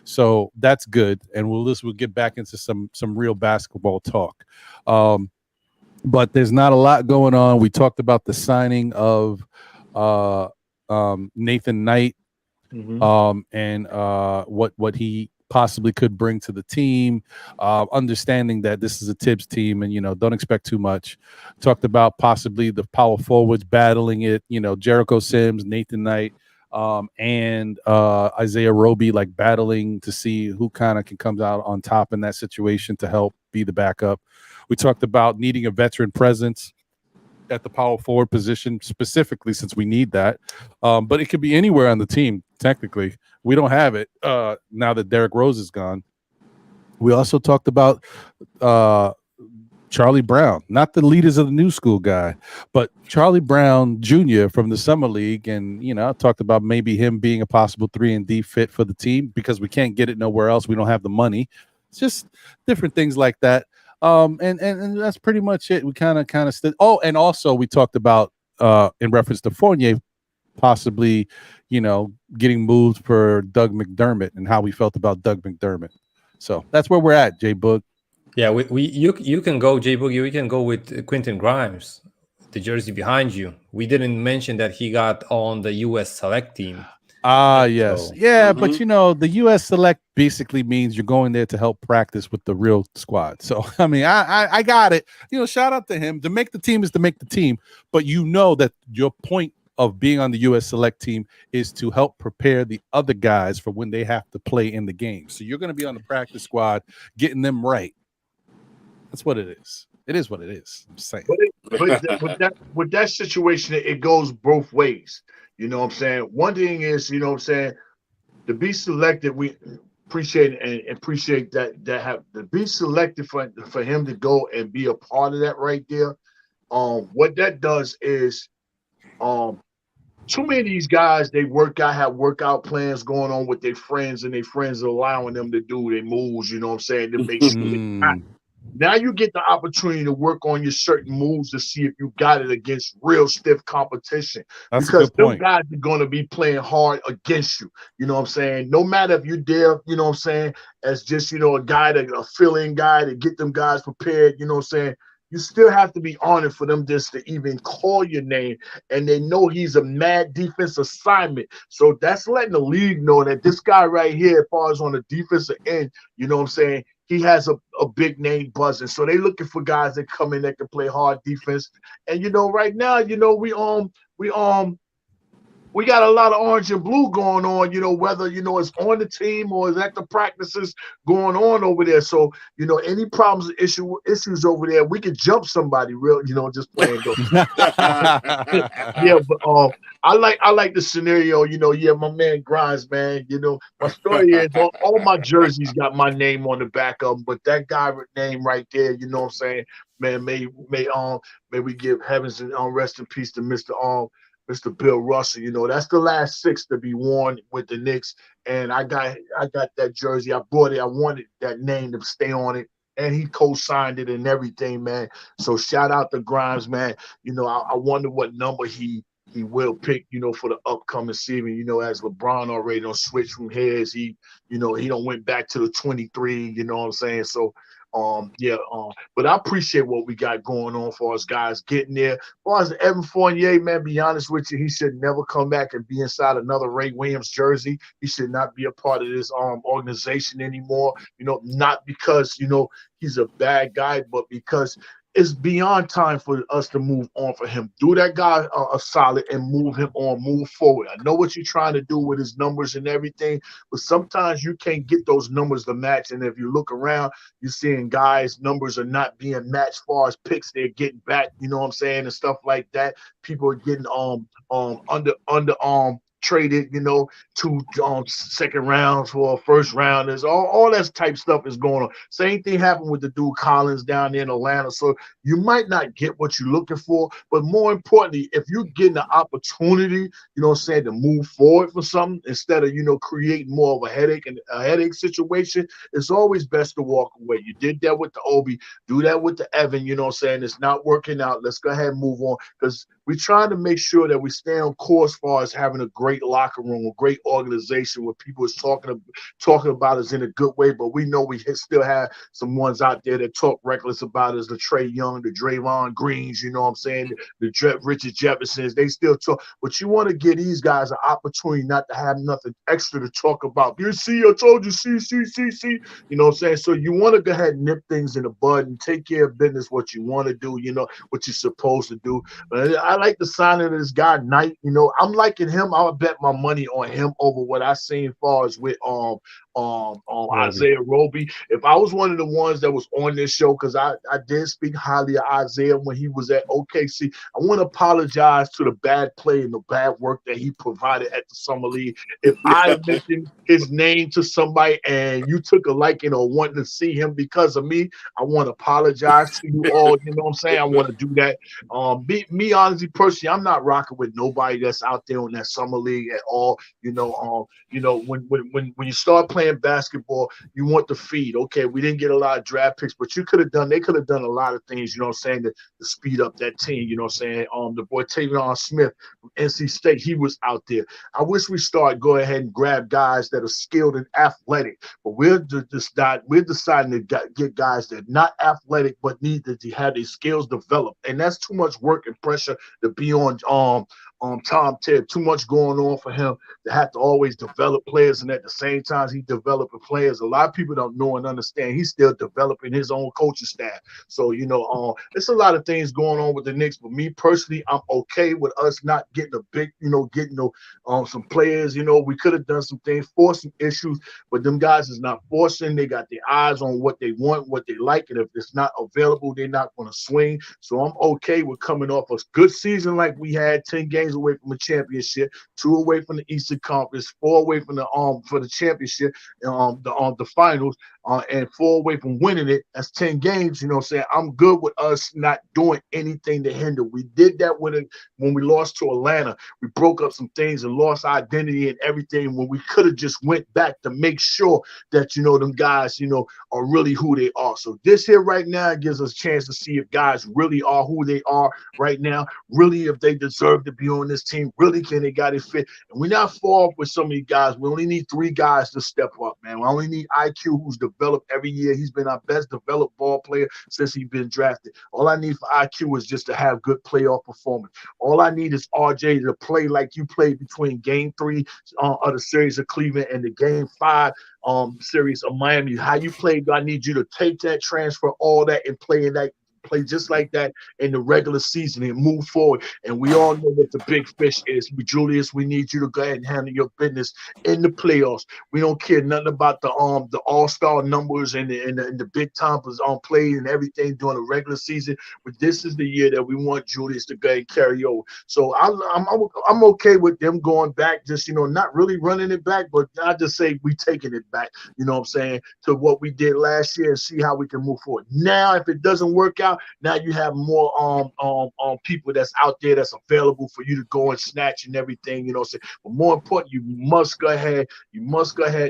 so that's good. And we'll get back into some real basketball talk. But there's not a lot going on. We talked about the signing of Nathan Knight. And what he possibly could bring to the team, understanding that this is a Tibbs team and, don't expect too much. Talked about possibly the power forwards battling it, Jericho Sims, Nathan Knight, and Isaiah Roby, like battling to see who kind of can come out on top in that situation to help be the backup. We talked about needing a veteran presence at the power forward position specifically, since we need that, but it could be anywhere on the team. Technically, we don't have it now that Derrick Rose is gone. We also talked about Charlie Brown, not the leaders of the new school guy, but Charlie Brown Jr. from the summer league, and I talked about maybe him being a possible 3-and-D fit for the team because we can't get it nowhere else. We don't have the money. It's just different things like that. And that's pretty much it. We kind of stood. Oh, and also we talked about in reference to Fournier possibly, getting moved for Doug McDermott and how we felt about Doug McDermott. So that's where we're at, J Boog. Yeah, you can go, J Boogie. We can go with Quentin Grimes, the jersey behind you. We didn't mention that he got on the U.S. Select team. Yes. Yeah, but the US Select basically means you're going there to help practice with the real squad. So, I mean, I got it. Shout out to him. To make the team is to make the team, but that your point of being on the US Select team is to help prepare the other guys for when they have to play in the game. So you're going to be on the practice squad, getting them right. That's what it is. It is what it is. I'm saying. With that situation, it goes both ways. You know what I'm saying? One thing is, to be selected, we appreciate and appreciate that have to be selected for him to go and be a part of that right there. What that does is too many of these guys, they have workout plans going on with their friends, and their friends are allowing them to do their moves, you know what I'm saying, to make sure they're not. Now you get the opportunity to work on your certain moves to see if you got it against real stiff competition. That's because those guys are going to be playing hard against you. You know what I'm saying? No matter if you're there, you know what I'm saying, as just, a guy, a fill-in guy to get them guys prepared, you know what I'm saying? You still have to be honored for them just to even call your name, and they know he's a mad defense assignment. So that's letting the league know that this guy right here, as far as on the defensive end, you know what I'm saying, he has a big name buzzing. So they looking for guys that come in that can play hard defense. And right now, we got a lot of orange and blue going on, whether, it's on the team or is at the practices going on over there. So, any problems, issues over there, we could jump somebody real, just playing. Yeah, but I like the scenario, my man Grimes, man, my story is all my jerseys got my name on the back of them, but that guy name right there, you know what I'm saying, man, may we give heavens and rest in peace to Mr. Bill Russell. That's the last 6 to be worn with the Knicks. And I got that jersey. I bought it. I wanted that name to stay on it. And he co-signed it and everything, man. So shout out to Grimes, man. I wonder what number he he will pick, for the upcoming season, as LeBron already don't switch from his. He don't went back to the 23, you know what I'm saying? So, but I appreciate what we got going on for us guys getting there. As far as Evan Fournier, man, be honest with you, he should never come back and be inside another Ray Williams jersey. He should not be a part of this organization anymore. Not because he's a bad guy, but because it's beyond time for us to move on for him. Do that guy a solid and move him on, move forward. I know what you're trying to do with his numbers and everything, but sometimes you can't get those numbers to match. And if you look around, you're seeing guys' numbers are not being matched as far as picks they're getting back, you know what I'm saying, and stuff like that. People are getting traded, to second rounds for first rounders. All that type stuff is going on. Same thing happened with the dude Collins down there in Atlanta. So you might not get what you're looking for, but more importantly, if you're getting the opportunity, to move forward for something instead of, creating more of a headache situation, it's always best to walk away. You did that with the Obi, do that with the Evan, it's not working out. Let's go ahead and move on, because we're trying to make sure that we stay on course as far as having a great locker room, a great organization where people is talking about us in a good way, but we know we still have some ones out there that talk reckless about us, the Trey Young, the Draymond Greens, the Richard Jeffersons, they still talk. But you want to give these guys an opportunity not to have nothing extra to talk about. You see, I told you, see. You know what I'm saying? So you want to go ahead and nip things in the bud and take care of business, what you want to do, what you're supposed to do. But I like the signing of this guy, Knight. I'm liking him. I'll bet my money on him over what I seen as far as with Isaiah Roby. If I was one of the ones that was on this show, because I did speak highly of Isaiah when he was at OKC, I want to apologize to the bad play and the bad work that he provided at the Summer League. If I mentioned his name to somebody and you took a liking or wanted to see him because of me, I want to apologize to you all. You know what I'm saying? I want to do that. Me honestly, personally, I'm not rocking with nobody that's out there on that Summer League at all. When you start playing basketball, you want the feed. Okay, we didn't get a lot of draft picks, but they could have done a lot of things, to speed up that team, the boy Tavion Smith from NC State, he was out there. I wish we go ahead and grab guys that are skilled and athletic, but we're deciding to get guys that are not athletic but need to have their skills developed, and that's too much work and pressure to be on Tom Tibbs. Too much going on for him to have to always develop players, and at the same time he's developing players. A lot of people don't know and understand he's still developing his own coaching staff. So it's a lot of things going on with the Knicks, but me personally, I'm okay with us not getting a big, some players. We could have done some things, forced some issues, but them guys is not forcing. They got their eyes on what they want, what they like, and if it's not available, they're not going to swing. So I'm okay with coming off a good season like we had, 10 games away from a championship, 2 away from the Eastern Conference, 4 away from the for the championship, the finals, and 4 away from winning it. That's 10 games. I'm good with us not doing anything to hinder. We did that when we lost to Atlanta. We broke up some things and lost identity and everything when we could have just went back to make sure that them guys are really who they are. So this here right now gives us a chance to see if guys really are who they are right now, really if they deserve to be on this team, really can they got it fit. And we're not far off with some of these guys. We only need 3 guys to step up, man. We only need IQ, who's developed every year. He's been our best developed ball player since he's been drafted. All I need for IQ is just to have good playoff performance. All I need is RJ to play like you played between game 3 of the series of Cleveland and the game 5 series of Miami. How you played, I need you to take that, transfer all that, and play just like that in the regular season and move forward. And we all know what the big fish is. Julius, we need you to go ahead and handle your business in the playoffs. We don't care nothing about the all-star numbers and the big time play and everything during the regular season. But this is the year that we want Julius to go ahead and carry over. So I'm okay with them going back, just not really running it back, but I just say we taking it back, to what we did last year and see how we can move forward. Now, if it doesn't work out, now you have more people that's out there that's available for you to go and snatch and everything, you know what I'm saying? But more important, you must go ahead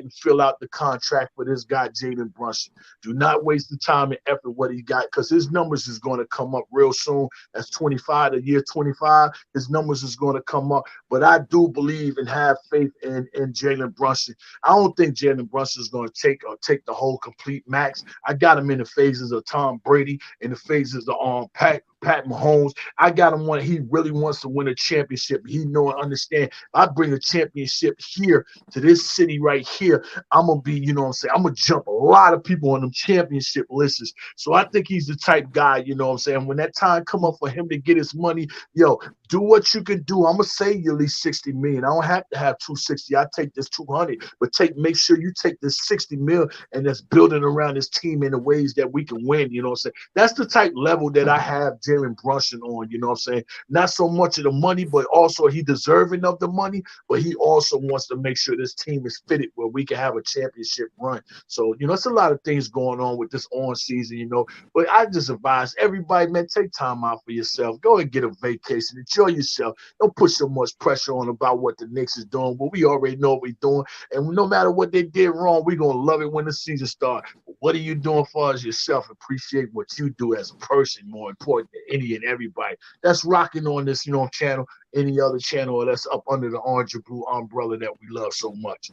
and fill out the contract for this guy, Jalen Brunson. Do not waste the time and effort what he got, because his numbers is going to come up real soon. That's 25, the year 25. His numbers is going to come up. But I do believe and have faith in Jalen Brunson. I don't think Jalen Brunson is going to take the whole complete max. I got him in the phases of Tom Brady, in the phases of Pat Mahomes. I got him when he really wants to win a championship. He know and understand. If I bring a championship here to this city right here, I'm gonna be, you know what I'm saying, I'm gonna jump a lot of people on them championship lists. So I think he's the type guy, you know what I'm saying, when that time come up for him to get his money, yo, do what you can do. I'm gonna say you at least 60 million. I don't have to have 260. I take this 200, but make sure you take this 60 mil and that's building around this team in the ways that we can win. You know what I'm saying? That's the type level that I have Jalen Brunson on. You know what I'm saying? Not so much of the money, but also he deserving of the money. But he also wants to make sure this team is fitted where we can have a championship run. So you know, it's a lot of things going on with this on season. You know, but I just advise everybody, man, take time out for yourself. Go and get a vacation. Enjoy yourself. Don't put so much pressure on about what the Knicks is doing. But we already know what we're doing. And no matter what they did wrong, we're going to love it when the season starts. What are you doing for us yourself? Appreciate what you do as a person, more important than any and everybody that's rocking on this, you know, channel, any other channel that's up under the orange or blue umbrella that we love so much.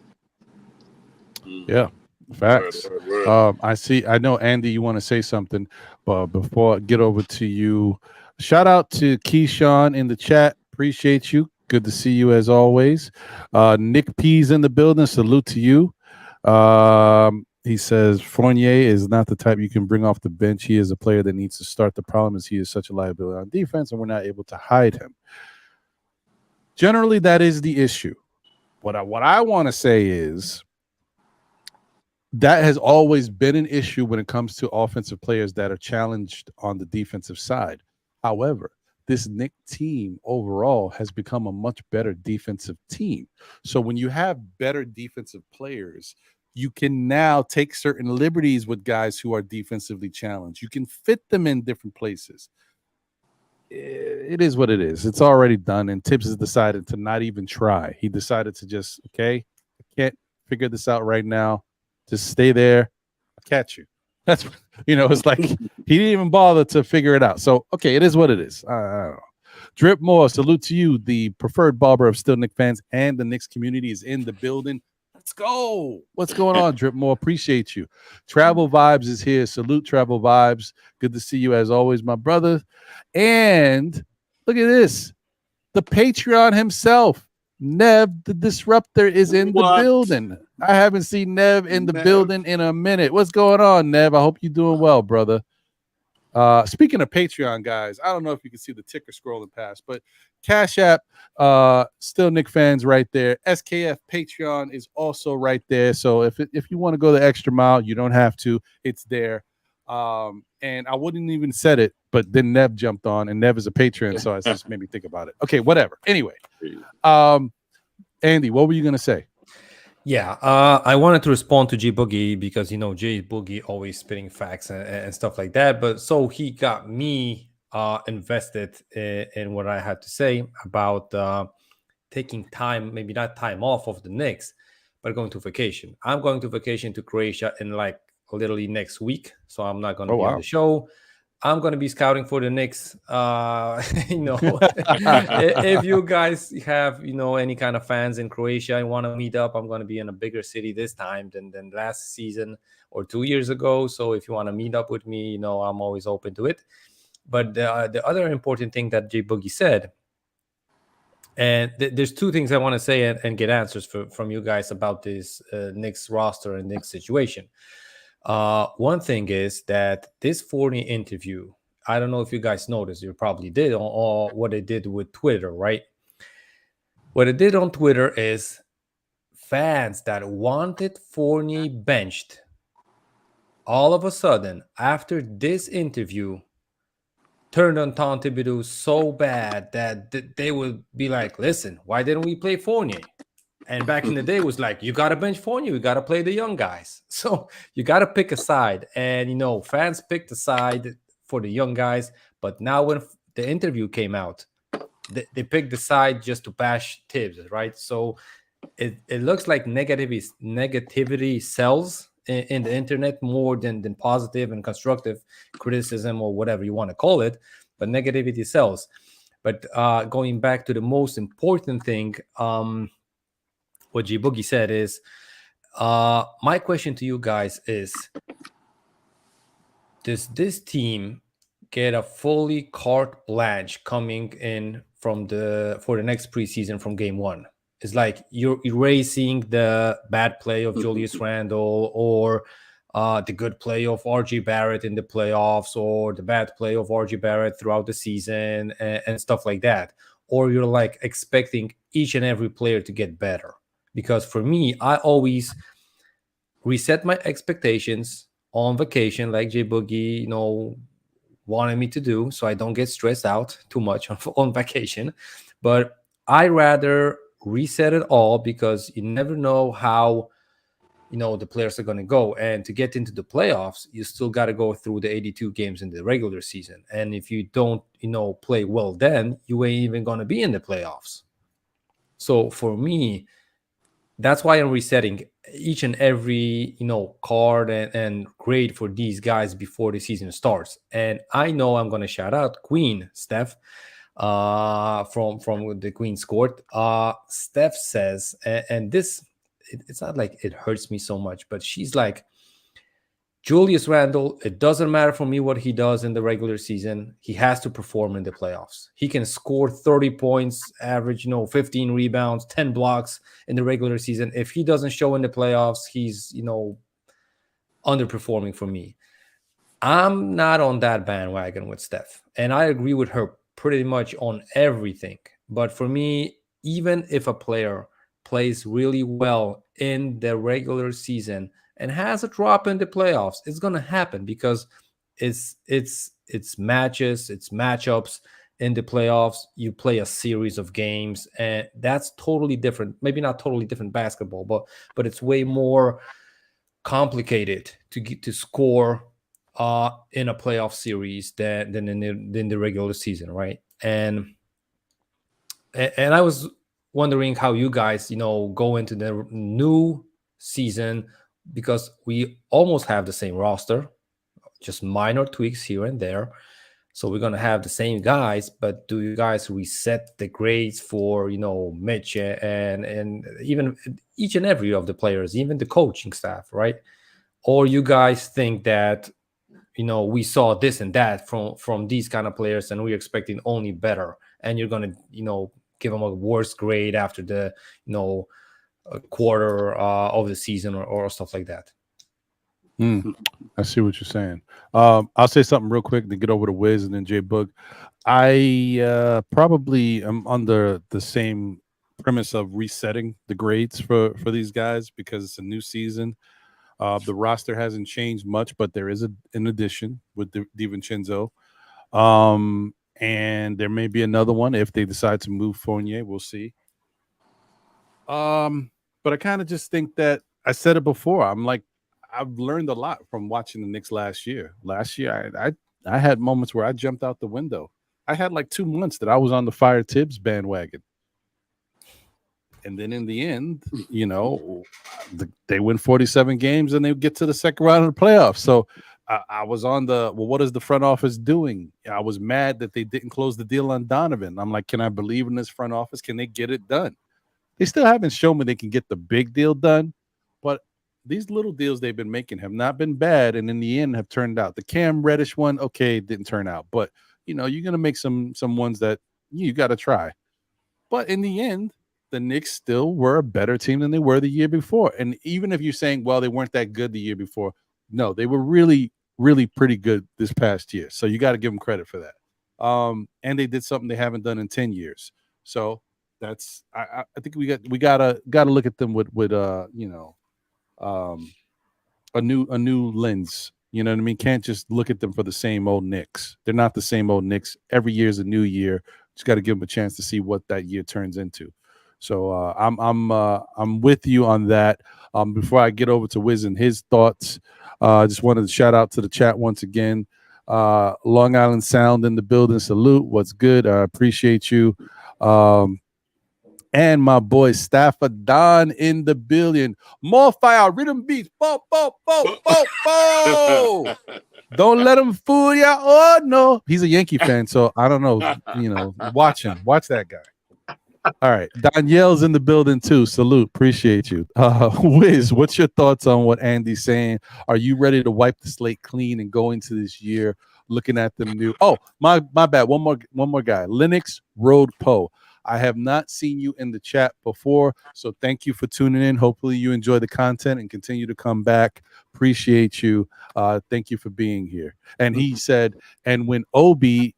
Yeah, facts. I know, Andy, you want to say something, but before I get over to you, shout out to Keyshawn in the chat. Appreciate you. Good to see you as always. Nick P's in the building. Salute to you. He says Fournier is not the type you can bring off the bench. He is a player that needs to start. The problem is he is such a liability on defense, and we're not able to hide him. Generally, that is the issue. What I want to say is that has always been an issue when it comes to offensive players that are challenged on the defensive side. However, this Knicks team overall has become a much better defensive team. So when you have better defensive players, you can now take certain liberties with guys who are defensively challenged. You can fit them in different places. It is what it is. It's already done, and Tibbs has decided to not even try. He decided to just, okay, I can't figure this out right now. Just stay there. I'll catch you. That's, you know, it's like he didn't even bother to figure it out. So, okay, it is what it is. I don't know. Drip Moore, salute to you. The preferred barber of Still Knicks fans and the Knicks community is in the building. Let's go. What's going on, Drip Moore? Appreciate you. Travel Vibes is here. Salute, Travel Vibes. Good to see you as always, my brother. And look at this. The Patreon himself, Nev, the Disruptor, is in the building. I haven't seen Nev in the building in a minute. What's going on, Nev? I hope you're doing well, brother. Speaking of Patreon, guys, I don't know if you can see the ticker scrolling past, but Cash App, Still Knicks fans right there. SKF Patreon is also right there. So if you want to go the extra mile, you don't have to. It's there. And I wouldn't even said it, but then Nev jumped on, and Nev is a Patreon, so it just made me think about it. Okay, whatever. Anyway, Andy, what were you gonna say? Yeah, I wanted to respond to G Boogie because, you know, J Boogie always spitting facts and stuff like that. But so he got me invested in what I had to say about taking time, maybe not time off of the Knicks, but going to vacation. I'm going to vacation to Croatia in like literally next week, so I'm not going to be on the show. I'm going to be scouting for the Knicks. You know, if you guys have, you know, any kind of fans in Croatia and want to meet up, I'm going to be in a bigger city this time than last season or 2 years ago. So if you want to meet up with me, you know, I'm always open to it. But the other important thing that J Boogie said, and there's two things I want to say and get answers from you guys about this Knicks roster and Knicks situation. One thing is that this Fournier interview, I don't know if you guys noticed, you probably did, or what they did with Twitter, right? What it did on Twitter is fans that wanted Fournier benched, all of a sudden, after this interview, turned on Tom Thibodeau so bad that they would be like, listen, why didn't we play Fournier? And back in the day, it was like, you got to bench Fournier. You got to play the young guys. So you got to pick a side. And, you know, fans picked a side for the young guys. But now when the interview came out, they picked the side just to bash Tibbs, right? So it looks like negativity sells in the internet more than positive and constructive criticism or whatever you want to call it. But negativity sells. But going back to the most important thing, what G Boogie said is, my question to you guys is, does this team get a fully carte blanche coming in for the next preseason from game one? It's like you're erasing the bad play of Julius Randle, or the good play of RJ Barrett in the playoffs, or the bad play of RJ Barrett throughout the season, and stuff like that. Or you're like expecting each and every player to get better. Because for me, I always reset my expectations on vacation, like J Boogie, wanted me to do, so I don't get stressed out too much on vacation. But I rather reset it all, because you never know how the players are going to go, and to get into the playoffs you still got to go through the 82 games in the regular season, and if you don't play well, then you ain't even going to be in the playoffs. So for me, that's why I'm resetting each and every card and grade for these guys before the season starts. And I know I'm going to shout out Queen Steph from the Queen's Court. Steph says, and this, it's not like it hurts me so much, but she's like, Julius Randle, it doesn't matter for me what he does in the regular season. He has to perform in the playoffs. He can score 30 points, average, 15 rebounds, 10 blocks in the regular season. If he doesn't show in the playoffs, he's, underperforming for me. I'm not on that bandwagon with Steph, and I agree with her pretty much on everything. But for me, even if a player plays really well in the regular season and has a drop in the playoffs, it's going to happen, because it's matches, it's matchups in the playoffs. You play a series of games, and that's totally different. Maybe not totally different basketball, but it's way more complicated to score in a playoff series than in the regular season, right? And I was wondering how you guys go into the new season, because we almost have the same roster, just minor tweaks here and there. So we're going to have the same guys, but do you guys reset the grades for, Mitch and even each and every of the players, even the coaching staff, right? Or you guys think that, we saw this and that from these kind of players, and we're expecting only better, and you're going to, give them a worse grade after the, a quarter of the season or stuff like that. I see what you're saying. I'll say something real quick to get over to Wiz and then J Boog. I probably am under the same premise of resetting the grades for these guys, because it's a new season. The roster hasn't changed much, but there is an addition with DiVincenzo. And there may be another one if they decide to move Fournier. We'll see. But I kind of just think that, I said it before, I'm like, I've learned a lot from watching the Knicks last year. Last year, I had moments where I jumped out the window. I had like 2 months that I was on the Fire Tibbs bandwagon. And then in the end, they win 47 games and they get to the second round of the playoffs. So I was on what is the front office doing? I was mad that they didn't close the deal on Donovan. I'm like, can I believe in this front office? Can they get it done? They still haven't shown me they can get the big deal done, but these little deals they've been making have not been bad, and in the end have turned out. The Cam Reddish one, okay, didn't turn out, but you're going to make some ones that you got to try. But in the end, the Knicks still were a better team than they were the year before. And even if you're saying, well, they weren't that good the year before, no, they were really, really pretty good this past year. So you got to give them credit for that. And they did something they haven't done in 10 years. So that's, I think we gotta look at them with a new lens. You know what I mean? Can't just look at them for the same old Knicks. They're not the same old Knicks. Every year is a new year. Just got to give them a chance to see what that year turns into. So I'm with you on that. Before I get over to Wiz and his thoughts, I just wanted to shout out to the chat once again. Long Island Sound in the building. Salute. What's good? I appreciate you. And my boy Stafford Don in the building. More fire, rhythm beats. Bo, bo, bo, bo, bo. Don't let him fool ya. Oh no, he's a Yankee fan, so I don't know. Watch him. Watch that guy. All right, Danielle's in the building too. Salute, appreciate you. Wiz, what's your thoughts on what Andy's saying? Are you ready to wipe the slate clean and go into this year looking at them new? Oh, my bad. One more guy. Linux Road Poe. I have not seen you in the chat before, so thank you for tuning in. Hopefully you enjoy the content and continue to come back. Appreciate you. Thank you for being here. And he said, and when Obi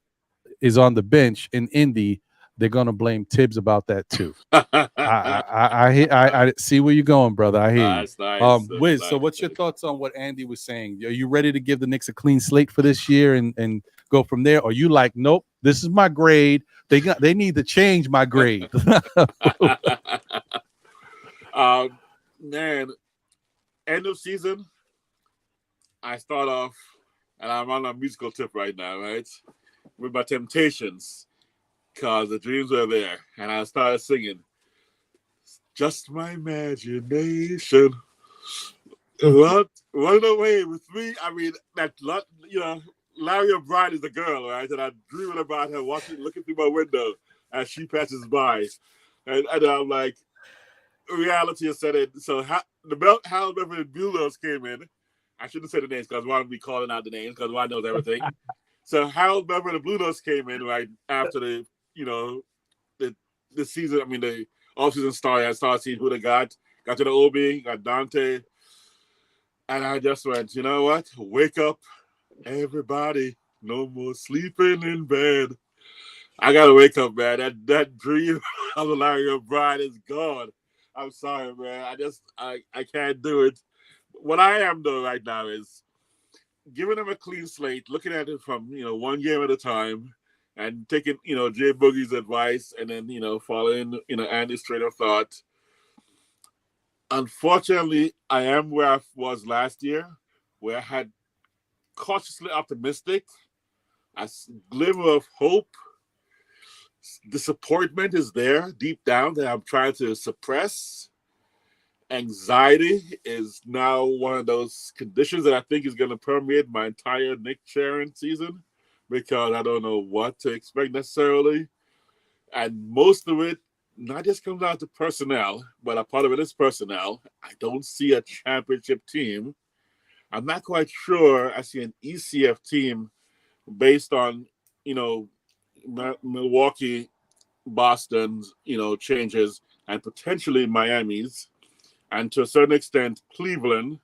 is on the bench in Indy, they're gonna blame Tibbs about that too. I see where you're going, brother. I hear you. Nice. Wiz, so what's your thoughts on what Andy was saying? Are you ready to give the Knicks a clean slate for this year and go from there? Or are you like, nope, this is my grade. They need to change my grade. Man, end of season, I start off, and I'm on a musical tip right now, right? With my Temptations, because the dreams were there. And I started singing, just my imagination. Running away with me. I mean, Larry O'Brien is the girl, right? And I'm dreaming about her looking through my window as she passes by. And I'm like, reality is set in. So Hal Beverly and Bulos came in. I shouldn't say the names because I want to be calling out the names because Ron knows everything. So Harold Beverly and the Blue Notes came in right after the season. I mean, the offseason started. I started seeing who they got to the Obi, got Dante. And I just went, you know what? Wake up, everybody. No more sleeping in bed. I got to wake up, man. That dream of Larry O'Brien is gone. I'm sorry, man. I can't do it. What I am doing right now is giving them a clean slate, looking at it from, one game at a time and taking, Jay Boogie's advice and then, following, Andy's train of thought. Unfortunately, I am where I was last year, where I had cautiously optimistic, a glimmer of hope. Disappointment is there deep down that I'm trying to suppress. Anxiety is now one of those conditions that I think is going to permeate my entire Knicks sharing season because I don't know what to expect necessarily. And most of it not just comes down to personnel, but a part of it is personnel. I don't see a championship team. I'm not quite sure I see an ECF team based on, Milwaukee, Boston's, changes and potentially Miami's. And to a certain extent, Cleveland,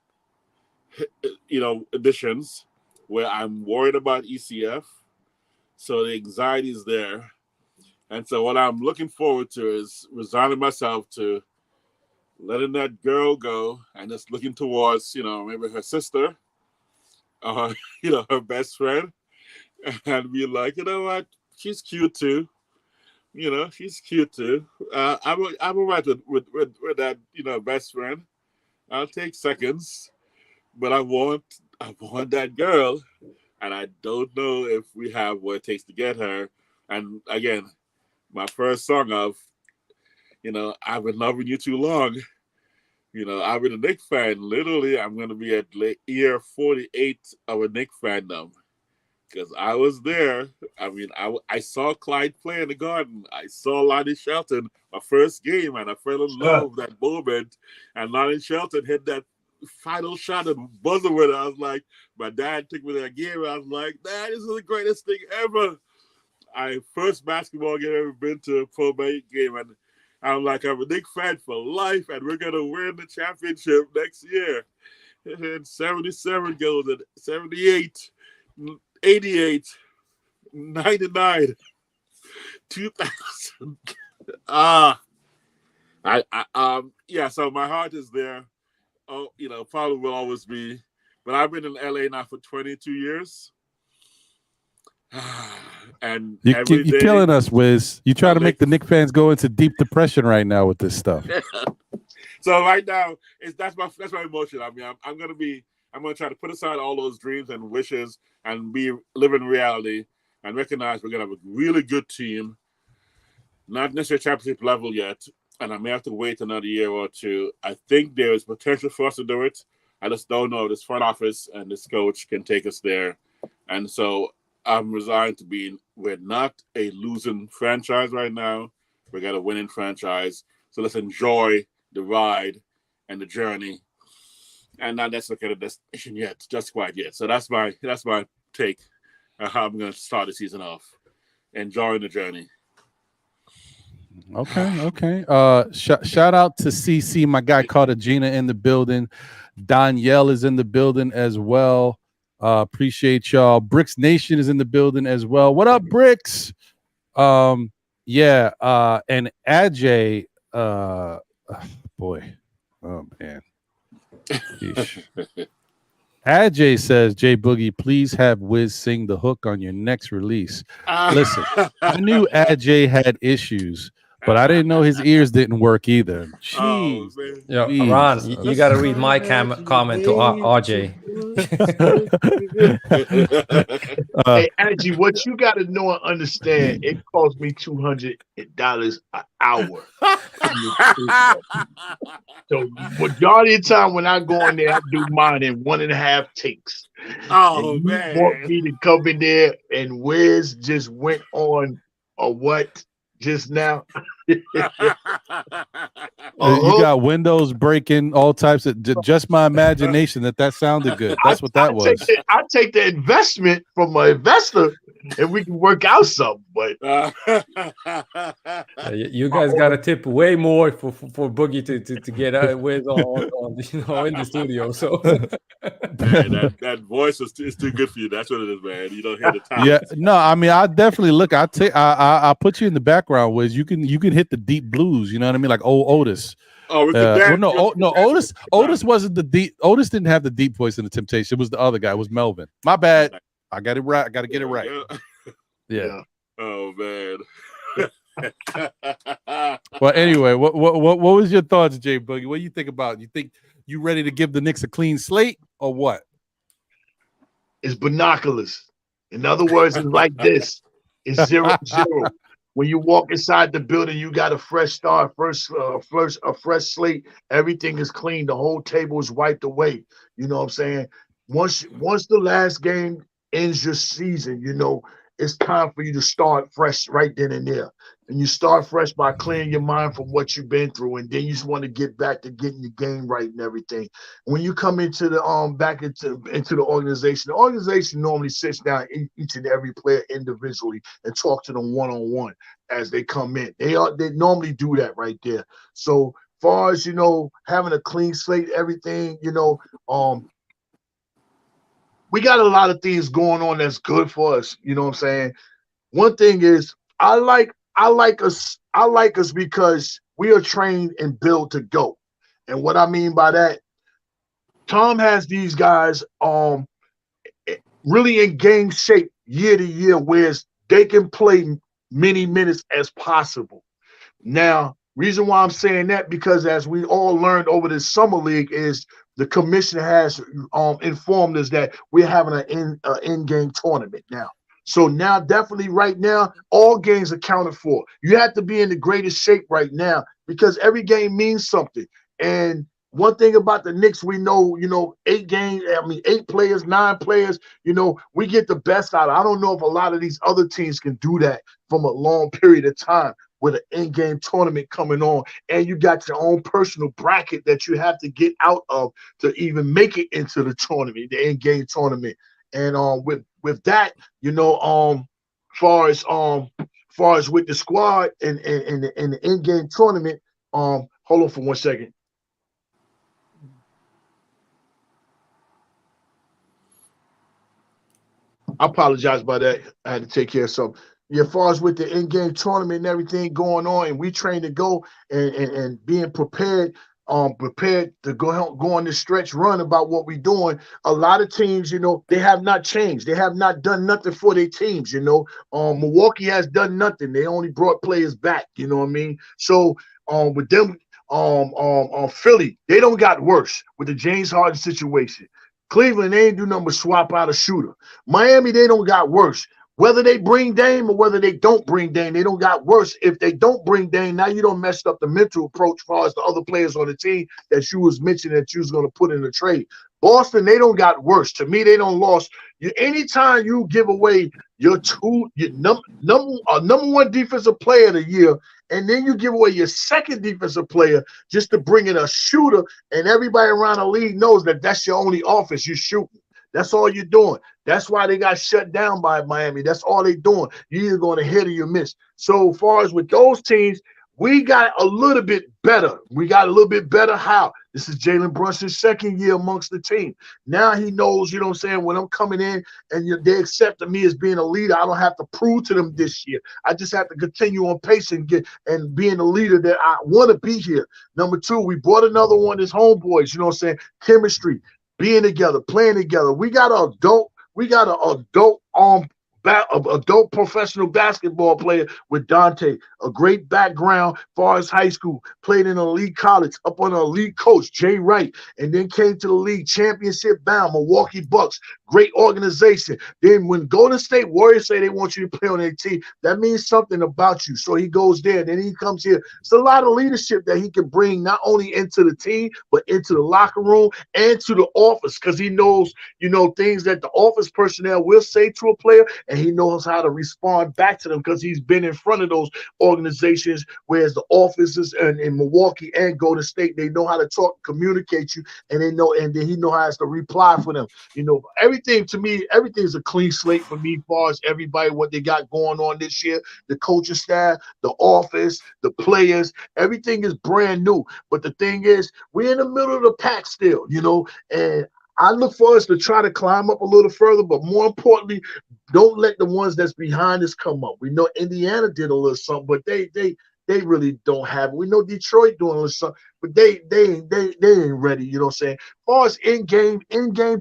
additions, where I'm worried about ECF. So the anxiety is there. And so what I'm looking forward to is resigning myself to letting that girl go and just looking towards, maybe her sister or, her best friend. And be like, you know what? She's cute too. She's cute too. I'm all right with that, best friend. I'll take seconds, but I want that girl, and I don't know if we have what it takes to get her. And again, my first song of, I've been loving you too long. I've been a Knicks fan. Literally, I'm going to be at year 48 of a Knicks fandom. Because I was there. I mean, I saw Clyde play in the Garden. I saw Lonnie Shelton, my first game, and I fell in love with that moment. And Lonnie Shelton hit that final shot and buzzer with it. I was like, my dad took me to that game. I was like, Dad, this is the greatest thing ever. First basketball game I've ever been to a Pro game. And I'm like, I'm a Knicks fan for life, and we're going to win the championship next year. And 77 goes, and 78. 88, 99, 2000. So my heart is there. Oh, probably will always be. But I've been in LA now for 22 years. And you're killing us, Wiz. You try to make the Knicks fans go into deep depression right now with this stuff. So right now, that's my emotion. I mean, I'm gonna be I'm going to try to put aside all those dreams and wishes and live in reality and recognize we're going to have a really good team, not necessarily championship level yet, and I may have to wait another year or two. I think there is potential for us to do it. I just don't know if this front office and this coach can take us there. And so I'm resigned to being, we're not a losing franchise right now. We got a winning franchise. So let's enjoy the ride and the journey, and not let's look at a destination yet, just quite yet. So that's my take on how I'm going to start the season off. Enjoying the journey. Okay. Shout out to CC, my guy Cartagena in the building. Danielle is in the building as well. Appreciate y'all. Bricks Nation is in the building as well. What up, Bricks? And Ajay, boy, oh man. Ajay says, Jay Boogie, please have Wiz sing the hook on your next release. Listen, I knew Ajay had issues, but I didn't know his ears didn't work either. Jeez. Yo, Ron, you got to read my comment to RJ. Hey, Angie, what you got to know and understand, it cost me $200 an hour. So majority of the time when I go in there, I do mine in 1.5 takes. Oh, man. You want me to come in there and Wiz just went on a what just now? You got windows breaking, all types of just my imagination that sounded good. That's what that was. I take the investment from my investor and we can work out something. But you guys got to tip way more for Boogie to get Wiz on in the studio. So man, that voice is too good for you. That's what it is, man. You don't hear the time. Yeah, no, I mean, I definitely look. I'll put you in the background, Wiz. You can hit the deep blues. You know what I mean, like old Otis. Oh, with the Otis wasn't the deep. Otis didn't have the deep voice in the Temptation. It was the other guy. It was Melvin. My bad. I got it right. I got to get it right. Yeah. Oh man. Well, anyway, what was your thoughts, Jay Boogie? What do you think about? You think you ready to give the Knicks a clean slate or what? It's binoculars. In other words, it's like this. It's 0-0. When you walk inside the building, you got a fresh start, a fresh slate. Everything is clean. The whole table is wiped away. You know what I'm saying? Once the last game ends your season, you know, it's time for you to start fresh right then and there. And you start fresh by clearing your mind from what you've been through, and then you just want to get back to getting your game right and everything. When you come into the back into the organization normally sits down each and every player individually and talk to them one-on-one as they come in. They normally do that right there. So far as, you know, having a clean slate, everything, you know, we got a lot of things going on that's good for us. You know what I'm saying? One thing is I like us because we are trained and built to go. And what I mean by that, Tom has these guys really in game shape year to year, where they can play many minutes as possible. Now, reason why I'm saying that, because as we all learned over the summer league, is the commission has informed us that we're having an in-game tournament now. So now, definitely right now, all games are counted for. You have to be in the greatest shape right now because every game means something. And one thing about the Knicks, we know, you know, 8 players, 9 players, you know, we get the best out of it. I don't know if a lot of these other teams can do that from a long period of time with an in-game tournament coming on, and you got your own personal bracket that you have to get out of to even make it into the tournament, the in-game tournament. And with that, you know, far as with the squad and the in-game tournament, hold on for 1 second. I apologize about that. I had to take care of something. Yeah, as far as with the in-game tournament and everything going on, and we train to go and being prepared to go on this stretch run about what we're doing. A lot of teams, you know, they have not changed. They have not done nothing for their teams, you know. Milwaukee has done nothing. They only brought players back, you know what I mean? So with them, Philly, they don't got worse with the James Harden situation. Cleveland, they ain't do nothing but swap out a shooter. Miami, they don't got worse. Whether they bring Dame or whether they don't bring Dame, they don't got worse. If they don't bring Dame, now you don't mess up the mental approach as far as the other players on the team that you was mentioning that you was going to put in the trade. Boston, they don't got worse. To me, they don't lost. Anytime you give away your number one defensive player of the year, and then you give away your second defensive player just to bring in a shooter, and everybody around the league knows that that's your only offense. You're shooting. That's all you're doing. That's why they got shut down by Miami. That's all they're doing. You're either going to hit or you miss. So as far as with those teams, we got a little bit better. We got a little bit better. How? This is Jalen Brunson's second year amongst the team. Now he knows, you know what I'm saying, when I'm coming in and they accept me as being a leader, I don't have to prove to them this year. I just have to continue on pace and being the leader that I want to be here. Number two, we brought another one as homeboys, you know what I'm saying, chemistry. Being together, playing together. We got an adult professional basketball player with Dante, a great background as far as high school, played in an elite college, up on an elite coach, Jay Wright, and then came to the league championship bound, Milwaukee Bucks, great organization. Then when Golden State Warriors say they want you to play on their team, that means something about you. So he goes there, then he comes here. It's a lot of leadership that he can bring not only into the team, but into the locker room and to the office, because he knows, things that the office personnel will say to a player, and he knows how to respond back to them because he's been in front of those organizations, whereas the offices in Milwaukee and Golden State, they know how to talk, communicate you, and they know, and then he knows how to reply for them. Everything to me, everything's a clean slate for me as far as everybody, what they got going on this year, the coaching staff, the office, the players, everything is brand new. But the thing is, we're in the middle of the pack still, and I look for us to try to climb up a little further, but more importantly, don't let the ones that's behind us come up. We know Indiana did a little something, but they really don't have it. We know Detroit doing a little something, but they ain't ready, you know what I'm saying? As far as in-game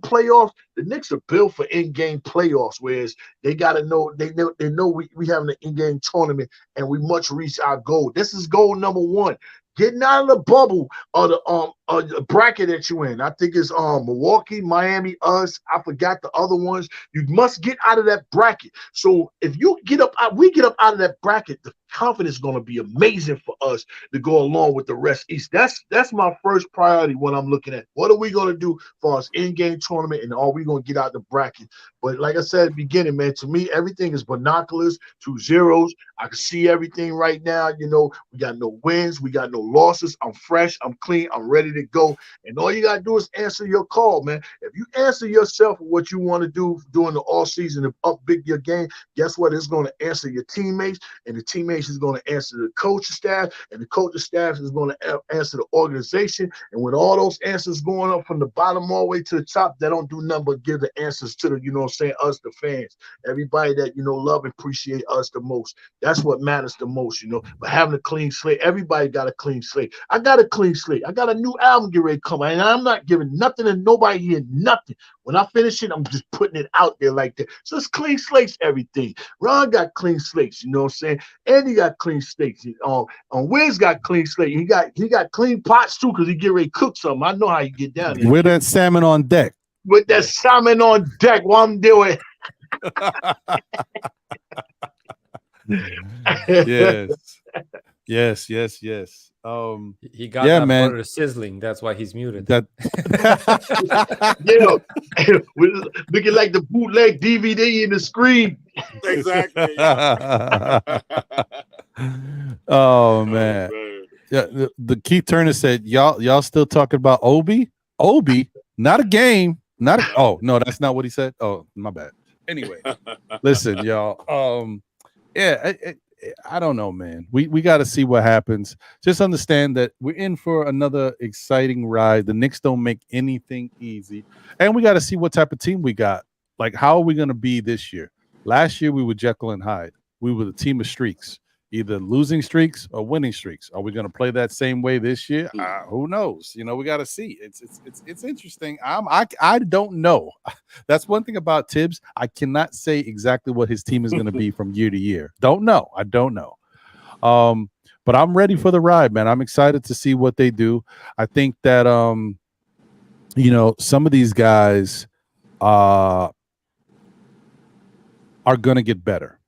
playoffs, the Knicks are built for in-game playoffs, whereas they gotta know they know we having an in-game tournament and we must reach our goal. This is goal number one. Getting out of the bubble of the bracket that you in. I think it's Milwaukee, Miami, us. I forgot the other ones. You must get out of that bracket. So if we get up out of that bracket, the confidence is going to be amazing for us to go along with the rest East. That's my first priority when I'm looking at what are we going to do for us in-game tournament, and are we going to get out the bracket? But like I said at the beginning, man, to me, everything is binoculars, 2 zeros. I can see everything right now. We got no wins. We got no losses. I'm fresh. I'm clean. I'm ready to go. And all you got to do is answer your call, man. If you answer yourself what you want to do during the off season to up big your game, guess what? It's going to answer your teammates, and the teammates is going to answer the coaching staff, and the coaching staff is going to answer the organization. And with all those answers going up from the bottom all the way to the top, they don't do nothing but give the answers to the, us, the fans, everybody that, love and appreciate us the most. That's what matters the most, But having a clean slate, everybody got a clean slate. I got a clean slate. I got a new album get ready to come out, and I'm not giving nothing to nobody here, nothing. When I finish it, I'm just putting it out there like that. So it's clean slates, everything. Ron got clean slates, you know what I'm saying? Andy got clean slates. Wiz got clean slate. He got clean pots too, because he get ready to cook something. I know how you get down there. With that salmon on deck. With that salmon on deck while I'm doing. Yes. He got that butter sizzling. That's why he's muted. Looking like the bootleg DVD in the screen. Exactly. Oh man. Yeah, the Keith Turner said, y'all still talking about Obi? Obi, not a game. Oh no, that's not what he said. Oh, my bad. Anyway, listen, y'all. I don't know, man. We got to see what happens. Just understand that we're in for another exciting ride. The Knicks don't make anything easy, and we got to see what type of team we got. Like, how are we going to be this year? Last year we were Jekyll and Hyde. We were the team of streaks, either losing streaks or winning streaks. Are we going to play that same way this year? Who knows? We got to see. It's interesting. I don't know. That's one thing about Tibbs. I cannot say exactly what his team is going to be from year to year. Don't know. I don't know. But I'm ready for the ride, man. I'm excited to see what they do. I think that some of these guys are going to get better.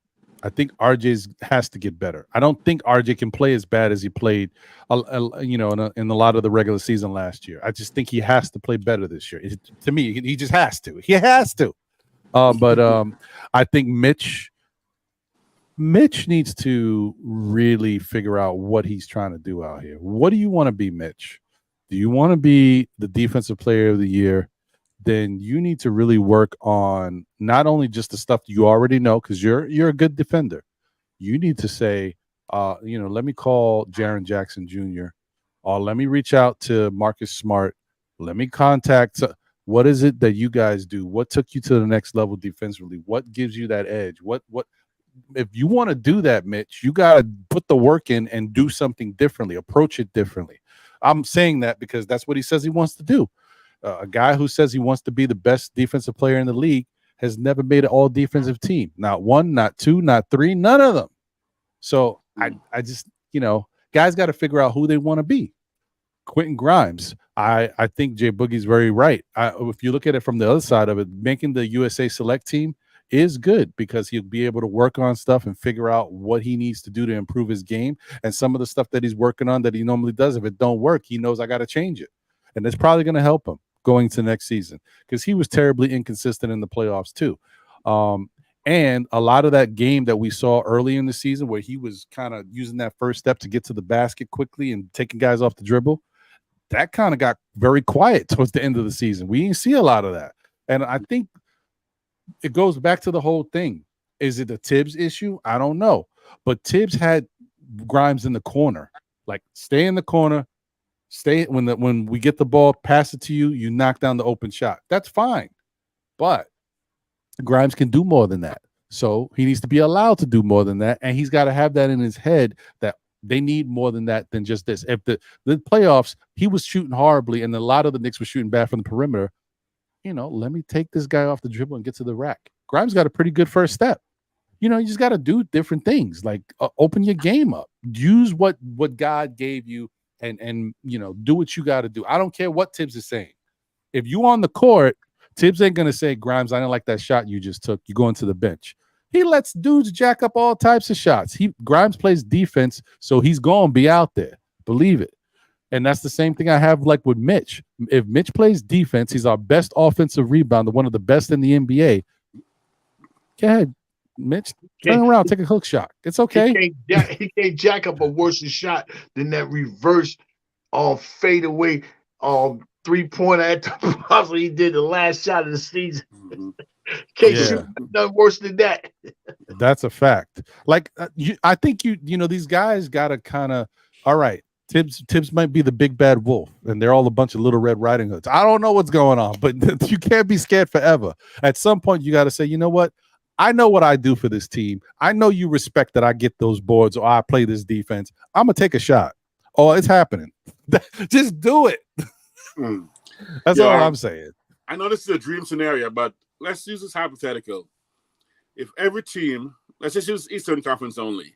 I think RJ has to get better. I don't think RJ can play as bad as he played, in a lot of the regular season last year. I just think he has to play better this year. To me, he just has to. He has to. But I think Mitch needs to really figure out what he's trying to do out here. What do you want to be, Mitch? Do you want to be the defensive player of the year? Then you need to really work on not only just the stuff you already know, because you're a good defender. You need to say, let me call Jaren Jackson Jr. or let me reach out to Marcus Smart. Let me contact. What is it that you guys do? What took you to the next level defensively? What gives you that edge? What? If you want to do that, Mitch, you got to put the work in and do something differently. Approach it differently. I'm saying that because that's what he says he wants to do. A guy who says he wants to be the best defensive player in the league has never made an all-defensive team. Not one, not two, not three, none of them. So I just, guys got to figure out who they want to be. Quentin Grimes, I think Jay Boogie's very right. If you look at it from the other side of it, making the USA Select team is good because he'll be able to work on stuff and figure out what he needs to do to improve his game. And some of the stuff that he's working on that he normally does, if it don't work, he knows I got to change it. And it's probably going to help him going to next season because he was terribly inconsistent in the playoffs too. And a lot of that game that we saw early in the season where he was kind of using that first step to get to the basket quickly and taking guys off the dribble, that kind of got very quiet towards the end of the season. We didn't see a lot of that. And I think it goes back to the whole thing. Is it a Tibbs issue? I don't know. But Tibbs had Grimes in the corner. Like, stay in the corner. Stay when we get the ball, pass it to you, you knock down the open shot. That's fine. But Grimes can do more than that. So he needs to be allowed to do more than that. And he's got to have that in his head that they need more than that than just this. If the playoffs, he was shooting horribly and a lot of the Knicks were shooting bad from the perimeter, let me take this guy off the dribble and get to the rack. Grimes got a pretty good first step. You just got to do different things, like open your game up. Use what God gave you and do what you got to do. I don't care what Tibbs is saying. If you on the court, Tibbs ain't going to say, Grimes, I didn't like that shot you just took. You're going to the bench. He lets dudes jack up all types of shots. Grimes plays defense, so he's going to be out there. Believe it. And that's the same thing I have like with Mitch. If Mitch plays defense, he's our best offensive rebounder, one of the best in the NBA. Go ahead, Mitch. Turn around, take a hook shot. It's okay. He can't jack up a worse shot than that reverse fadeaway 3-pointer at the buzzer he did the last shot of the season. Can't shoot nothing worse than that. That's a fact. Like I think these guys gotta kind of all right. Tibbs might be the big bad wolf, and they're all a bunch of little Red Riding Hoods. I don't know what's going on, but you can't be scared forever. At some point, you got to say, you know what? I know what I do for this team. I know you respect that I get those boards or I play this defense. I'm going to take a shot. Oh, it's happening. Just do it. That's all I'm saying. I know this is a dream scenario, but let's use this hypothetical. If every team, let's just use Eastern Conference only.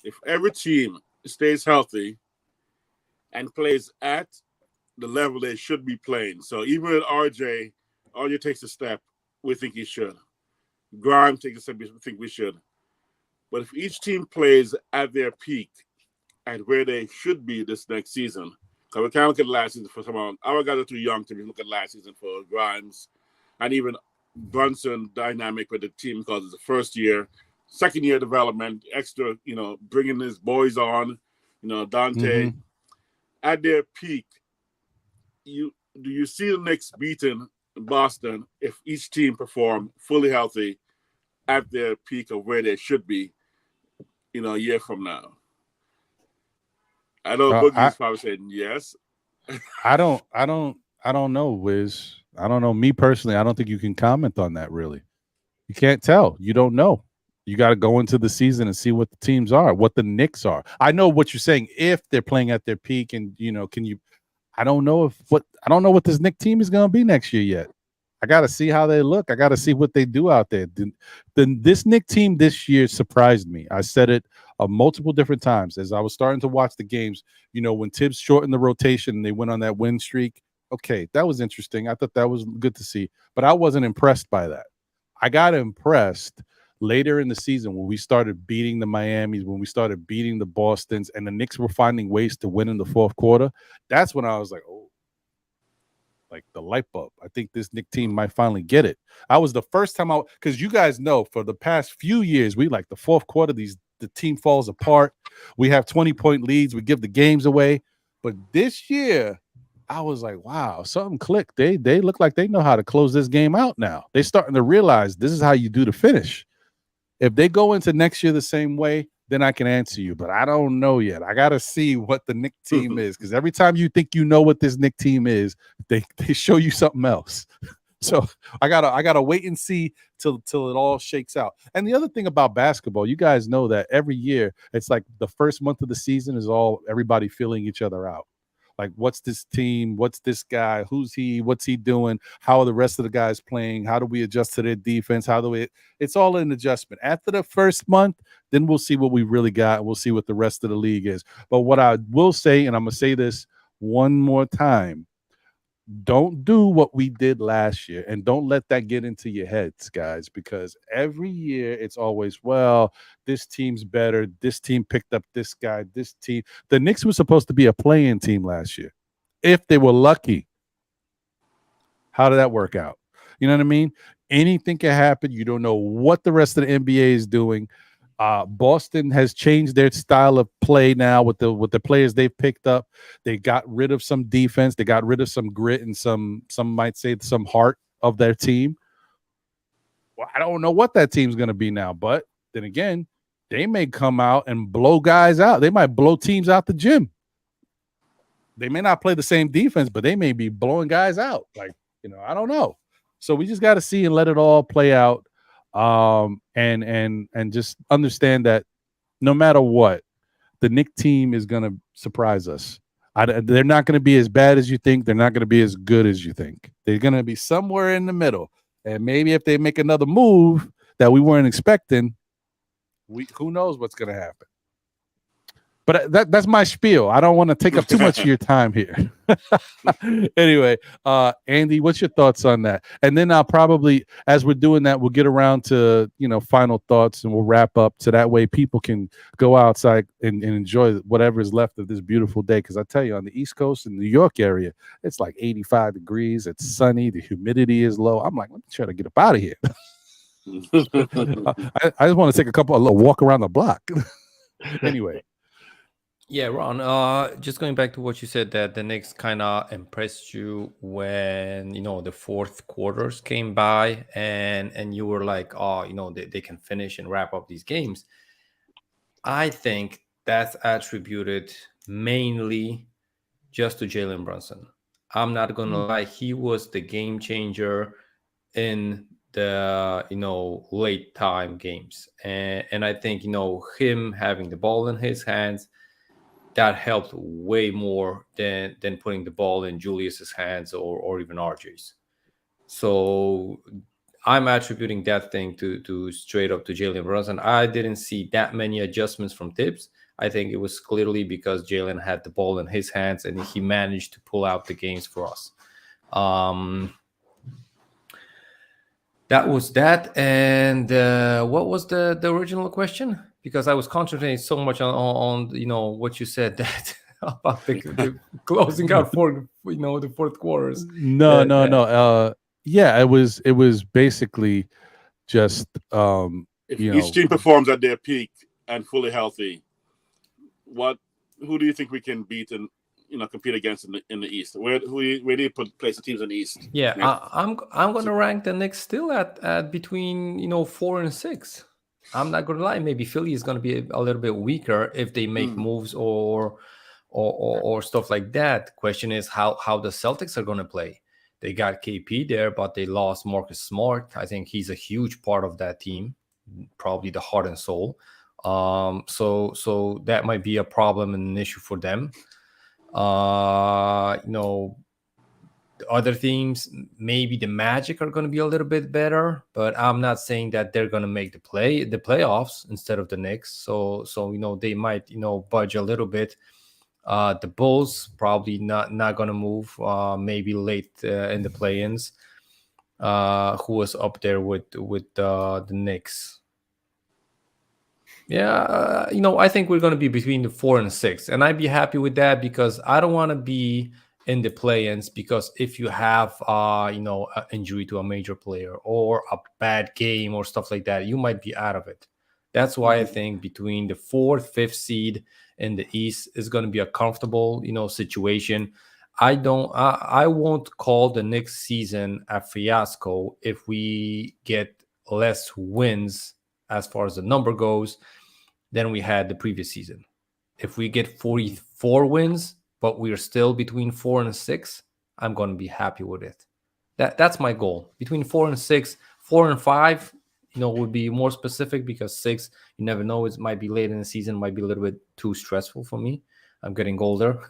If every team stays healthy and plays at the level they should be playing. So even with RJ takes a step, we think he should. Grimes takes a step, we think we should. But if each team plays at their peak and where they should be this next season, because we can't look at last season for someone. Our guys are too young to look at last season for Grimes and even Brunson dynamic with the team because it's the first year, second year development, extra, bringing his boys on, Dante. Mm-hmm. At their peak, do you see the Knicks beating Boston if each team perform fully healthy at their peak of where they should be, a year from now? I know Boogie's probably saying yes. I don't know, Wiz. I don't know. Me personally, I don't think you can comment on that really. You can't tell. You don't know. You got to go into the season and see what the teams are, what the Knicks are. I know what you're saying. If they're playing at their peak, and can you? I don't know what this Knicks team is going to be next year yet. I got to see how they look. I got to see what they do out there. This Knicks team this year surprised me. I said it multiple different times as I was starting to watch the games. When Tibbs shortened the rotation and they went on that win streak, Okay, that was interesting. I thought that was good to see, but I wasn't impressed by that. I got impressed later in the season when we started beating the Miamis, when we started beating the Bostons, and the Knicks were finding ways to win in the fourth quarter. That's when I was like, oh, like the light bulb. I think this Knicks team might finally get it. I was the first time out, because you guys know for the past few years, we like the fourth quarter, the team falls apart. We have 20-point leads. We give the games away. But this year, I was like, wow, something clicked. They look like they know how to close this game out now. They're starting to realize this is how you do the finish. If they go into next year the same way, then I can answer you. But I don't know yet. I got to see what the Knicks team is, because every time you think you know what this Knicks team is, they show you something else. So I gotta wait and see till it all shakes out. And the other thing about basketball, you guys know that every year it's like the first month of the season is all everybody feeling each other out. Like, what's this team? What's this guy? Who's he? What's he doing? How are the rest of the guys playing? How do we adjust to their defense? It's all an adjustment. After the first month, then we'll see what we really got. We'll see what the rest of the league is. But what I will say, and I'm going to say this one more time, don't do what we did last year, and don't let that get into your heads, guys, because every year it's always, well, this team's better. This team picked up this guy, this team. The Knicks were supposed to be a play-in team last year, if they were lucky. How did that work out? You know what I mean? Anything can happen. You don't know what the rest of the NBA is doing. Boston has changed their style of play now with the players they've picked up. They got rid of some defense. They got rid of some grit and some might say some heart of their team. Well, I don't know what that team's going to be now, but then again, they may come out and blow guys out. They might blow teams out the gym. They may not play the same defense, but they may be blowing guys out. Like, I don't know. So we just got to see and let it all play out. And just understand that no matter what, the Knicks team is going to surprise us. They're not going to be as bad as you think. They're not going to be as good as you think. They're going to be somewhere in the middle. And maybe if they make another move that we weren't expecting, who knows what's going to happen. But that's my spiel. I don't want to take up too much of your time here. Anyway, Andy, what's your thoughts on that? And then I'll probably, as we're doing that, we'll get around to, final thoughts, and we'll wrap up so that way people can go outside and enjoy whatever is left of this beautiful day. Because I tell you, on the East Coast in the New York area, it's like 85 degrees. It's sunny. The humidity is low. I'm like, let me try to get up out of here. I just want to take a little walk around the block. Anyway. Yeah, Ron, just going back to what you said, that the Knicks kind of impressed you when, the fourth quarters came by and you were like, oh, they can finish and wrap up these games. I think that's attributed mainly just to Jalen Brunson. I'm not going to lie. He was the game changer in the, late time games. And I think, him having the ball in his hands, that helped way more than putting the ball in Julius's hands or even RJ's. So I'm attributing that thing to straight up to Jalen Brunson. I didn't see that many adjustments from Tibbs. I think it was clearly because Jalen had the ball in his hands and he managed to pull out the games for us. That was that. And what was the original question? Because I was concentrating so much on what you said that about the closing out for the fourth quarters. No. Yeah, it was basically just if each team performs at their peak and fully healthy, who do you think we can beat and compete against in the East? Where do you place the teams in the East? Yeah, I'm going to rank the Knicks still at between 4 and 6. I'm not going to lie. Maybe Philly is going to be a little bit weaker if they make moves or stuff like that. Question is how the Celtics are going to play. They got KP there, but they lost Marcus Smart. I think he's a huge part of that team, probably the heart and soul. So that might be a problem and an issue for them. The other teams, maybe the Magic are going to be a little bit better, but I'm not saying that they're going to make the playoffs instead of the Knicks. So they might budge a little bit. The Bulls probably not gonna move. Maybe late in the play-ins. Who was up there with the Knicks? Yeah, I think we're gonna be between the 4 and 6, and I'd be happy with that because I don't want to be in the play-ins because if you have an injury to a major player or a bad game or stuff like that, you might be out of it. That's why I think between the 4th, 5th seed in the East is going to be a comfortable, situation. I won't call the next season a fiasco if we get less wins as far as the number goes than we had the previous season. If we get 44 wins, but we are still between 4 and 6, I'm going to be happy with it. That's my goal. Between 4 and 6, 4 and 5, would be more specific because 6, you never know. It might be late in the season, might be a little bit too stressful for me. I'm getting older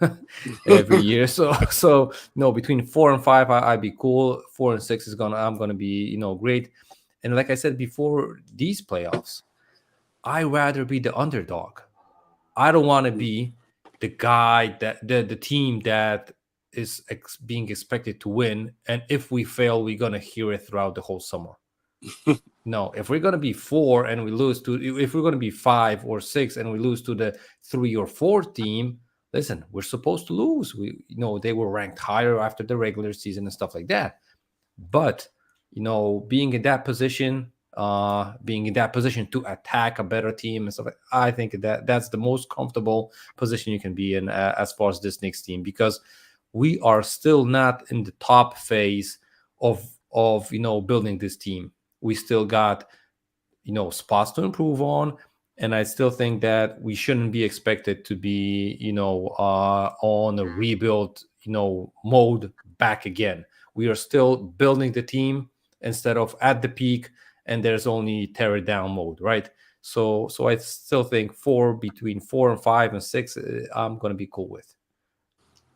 every year. So between 4 and 5, I'd be cool. 4 and 6 I'm gonna be, great. And like I said before, these playoffs, I rather be the underdog. I don't want to be the guy that the team that is being expected to win. And if we fail, we're gonna hear it throughout the whole summer. No, if we're gonna be 4 and we lose to, if we're gonna be 5 or 6 and we lose to the 3 or 4 team, listen, we're supposed to lose. They were ranked higher after the regular season and stuff like that. But being in that position to attack a better team and stuff, I think that's the most comfortable position you can be in as far as this Knicks team, because we are still not in the top phase of building this team. We still got spots to improve on, and I still think that we shouldn't be expected to be on a rebuild mode back again. We are still building the team instead of at the peak, and there's only tear it down mode, right? So I still think between 4 and 5 and 6, I'm gonna be cool with.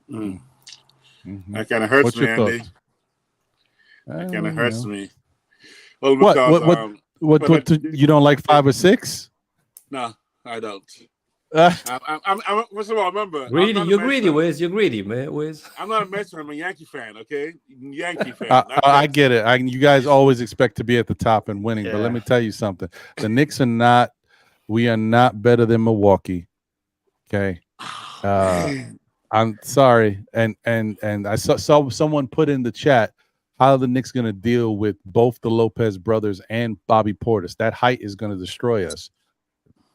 That kind of hurts What's me, your Andy. thoughts? That kind of hurts me. Well, What? You don't like 5 or 6? No, I don't. I'm first of all, remember, You're greedy, Wiz. You're greedy, man, Wiz. I'm not a Mets fan. I'm a Yankee fan. Okay, Yankee fan. I get it. You guys always expect to be at the top and winning, but let me tell you something: the Knicks are not. We are not better than Milwaukee. Okay, I'm sorry, and I saw someone put in the chat, how are the Knicks going to deal with both the Lopez brothers and Bobby Portis? That height is going to destroy us.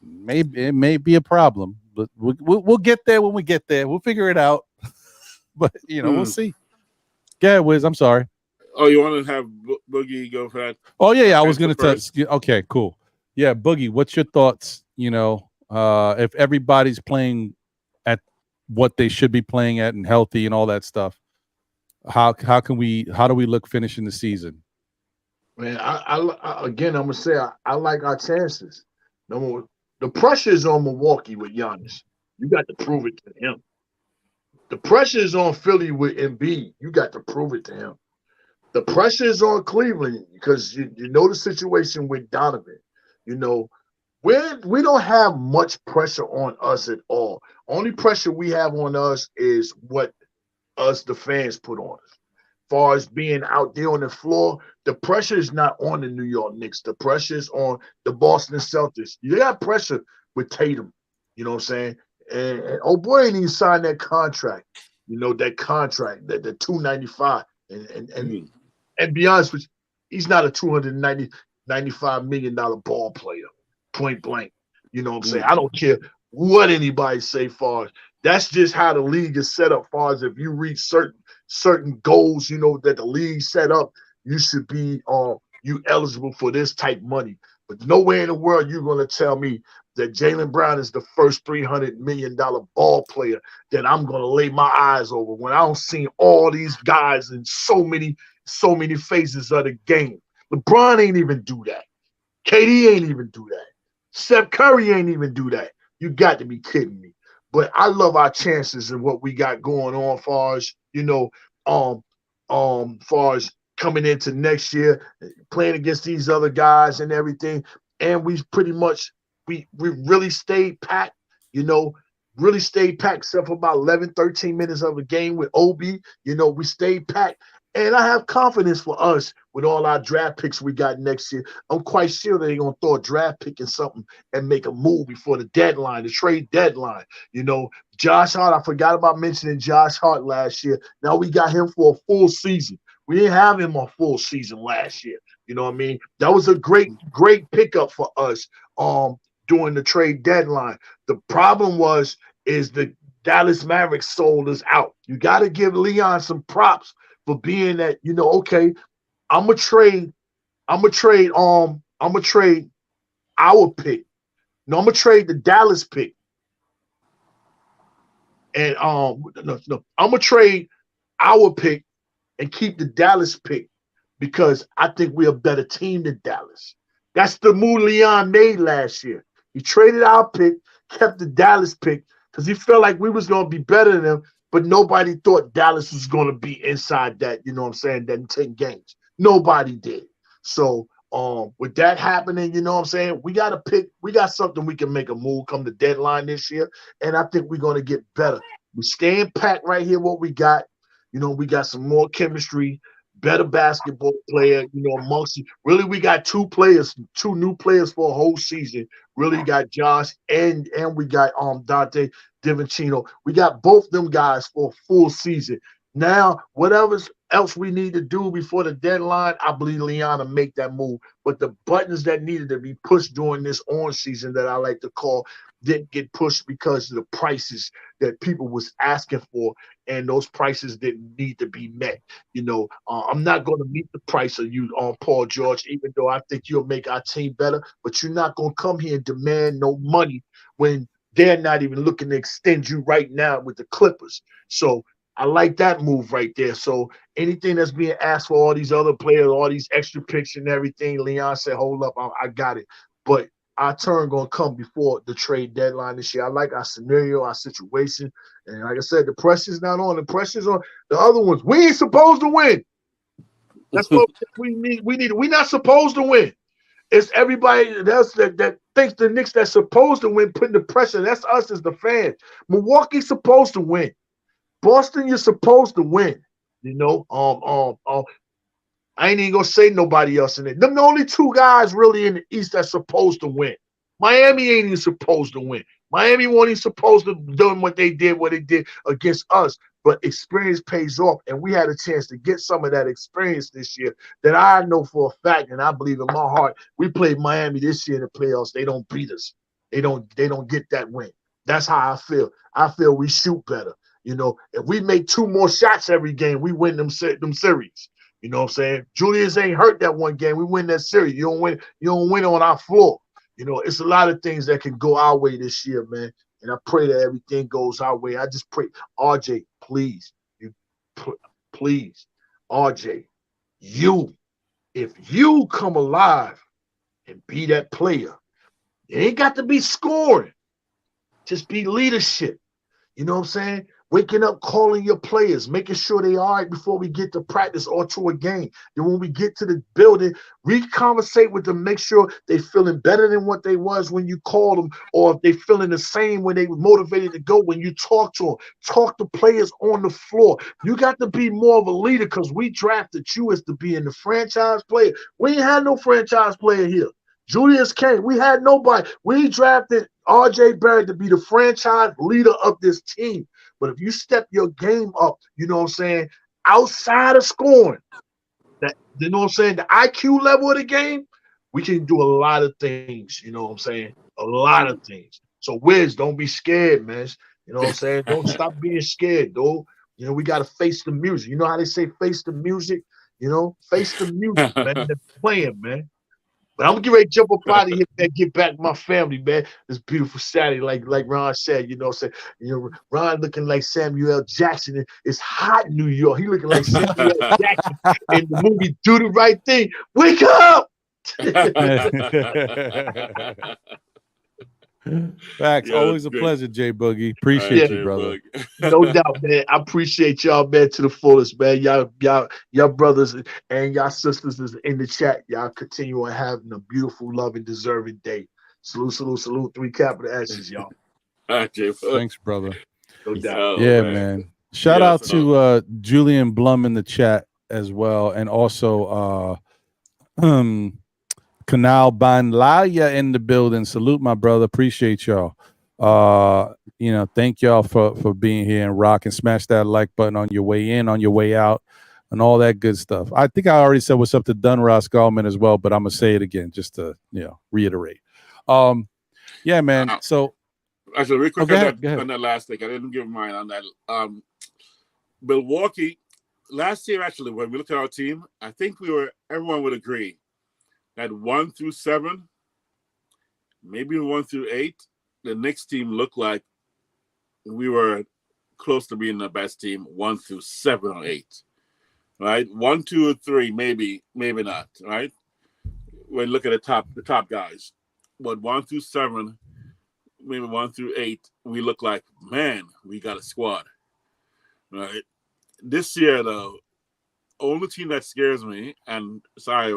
Maybe it may be a problem, but we'll get there when we get there. We'll figure it out. But we'll see. Yeah, Wiz, I'm sorry. Oh, you want to have Boogie go for that? Oh yeah. I was going to tell. Okay, cool. Yeah, Boogie, what's your thoughts? If everybody's playing at what they should be playing at and healthy and all that stuff, how do we look finishing the season? Man, I again, I'm gonna say I like our chances. Number one, the pressure is on Milwaukee with Giannis. You got to prove it to him. The pressure is on Philly with Embiid. You got to prove it to him. The pressure is on Cleveland because you know the situation with Donovan. We don't have much pressure on us at all. Only pressure we have on us is what us, the fans, put on us. As far as being out there on the floor, the pressure is not on the New York Knicks. The pressure is on the Boston Celtics. You got pressure with Tatum. You know what I'm saying? And oh boy, ain't even signed that contract. That contract, the $295. And be honest with you, he's not a $295 million ball player, point blank. You know what I'm saying? I don't care what anybody say far as that's just how the league is set up. Far as if you reach certain goals, that the league set up, you should be you eligible for this type money. But nowhere in the world you're gonna tell me that Jaylen Brown is the first $300 million ball player that I'm gonna lay my eyes over when I don't see all these guys in so many phases of the game. LeBron ain't even do that. KD ain't even do that. Steph Curry ain't even do that. You got to be kidding me. But I love our chances and what we got going on far as, far as coming into next year, playing against these other guys and everything. And we pretty much, we really stayed packed, really stayed packed, except for about 11, 13 minutes of a game with Obi. You know, we stayed packed. And I have confidence for us with all our draft picks we got next year. I'm quite sure they're going to throw a draft pick in something and make a move before the deadline, the trade deadline. You know, Josh Hart, I forgot about mentioning Josh Hart last year. Now we got him for a full season. We didn't have him a full season last year. You know what I mean? That was a great pickup for us during the trade deadline. The problem is the Dallas Mavericks sold us out. You got to give Leon some props for being that, you know, okay, I'm gonna trade our pick. No, I'm gonna trade the Dallas pick. And no, I'm gonna trade our pick and keep the Dallas pick because I think we're a better team than Dallas. That's the move Leon made last year. He traded our pick, kept the Dallas pick because he felt like we was gonna be better than them. But nobody thought Dallas was going to be inside that, you know what I'm saying, that 10 games. Nobody did. So with that happening, you know what I'm saying, we got to pick. We got something we can make a move come the deadline this year. And I think we're going to get better. We're staying packed right here what we got. You know, we got some more chemistry, better basketball player, you know, amongst you. Really, we got two new players for a whole season. Really got Josh and we got Dante DiVincenzo. We got both them guys for a full season. Now, whatever else we need to do before the deadline, I believe Leon will make that move. But the buttons that needed to be pushed during this orange season that I like to call didn't get pushed because of the prices that people was asking for, and those prices didn't need to be met. You know, I'm not going to meet the price of you on Paul George, even though I think you'll make our team better, but you're not going to come here and demand no money when they're not even looking to extend you right now with the Clippers. So I like that move right there. So anything that's being asked for all these other players, all these extra picks and everything, Leon said, hold up, I got it. But our turn going to come before the trade deadline this year. I like our scenario, our situation. And like I said, the pressure's not on. The pressure's on the other ones. We ain't supposed to win. That's what we need. We're not supposed to win. It's everybody else that thinks the Knicks that's supposed to win putting the pressure. That's us as the fans. Milwaukee's supposed to win. Boston, you're supposed to win. You know, I ain't even gonna say nobody else in it. Them the only two guys really in the East that's supposed to win. Miami ain't even supposed to win. Miami wasn't even supposed to do what they did against us. But experience pays off, and we had a chance to get some of that experience this year that I know for a fact, and I believe in my heart. We played Miami this year in the playoffs. They don't beat us. They don't get that win. That's how I feel. I feel we shoot better. You know, if we make 2 more shots every game, we win them series. You know what I'm saying? Julius ain't hurt that one game. We win that series. You don't win on our floor. You know, it's a lot of things that can go our way this year, man. And I pray that everything goes our way. I just pray, RJ, please, RJ, if you come alive and be that player, it ain't got to be scoring. Just be leadership. You know what I'm saying? Waking up, calling your players, making sure they all right before we get to practice or to a game. Then when we get to the building, re-conversate with them, make sure they feeling better than what they was when you called them, or if they feeling the same when they were motivated to go when you talk to them. Talk to players on the floor. You got to be more of a leader because we drafted you as to being the franchise player. We ain't had no franchise player here. Julius came. We had nobody. We drafted RJ Barrett to be the franchise leader of this team. But if you step your game up, you know what I'm saying, outside of scoring, that you know what I'm saying, the IQ level of the game, we can do a lot of things, you know what I'm saying? A lot of things. So Wiz, don't be scared, man. You know what I'm saying? Don't stop being scared, though. You know, we gotta face the music. You know how they say face the music? You know, face the music, man. They're playing, man. But I'm getting ready to jump up out of here, man, get back to my family, man. This beautiful Saturday, like Ron said, Ron looking like Samuel Jackson. It's hot in New York. He looking like Samuel Jackson in the movie Do the Right Thing. Wake up! Facts. Always a pleasure, J Boogie. Appreciate you, brother. No doubt, man. I appreciate y'all, man, to the fullest, man. Y'all brothers and y'all sisters is in the chat. Y'all continue on having a beautiful, loving, deserving day. Salute, salute, salute. 3 capital S's, y'all. Thanks, brother. No doubt. Oh, Yeah, man. Shout out to Julian Blum in the chat as well, and also Canal Banlaya in the building. Salute, my brother. Appreciate y'all. Thank y'all for being here and rocking. Smash that like button on your way in, on your way out, and all that good stuff. I think I already said what's up to Dunross Gallman as well, but I'm gonna say it again just to reiterate. Yeah, man. So actually, real quick go on ahead. that last thing, I didn't give mine on that. Milwaukee last year, actually, when we looked at our team, I think everyone would agree that 1 through 7, maybe 1 through 8, the Knicks team looked like we were close to being the best team 1 through 7 or 8, right? 1, 2, or 3, maybe not, right? When you look at the top guys, but 1 through 7, maybe 1 through 8, we look like, man, we got a squad, right? This year, though, only team that scares me, and sorry,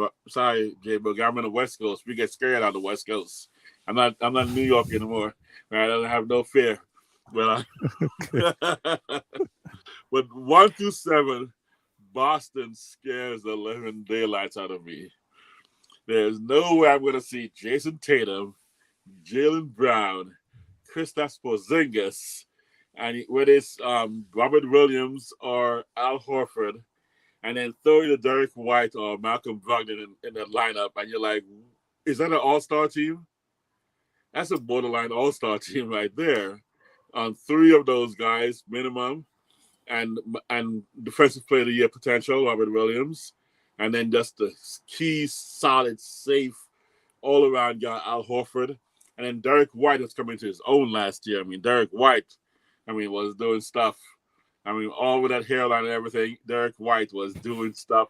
J Boog, I'm in the West Coast. We get scared out of the West Coast. I'm not in New York anymore. Right? I don't have no fear. But but 1 through 7, Boston scares the living daylights out of me. There's no way I'm going to see Jason Tatum, Jaylen Brown, Kristaps Porzingis, and whether it's Robert Williams or Al Horford, and then throw either Derek White or Malcolm Brogdon in the lineup, and you're like, is that an all-star team? That's a borderline all-star team right there. 3 of those guys, minimum, and defensive player of the year potential, Robert Williams, and then just the key, solid, safe, all-around guy, Al Horford, and then Derek White was coming to his own last year. I mean, Derek White, was doing stuff. All with that hairline and everything, Derek White was doing stuff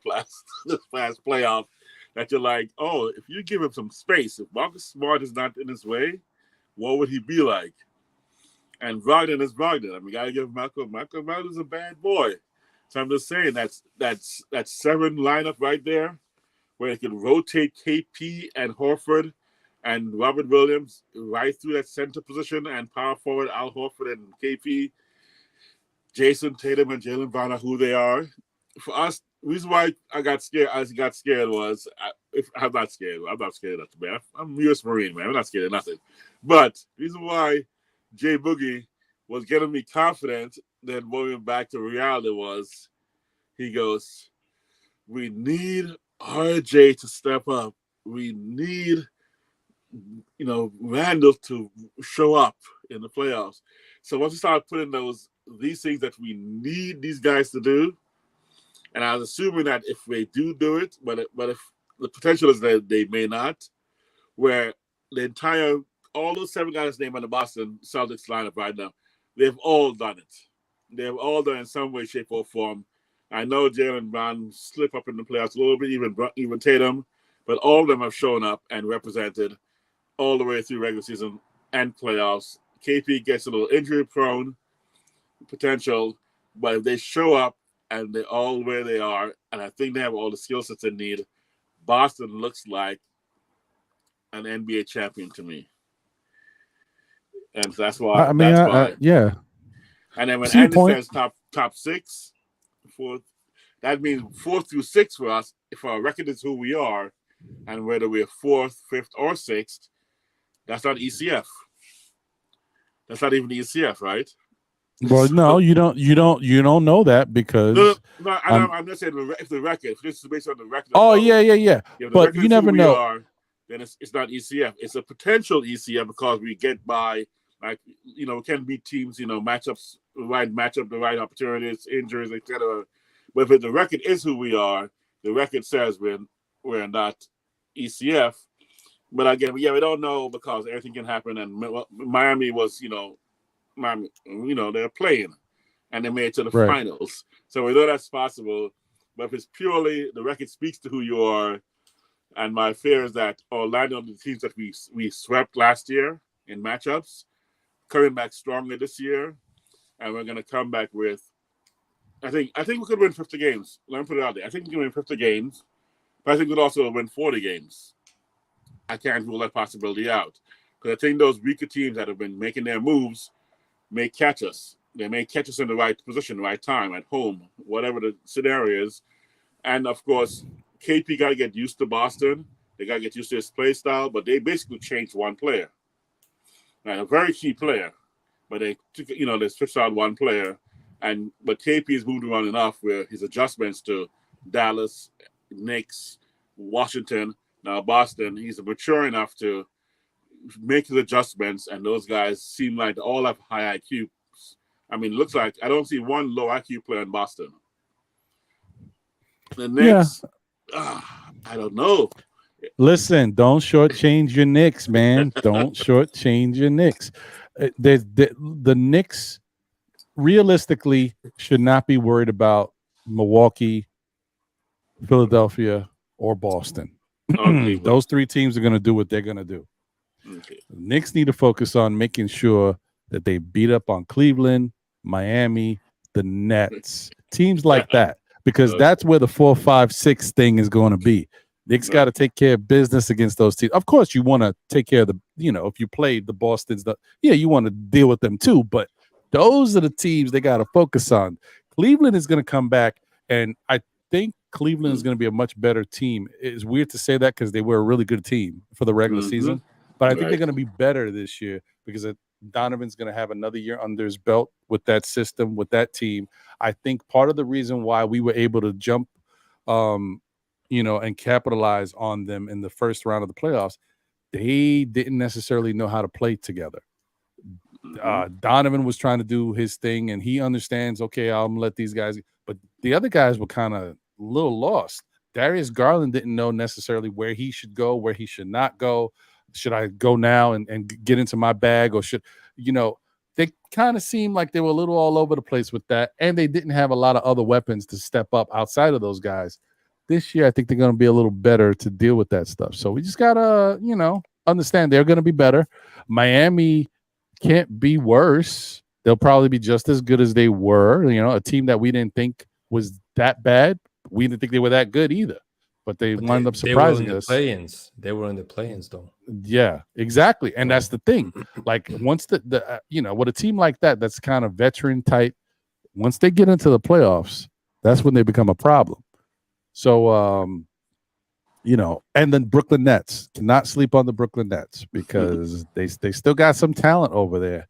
this last playoff that you're like, oh, if you give him some space, if Marcus Smart is not in his way, what would he be like? And Brogdon is Brogdon. You got to give Malcolm Brogdon's a bad boy. So I'm just saying that's 7 lineup right there where it can rotate KP and Horford and Robert Williams right through that center position and power forward Al Horford and KP. Jason Tatum and Jaylen Brown are who they are. For us, the reason why I got scared was, I'm not scared. I'm not scared of nothing, man. I'm a U.S. Marine, man. I'm not scared of nothing. But the reason why Jay Boogie was getting me confident, then moving back to reality was, he goes, we need RJ to step up. We need, Randall to show up in the playoffs. So once we started putting these things that we need these guys to do, and I was assuming that if they do it, but if the potential is that they may not, where all those 7 guys named on the Boston Celtics lineup right now, they've all done it. They've all done it in some way, shape, or form. I know Jaylen Brown slip up in the playoffs a little bit, even Tatum, but all of them have shown up and represented all the way through regular season and playoffs. KP gets a little injury prone potential, but if they show up and they're all where they are, and I think they have all the skill sets they need, Boston looks like an NBA champion to me. And so that's why. Yeah. And then when Andy says top 6, 4th, that means 4 through 6 for us. If our record is who we are, and whether we're 4th, 5th, or 6th, that's not ECF. That's not even the ECF, right? Well, no, you don't know that because I'm not saying if the record. If this is based on the record. Oh, yeah. But you never know. Then it's not ECF. It's a potential ECF because we get by, we can beat teams, matchups, the right opportunities, injuries, etc. But if the record is who we are, the record says we're not ECF. But again, we don't know because everything can happen. And Miami was, they're playing, and they made it to the finals. So we know that's possible. But if it's purely the record speaks to who you are, and my fear is that Orlando, the teams that we swept last year in matchups, coming back stronger this year, and we're going to come back with. I think we could win 50 games. Let me put it out there. I think we can win 50 games, but I think we could also win 40 games. I can't rule that possibility out. Because I think those weaker teams that have been making their moves may catch us. They may catch us in the right position, right time, at home, whatever the scenario is. And of course, KP got to get used to Boston. They got to get used to his play style. But they basically changed one player, and a very key player. But they switched out one player, but KP has moved around enough where his adjustments to Dallas, Knicks, Washington, now Boston, he's mature enough to make his adjustments, and those guys seem like they all have high IQ. I mean, it looks like I don't see one low IQ player in Boston. The Knicks, I don't know. Listen, don't shortchange your Knicks, man. Don't shortchange your Knicks. The Knicks realistically should not be worried about Milwaukee, Philadelphia, or Boston. Those three teams are going to do what they're going to do. Okay. The Knicks need to focus on making sure that they beat up on Cleveland, Miami, the Nets, teams like that, because that's where the 4-5-6 thing is going to be. Knicks got to take care of business against those teams. Of course, you want to take care of if you played the Bostons, you want to deal with them too. But those are the teams they got to focus on. Cleveland is going to come back, and I think Cleveland is going to be a much better team. It's weird to say that because they were a really good team for the regular season, but I think they're going to be better this year because Donovan's going to have another year under his belt with that system, with that team. I think part of the reason why we were able to jump and capitalize on them in the first round of the playoffs, they didn't necessarily know how to play together. Donovan was trying to do his thing, and he understands, okay, I'm gonna let these guys, but the other guys were kind of a little lost. Darius Garland didn't know necessarily where he should go, where he should not go. Should I go now and get into my bag, or should, they kind of seemed like they were a little all over the place with that, and they didn't have a lot of other weapons to step up outside of those guys. This year, I think they're going to be a little better to deal with that stuff. So we just got to, understand they're going to be better. Miami can't be worse. They'll probably be just as good as they were. A team that we didn't think was that bad. We didn't think they were that good either. But they wound up surprising us. They were in the play-ins, though. Yeah, exactly. And that's the thing. Like, once with a team like that, that's kind of veteran type, once they get into the playoffs, that's when they become a problem. So, and then Brooklyn Nets, cannot sleep on the Brooklyn Nets because they still got some talent over there.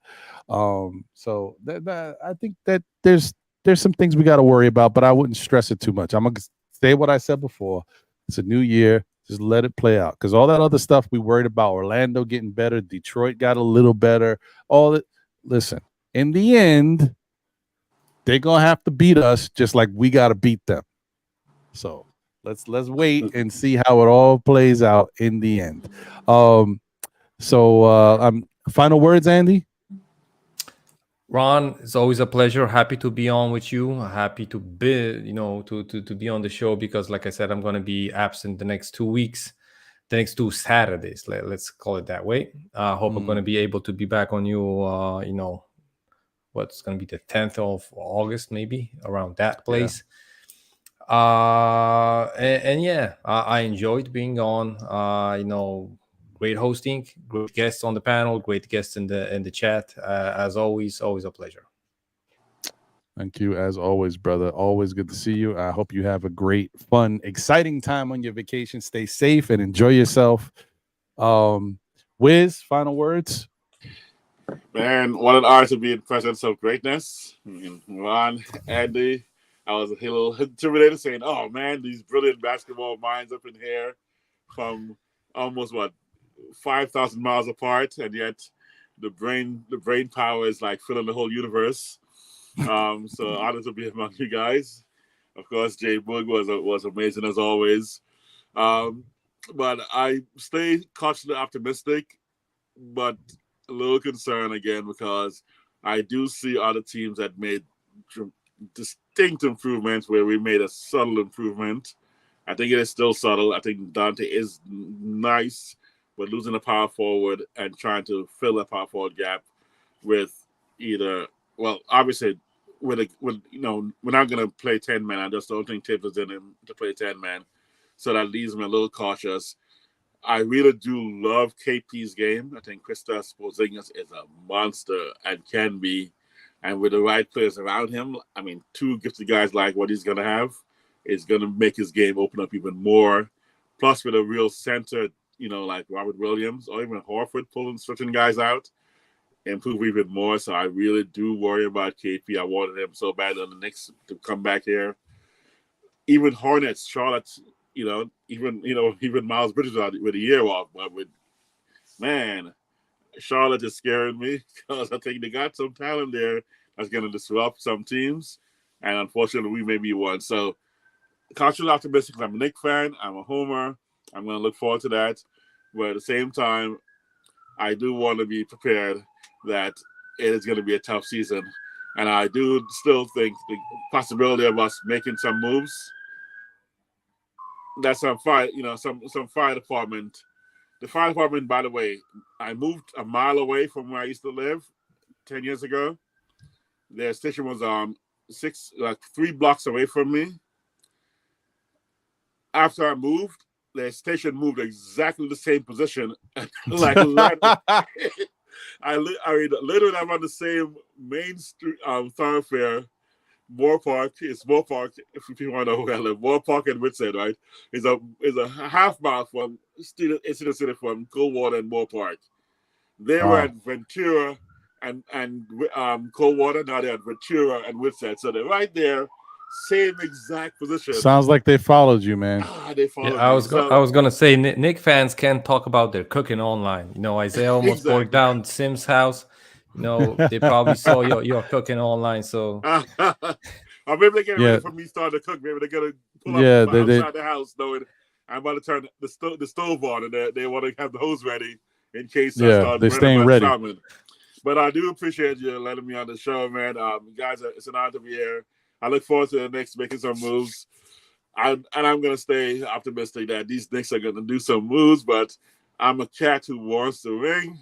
So I think that there's some things we got to worry about, but I wouldn't stress it too much. I'm going to say what I said before. It's a new year. Just let it play out, because all that other stuff we worried about, Orlando getting better, Detroit got a little better, listen, in the end, they're going to have to beat us just like we got to beat them. So let's wait and see how it all plays out in the end. Final words, Andy? Ron, it's always a pleasure. Happy to be on with you. Happy to be, to be on the show, because like I said, I'm going to be absent the next 2 weeks, the next 2 Saturdays. Let's call it that way. I hope I'm going to be able to be back on you, what's going to be the 10th of August, maybe around that place. Yeah. I enjoyed being on, great hosting, great guests on the panel, great guests in the chat. As always a pleasure. Thank you, as always, brother. Always good to see you. I hope you have a great, fun, exciting time on your vacation. Stay safe and enjoy yourself. Wiz, final words? Man, what an honor to be in presence of greatness. Ron, Andy, I was a little intimidated, saying, "Oh man, these brilliant basketball minds up in here from almost 5,000 miles apart, and yet the brain power is like filling the whole universe." So honored to be among you guys. Of course, Jay Boog was amazing as always. But I stay cautiously optimistic, but a little concerned again, because I do see other teams that made distinct improvements where we made a subtle improvement. I think it is still subtle. I think Dante is nice, but losing a power forward and trying to fill that power forward gap with obviously we're not going to play 10-man. I just don't think Tibbs is in him to play 10-man. So that leaves me a little cautious. I really do love KP's game. I think Kristaps Porzingis is a monster and can be. And with the right players around him, I mean, two gifted guys like what he's going to have is going to make his game open up even more. Plus, with a real center, like Robert Williams or even Horford pulling certain guys out, improve even more. So I really do worry about KP. I wanted him so bad on the Knicks to come back here. Even Hornets, Charlotte, even Miles Bridges out with a year off. But Charlotte is scaring me because I think they got some talent there that's going to disrupt some teams. And unfortunately, we may be one. So, cautiously optimistic. I'm a Knicks fan. I'm a homer. I'm going to look forward to that. But at the same time, I do want to be prepared that it is going to be a tough season. And I do still think the possibility of us making some moves, that's some fire department. The fire department, by the way, I moved a mile away from where I used to live 10 years ago. Their station was 3 blocks away from me. After I moved, their station moved exactly the same position. I literally I'm on the same main street thoroughfare. Moore Park, if you want to know where I live. Moore Park and Whitshead, right? Is a half mile from City from Coldwater and Moore Park. They were at Ventura and Coldwater. Now they're at Ventura and Whitshead. So they're right there, same exact position. Sounds like they followed you, man. They followed me. I was gonna say Nick fans can't talk about their cooking online. Isaiah almost broke down Sim's house. They probably saw your cooking online, so or maybe they're getting ready for me starting to cook. Maybe they're gonna pull up outside the house, knowing I'm about to turn the stove on, and they want to have the hose ready in case I start. They're staying ready. Salmon. But I do appreciate you letting me on the show, man. Guys, it's an honor to be here. I look forward to the Knicks making some moves. I'm gonna stay optimistic that these Knicks are gonna do some moves, but I'm a cat who wants to ring.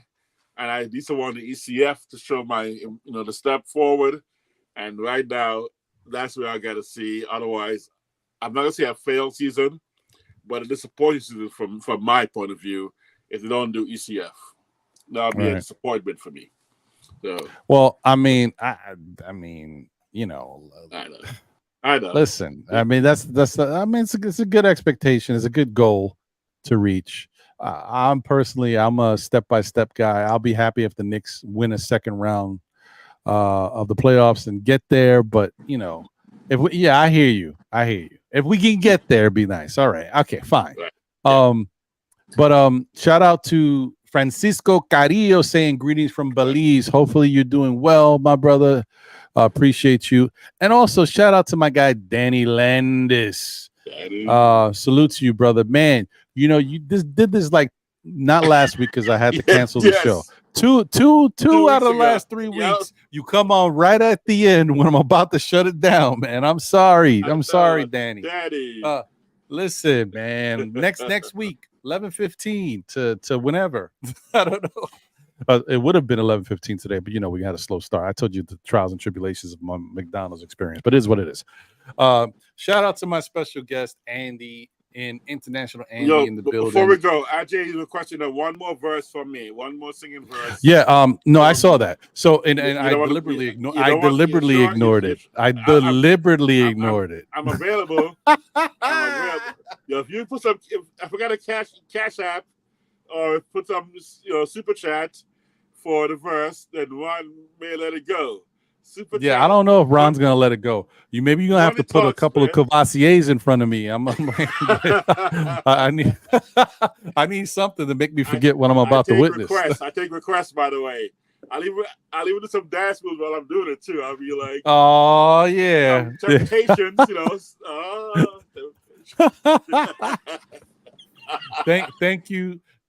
And I need someone the ECF to show my, the step forward. And right now, that's where I got to see. Otherwise, I'm not going to say a failed season, but a disappointing season from my point of view if they don't do ECF. That'll be a disappointment for me. So, well, I mean, I know. Listen, I mean, it's a good expectation. It's a good goal to reach. I'm a step-by-step guy. I'll be happy if the Knicks win a second round of the playoffs and get there. But I hear you. If we can get there, it'd be nice. All right. Okay, fine. But shout out to Francisco Carrillo saying greetings from Belize. Hopefully you're doing well, my brother. Appreciate you. And also shout out to my guy Danny Landis. Salute to you, brother. Man, you did this like not last week because I had to cancel the show. Two out of the last 3 weeks. You come on right at the end when I'm about to shut it down, man. I'm sorry. I'm sorry, Danny. Daddy. Listen, man. Next week, 11:15 to whenever. I don't know. It would have been 11:15 today, but we had a slow start. I told you the trials and tribulations of my McDonald's experience, but it is what it is. Shout out to my special guest, Andy, in International Andy in the building. Before we go, AJ requested one more verse from me, one more singing verse. Yeah, no, I saw that. So I deliberately ignored it. I deliberately ignored it. I'm available. If you put some, if I forgot a cash app, or put some super chat for the verse, then Ron may let it go. Super chat. I don't know if Ron's gonna let it go. You're gonna have to put a couple of Cavassiers in front of me. I need something to make me forget what I'm about to witness. I take requests, by the way. I'll even do some dance moves while I'm doing it too. I'll be like, oh yeah, temptations,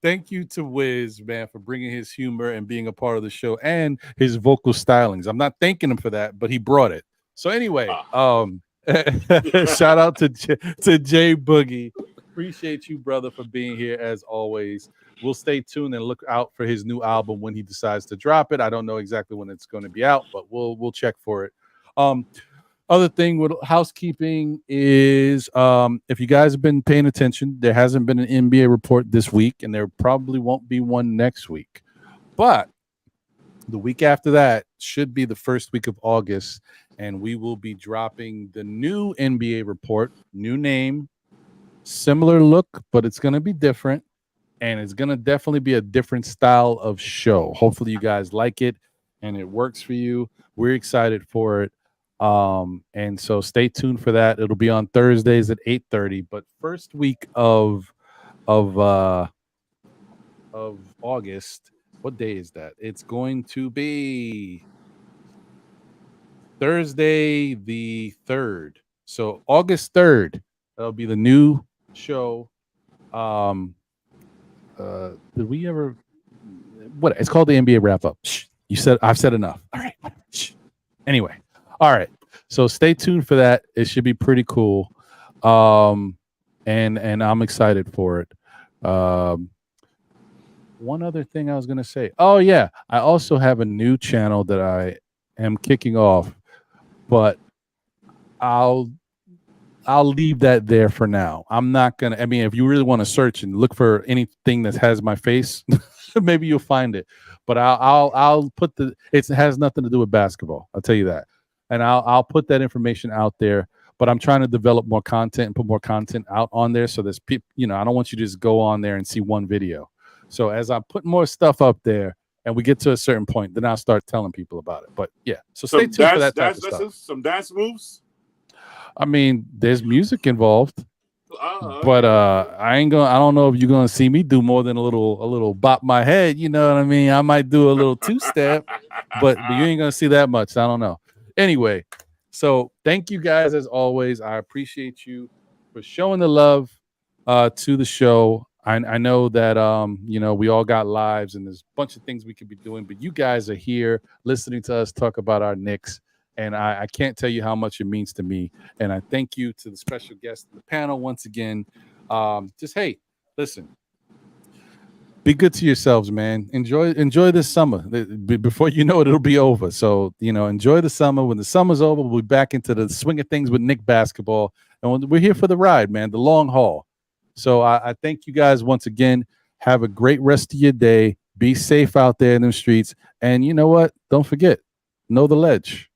Thank you to Wiz, man, for bringing his humor and being a part of the show and his vocal stylings. I'm not thanking him for that, but he brought it. So anyway, shout out to Jay Boogie. Appreciate you, brother, for being here as always. We'll stay tuned and look out for his new album when he decides to drop it. I don't know exactly when it's going to be out, but we'll check for it. other thing with housekeeping is if you guys have been paying attention, there hasn't been an NBA report this week, and there probably won't be one next week. But the week after that should be the first week of August, and we will be dropping the new NBA report, new name, similar look, but it's going to be different, and it's going to definitely be a different style of show. Hopefully you guys like it and it works for you. We're excited for it. And so stay tuned for that. It'll be on Thursdays at 8:30, but first week of August, what day is that? It's going to be Thursday the 3rd. So August 3rd, that'll be the new show. Did we ever what it's called the NBA wrap up? Shh. I've said enough. All right. Shh. Anyway. All right. So stay tuned for that. It should be pretty cool. And I'm excited for it. One other thing I was going to say. Oh yeah, I also have a new channel that I am kicking off, but I'll leave that there for now. I'm not going to, I mean, if you really want to search and look for anything that has my face, maybe you'll find it, but I'll put it has nothing to do with basketball. I'll tell you that. And I'll put that information out there, but I'm trying to develop more content and put more content out on there. So there's people, I don't want you to just go on there and see one video. So as I put more stuff up there and we get to a certain point, then I'll start telling people about it. But yeah, so stay tuned for that type of stuff. Some dance moves. I mean, there's music involved, but I don't know if you're gonna see me do more than a little bop my head. You know what I mean? I might do a little two-step, but you ain't gonna see that much. I don't know. Anyway, so thank you guys as always. I appreciate you for showing the love to the show. I know that we all got lives and there's a bunch of things we could be doing, but you guys are here listening to us talk about our Knicks, and I can't tell you how much it means to me. And I thank you to the special guest on the panel once again. Hey, listen. Be good to yourselves, man. Enjoy this summer. Before you know it, it'll be over. So, enjoy the summer. When the summer's over, we'll be back into the swing of things with Knick basketball. And we're here for the ride, man, the long haul. So I thank you guys once again. Have a great rest of your day. Be safe out there in the streets. And you know what? Don't forget, know the ledge.